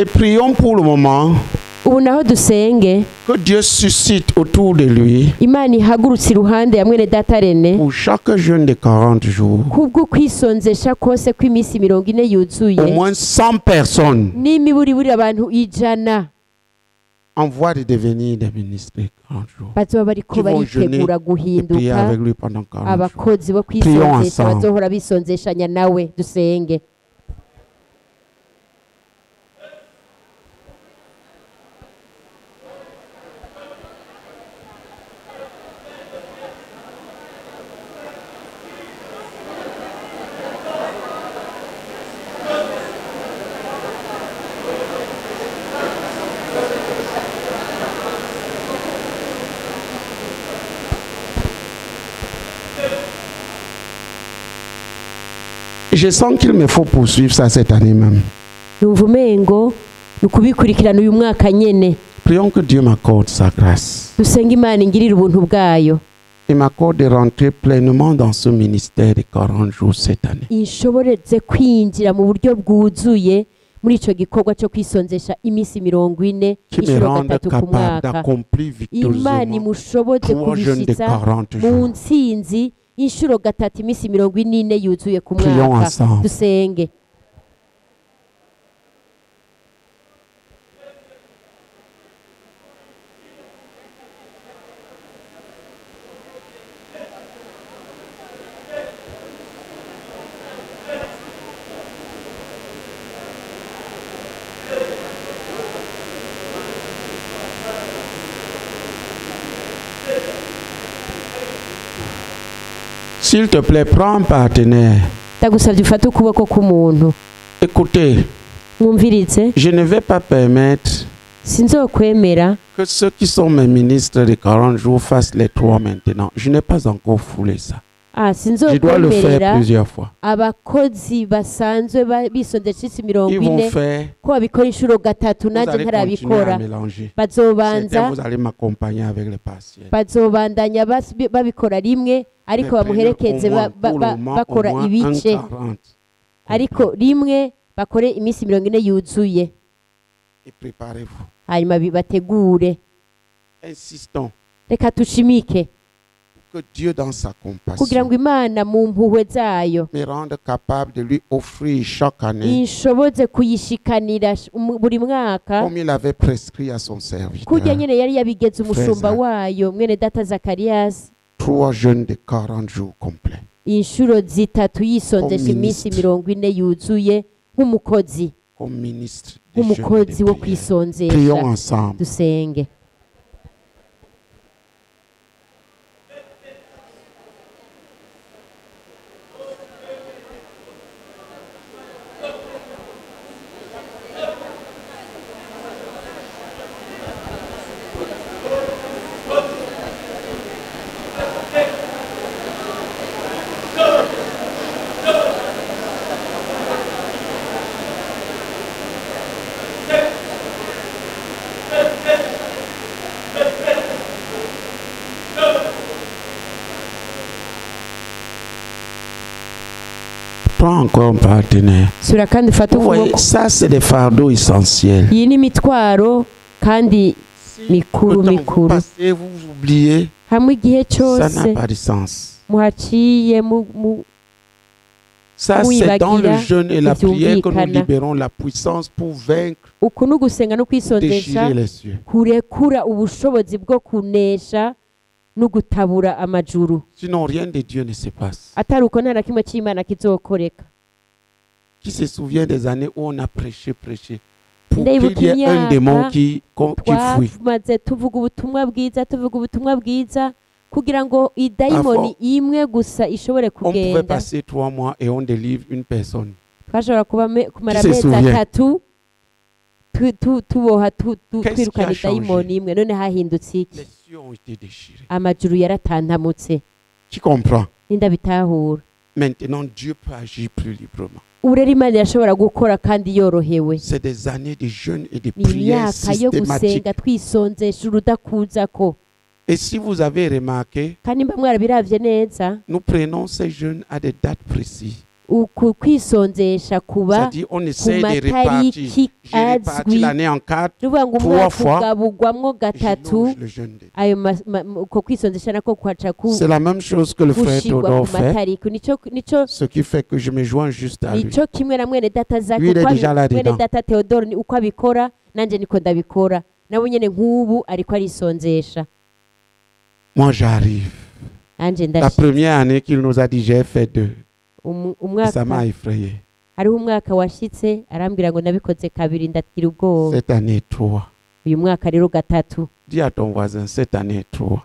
Speaker 1: Et prions pour le moment
Speaker 2: que
Speaker 1: Dieu suscite autour de lui pour chaque jeûne de 40 jours au moins 100 personnes en voie de devenir des ministres de 40 jours qui vont jeûner et prier avec lui pendant 40 jours. Prions ensemble. Je sens qu'il me faut poursuivre ça cette année même. Prions que Dieu m'accorde sa grâce. Et m'accorde de rentrer pleinement dans ce ministère de 40 jours cette année. Qui me rende capable d'accomplir victorieusement 3 jeûnes de 40 jours.
Speaker 2: Inshuro gatatu imisi 40 yuzuye ku
Speaker 1: mwaka.
Speaker 2: Dusenge.
Speaker 1: S'il te plaît, prends un partenaire. Écoutez, je ne vais pas permettre que ceux qui sont mes ministres de 40 jours fassent les 3 maintenant. Je n'ai pas encore foulé ça. Je dois le faire plusieurs fois. Ils vont faire. Vous allez continuer à mélanger. Vous allez m'accompagner avec les patients.
Speaker 2: ariko bamuherekeze bakora ibice ariko rimwe bakore iminsi 40 yuzuye hanyuma bategure. Reka tushimike
Speaker 1: que Dieu dans sa compassion
Speaker 2: kugira ngo Imana mu mpuhwe zayo
Speaker 1: me rende capable de lui offrir chaque année
Speaker 2: inshoboze kuyishikanira buri mwaka
Speaker 1: comme il avait prescrit à son serviteur
Speaker 2: kugira nyene yari yabigeze umushumba wayo mwene data Zakarias
Speaker 1: 3 jeûnes de 40 jours complets
Speaker 2: inshuro zitatu yisonzesha iminsi 40 yuzuye nk'umukozi nk'umukozi wo kwisonzesha. Dusenge.
Speaker 1: Prends encore un partenaire. Vous voyez, ça c'est des fardeaux essentiels.
Speaker 2: Iyi ni mitwaro kandi mikuru mikuru.
Speaker 1: Vous oubliez.
Speaker 2: Hamwe igihe cyose.
Speaker 1: Ça n'a pas de sens.
Speaker 2: Muhaciye
Speaker 1: ça c'est dans le jeûne et la prière que nous libérons la puissance pour vaincre.
Speaker 2: Ukunu gusenga no kwisondesha kurekura ubushobozi bwo kunesha no gutabura amajuru.
Speaker 1: Sinon rien de Dieu ne se passe.
Speaker 2: Ataruko nta nakimwe cy'Imana kizokoreka.
Speaker 1: Qui se souvient des années où on a prêché pour qu'il y ait un démon qui fuit.
Speaker 2: Maze tuvuga ubutumwa bwiza kugira ngo idayimoni imwe gusa ishobore kugenda.
Speaker 1: On pouvait passer 3 mois et on délivre une personne.
Speaker 2: Twashobora kumara amezi 3 tuboha twirukana idayimoni imwe. None hahindutse iki? Amajuru yaratantamutse.
Speaker 1: Tu comprends?
Speaker 2: Ndabitahura.
Speaker 1: Maintenant Dieu peut agir plus librement.
Speaker 2: Urera Imana yashobora gukora kandi yorohewe.
Speaker 1: C'est des années de jeûne et de prière systématique.
Speaker 2: Twisonzesha urudakuzako.
Speaker 1: Et si vous avez remarqué,
Speaker 2: nous
Speaker 1: prenons ces jeûnes à des dates précises.
Speaker 2: Kwisonzesha kuba
Speaker 1: on essaie de répartir. Je répartis l'année en 4, 3 fois. C'est la même chose que le frère Théodore fait. Ce qui fait que je me joins juste à lui. Lui, il est déjà là-dedans. Moi, j'arrive. La première année qu'il nous a dit, j'ai fait 2. Ça m'a effrayé. Cette année 3. Dis à ton voisin, cette année 3.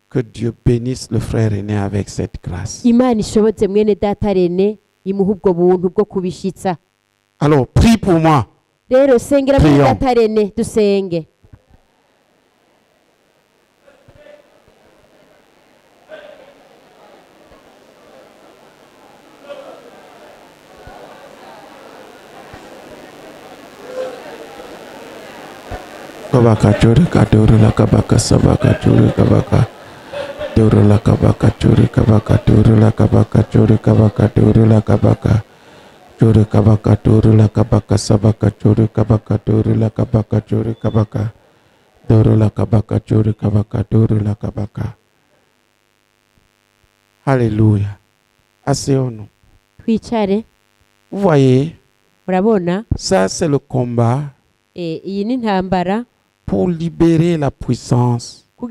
Speaker 1: Que Dieu bénisse le frère aîné avec cette grâce. Alors, prie pour moi. Prions. Kabaka churi kaduru la kabaka sabaka churi kabaka duru la kabaka churi kabaka duru la kabaka churi kabaka duru la kabaka churi kabaka duru la kabaka sabaka churi kabaka duru la kabaka churi kabaka duru la kabaka churi kabaka duru la kabaka. Alléluia. Asseyons-nous. Vous voyez, ça c'est le combat pour libérer la puissance, pour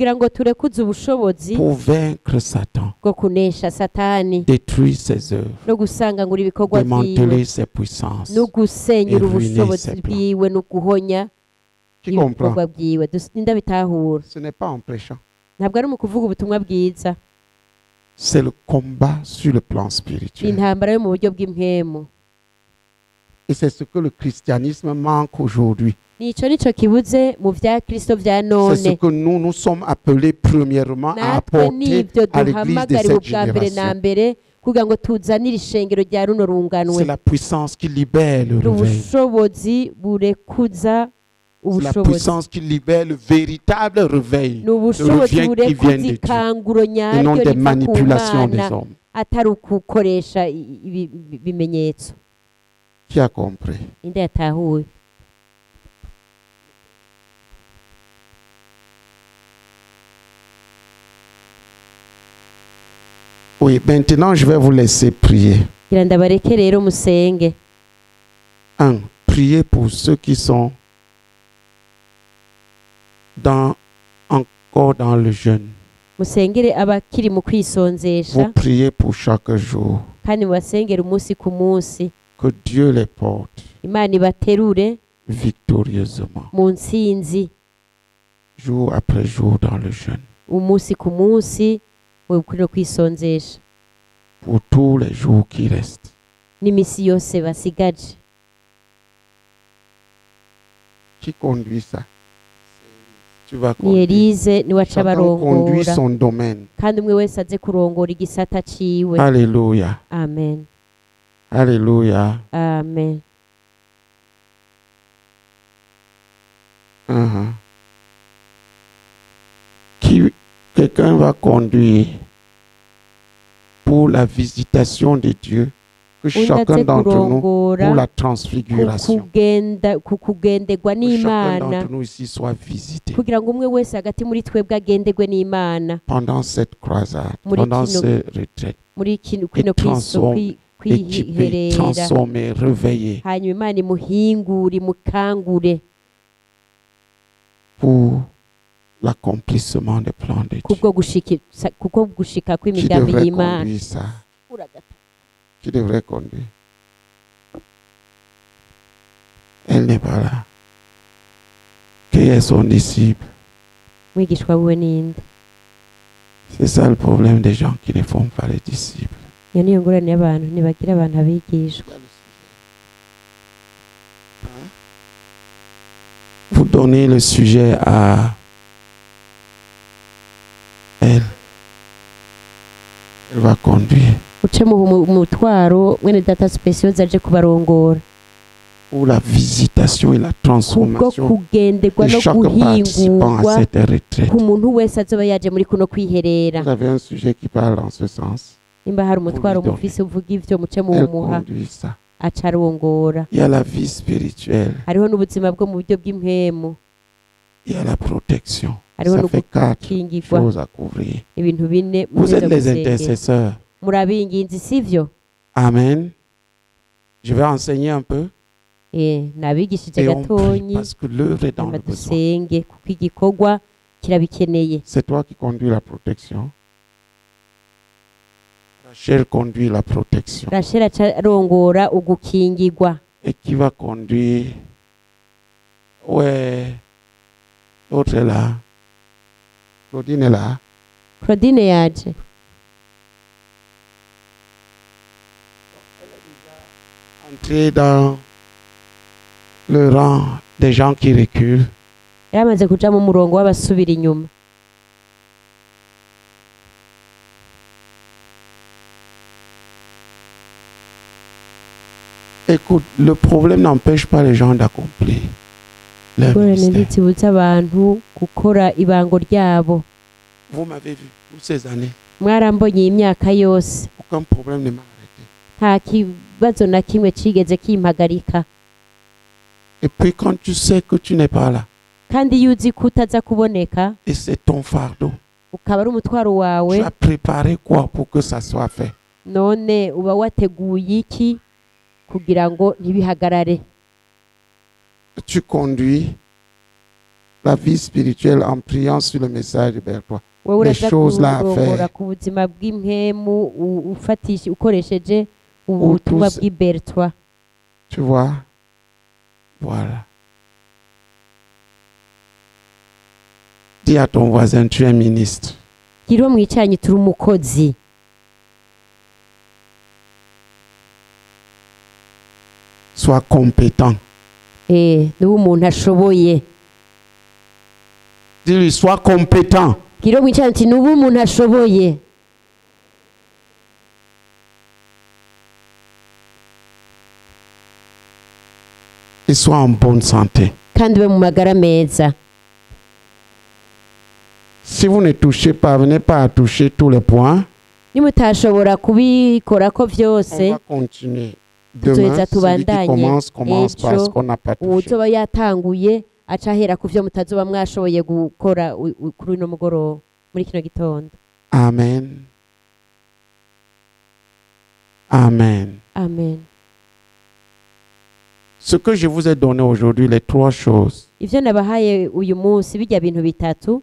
Speaker 1: vaincre Satan, détruire ses œuvres, démanteler ses puissances et ruiner ses plans.
Speaker 2: ibikorwa byiwe ndabitahura
Speaker 1: ce n'est pas en prêchant.
Speaker 2: ntabwo ari mu kuvuga ubutumwa bwiza
Speaker 1: C'est le combat sur le plan spirituel.
Speaker 2: intambara yo mu buryo bw'impwemu.
Speaker 1: Et c'est ce que le christianisme manque aujourd'hui.
Speaker 2: Nico kibuze mu vya Kristo vya none.
Speaker 1: C'est ce que nous sommes appelés premièrement à apporter à l'église de cette génération.
Speaker 2: kugira ngo tuzanire ishengero rya runo runganwe.
Speaker 1: C'est la puissance qui libère le réveil.
Speaker 2: Ubushobozi burekuza
Speaker 1: C'est la puissance qui libère le véritable réveil. Le revient qui vient de Dieu. Et non des manipulations des hommes.
Speaker 2: Atari ukukoresha ibimenyetso.
Speaker 1: Qui a compris?
Speaker 2: Inde yatahuye.
Speaker 1: Oui, maintenant je vais vous laisser prier.
Speaker 2: 1.
Speaker 1: Priez pour ceux qui sont encore dans le jeûne. Vous priez pour chaque jour. Que Dieu les porte victorieusement. Jour après jour dans le jeûne. Pour tous les jours qui restent. Qui conduit ça? Tu vas conduire. Chacun conduit son domaine. Alléluia.
Speaker 2: Amen.
Speaker 1: Alléluia.
Speaker 2: Amen.
Speaker 1: Quelqu'un va conduire pour la visitation de Dieu, que chacun d'entre nous, pour la transfiguration, que chacun d'entre nous ici soit visité pendant cette croisade, pendant ce retraite, équipé, transformé, réveillé pour l'accomplissement des plans de Dieu. Qui devrait conduire ça? Qui devrait conduire? Elle n'est pas là. Qui est son disciple? C'est ça le problème des gens qui ne font pas les disciples. Vous donnez le sujet à elle. Elle va conduire. Pour la visitation et la transformation de chaque participant à cette retraite. Vous avez un sujet qui parle en ce sens. Elle conduit ça. Il y a la vie spirituelle. Il y a la protection. Ça fait 4 choses à couvrir. Vous êtes les intercesseurs. Amen. Je vais enseigner un peu. Et on prie parce que l'œuvre est dans le besoin. C'est toi qui conduis la protection. Rachel conduit la protection. Et qui va conduire? Ouais. L'autre est là. Claudine est là.
Speaker 2: Claudine est là.
Speaker 1: Entrer dans le rang des gens qui reculent. Écoute, le problème n'empêche pas les gens d'accomplir leur ministère. Vous m'avez vu toutes ces années. Aucun problème ne m'a arrêté. Et puis quand tu sais que tu n'es pas là, et c'est ton fardeau, tu as préparé quoi pour que ça soit fait? Tu conduis la vie spirituelle en priant sur le message de Bertois. Les choses là à faire. Tu vois? Voilà. Dis à ton voisin, tu es ministre.
Speaker 2: Gira mwicaranye turi umukozi.
Speaker 1: Sois compétent.
Speaker 2: N'ubu umuntu ashoboye.
Speaker 1: Dis-lui, sois compétent.
Speaker 2: Gira mwicaranye n'ubu umuntu ashoboye.
Speaker 1: Et sois en bonne santé.
Speaker 2: Kandi ube mu magara meza.
Speaker 1: Si vous ne touchez pas, venez pas à toucher tous les points.
Speaker 2: Nimutashobora kubikora ko vyose.
Speaker 1: On va continuer. Demain, celui qui commence par ce qu'on n'a pas touché.
Speaker 2: Uzoba yatanguye acahera ku vyo mutazoba mwashoboye gukora kuri no mugoroba muri kino gitondo.
Speaker 1: Amen. Amen.
Speaker 2: Amen.
Speaker 1: Ce que je vous ai donné aujourd'hui, les 3 choses.
Speaker 2: Ivyo nabahaye uyu munsi bijya bintu bitatu.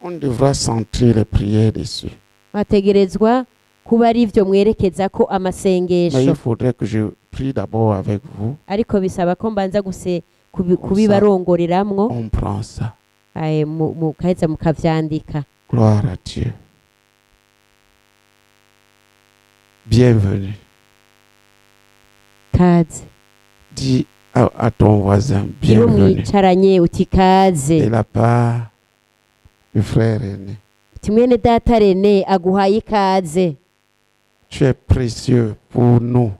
Speaker 1: On devra centrer les prières dessus.
Speaker 2: Bategerezwa kuba ari ivyo mwerekeza ko
Speaker 1: Mais
Speaker 2: amasengesho.
Speaker 1: il faudrait que je prie d'abord avec vous.
Speaker 2: Ariko bisaba ko mbanza kubibarongoreramwo.
Speaker 1: On prend ça.
Speaker 2: Mukaheza mukavyandika.
Speaker 1: Gloire à Dieu. Bienvenue.
Speaker 2: Kaze.
Speaker 1: Dis à ton voisin, bienvenue.
Speaker 2: Mwicaranye uti kaze.
Speaker 1: Et la part du frère René.
Speaker 2: Timwene data René aguhaye ikaze.
Speaker 1: Tu es précieux pour nous.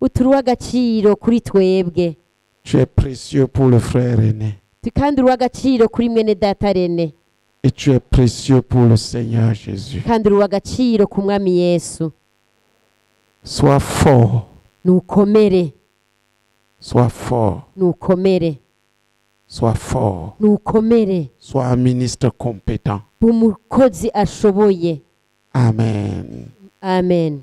Speaker 2: Uturi w'agaciro kuri twebwe.
Speaker 1: Tu es précieux pour le frère René.
Speaker 2: Kandi uri w'agaciro kuri mwene data René.
Speaker 1: Et tu es précieux pour le Seigneur Jésus.
Speaker 2: Kandi uri w'agaciro ku mwami Yesu.
Speaker 1: Sois fort.
Speaker 2: Nukomere.
Speaker 1: Sois fort.
Speaker 2: Nukomere.
Speaker 1: Sois fort.
Speaker 2: Nukomere.
Speaker 1: Sois un ministre compétent.
Speaker 2: Umukozi ashoboye.
Speaker 1: Amen.
Speaker 2: Amen.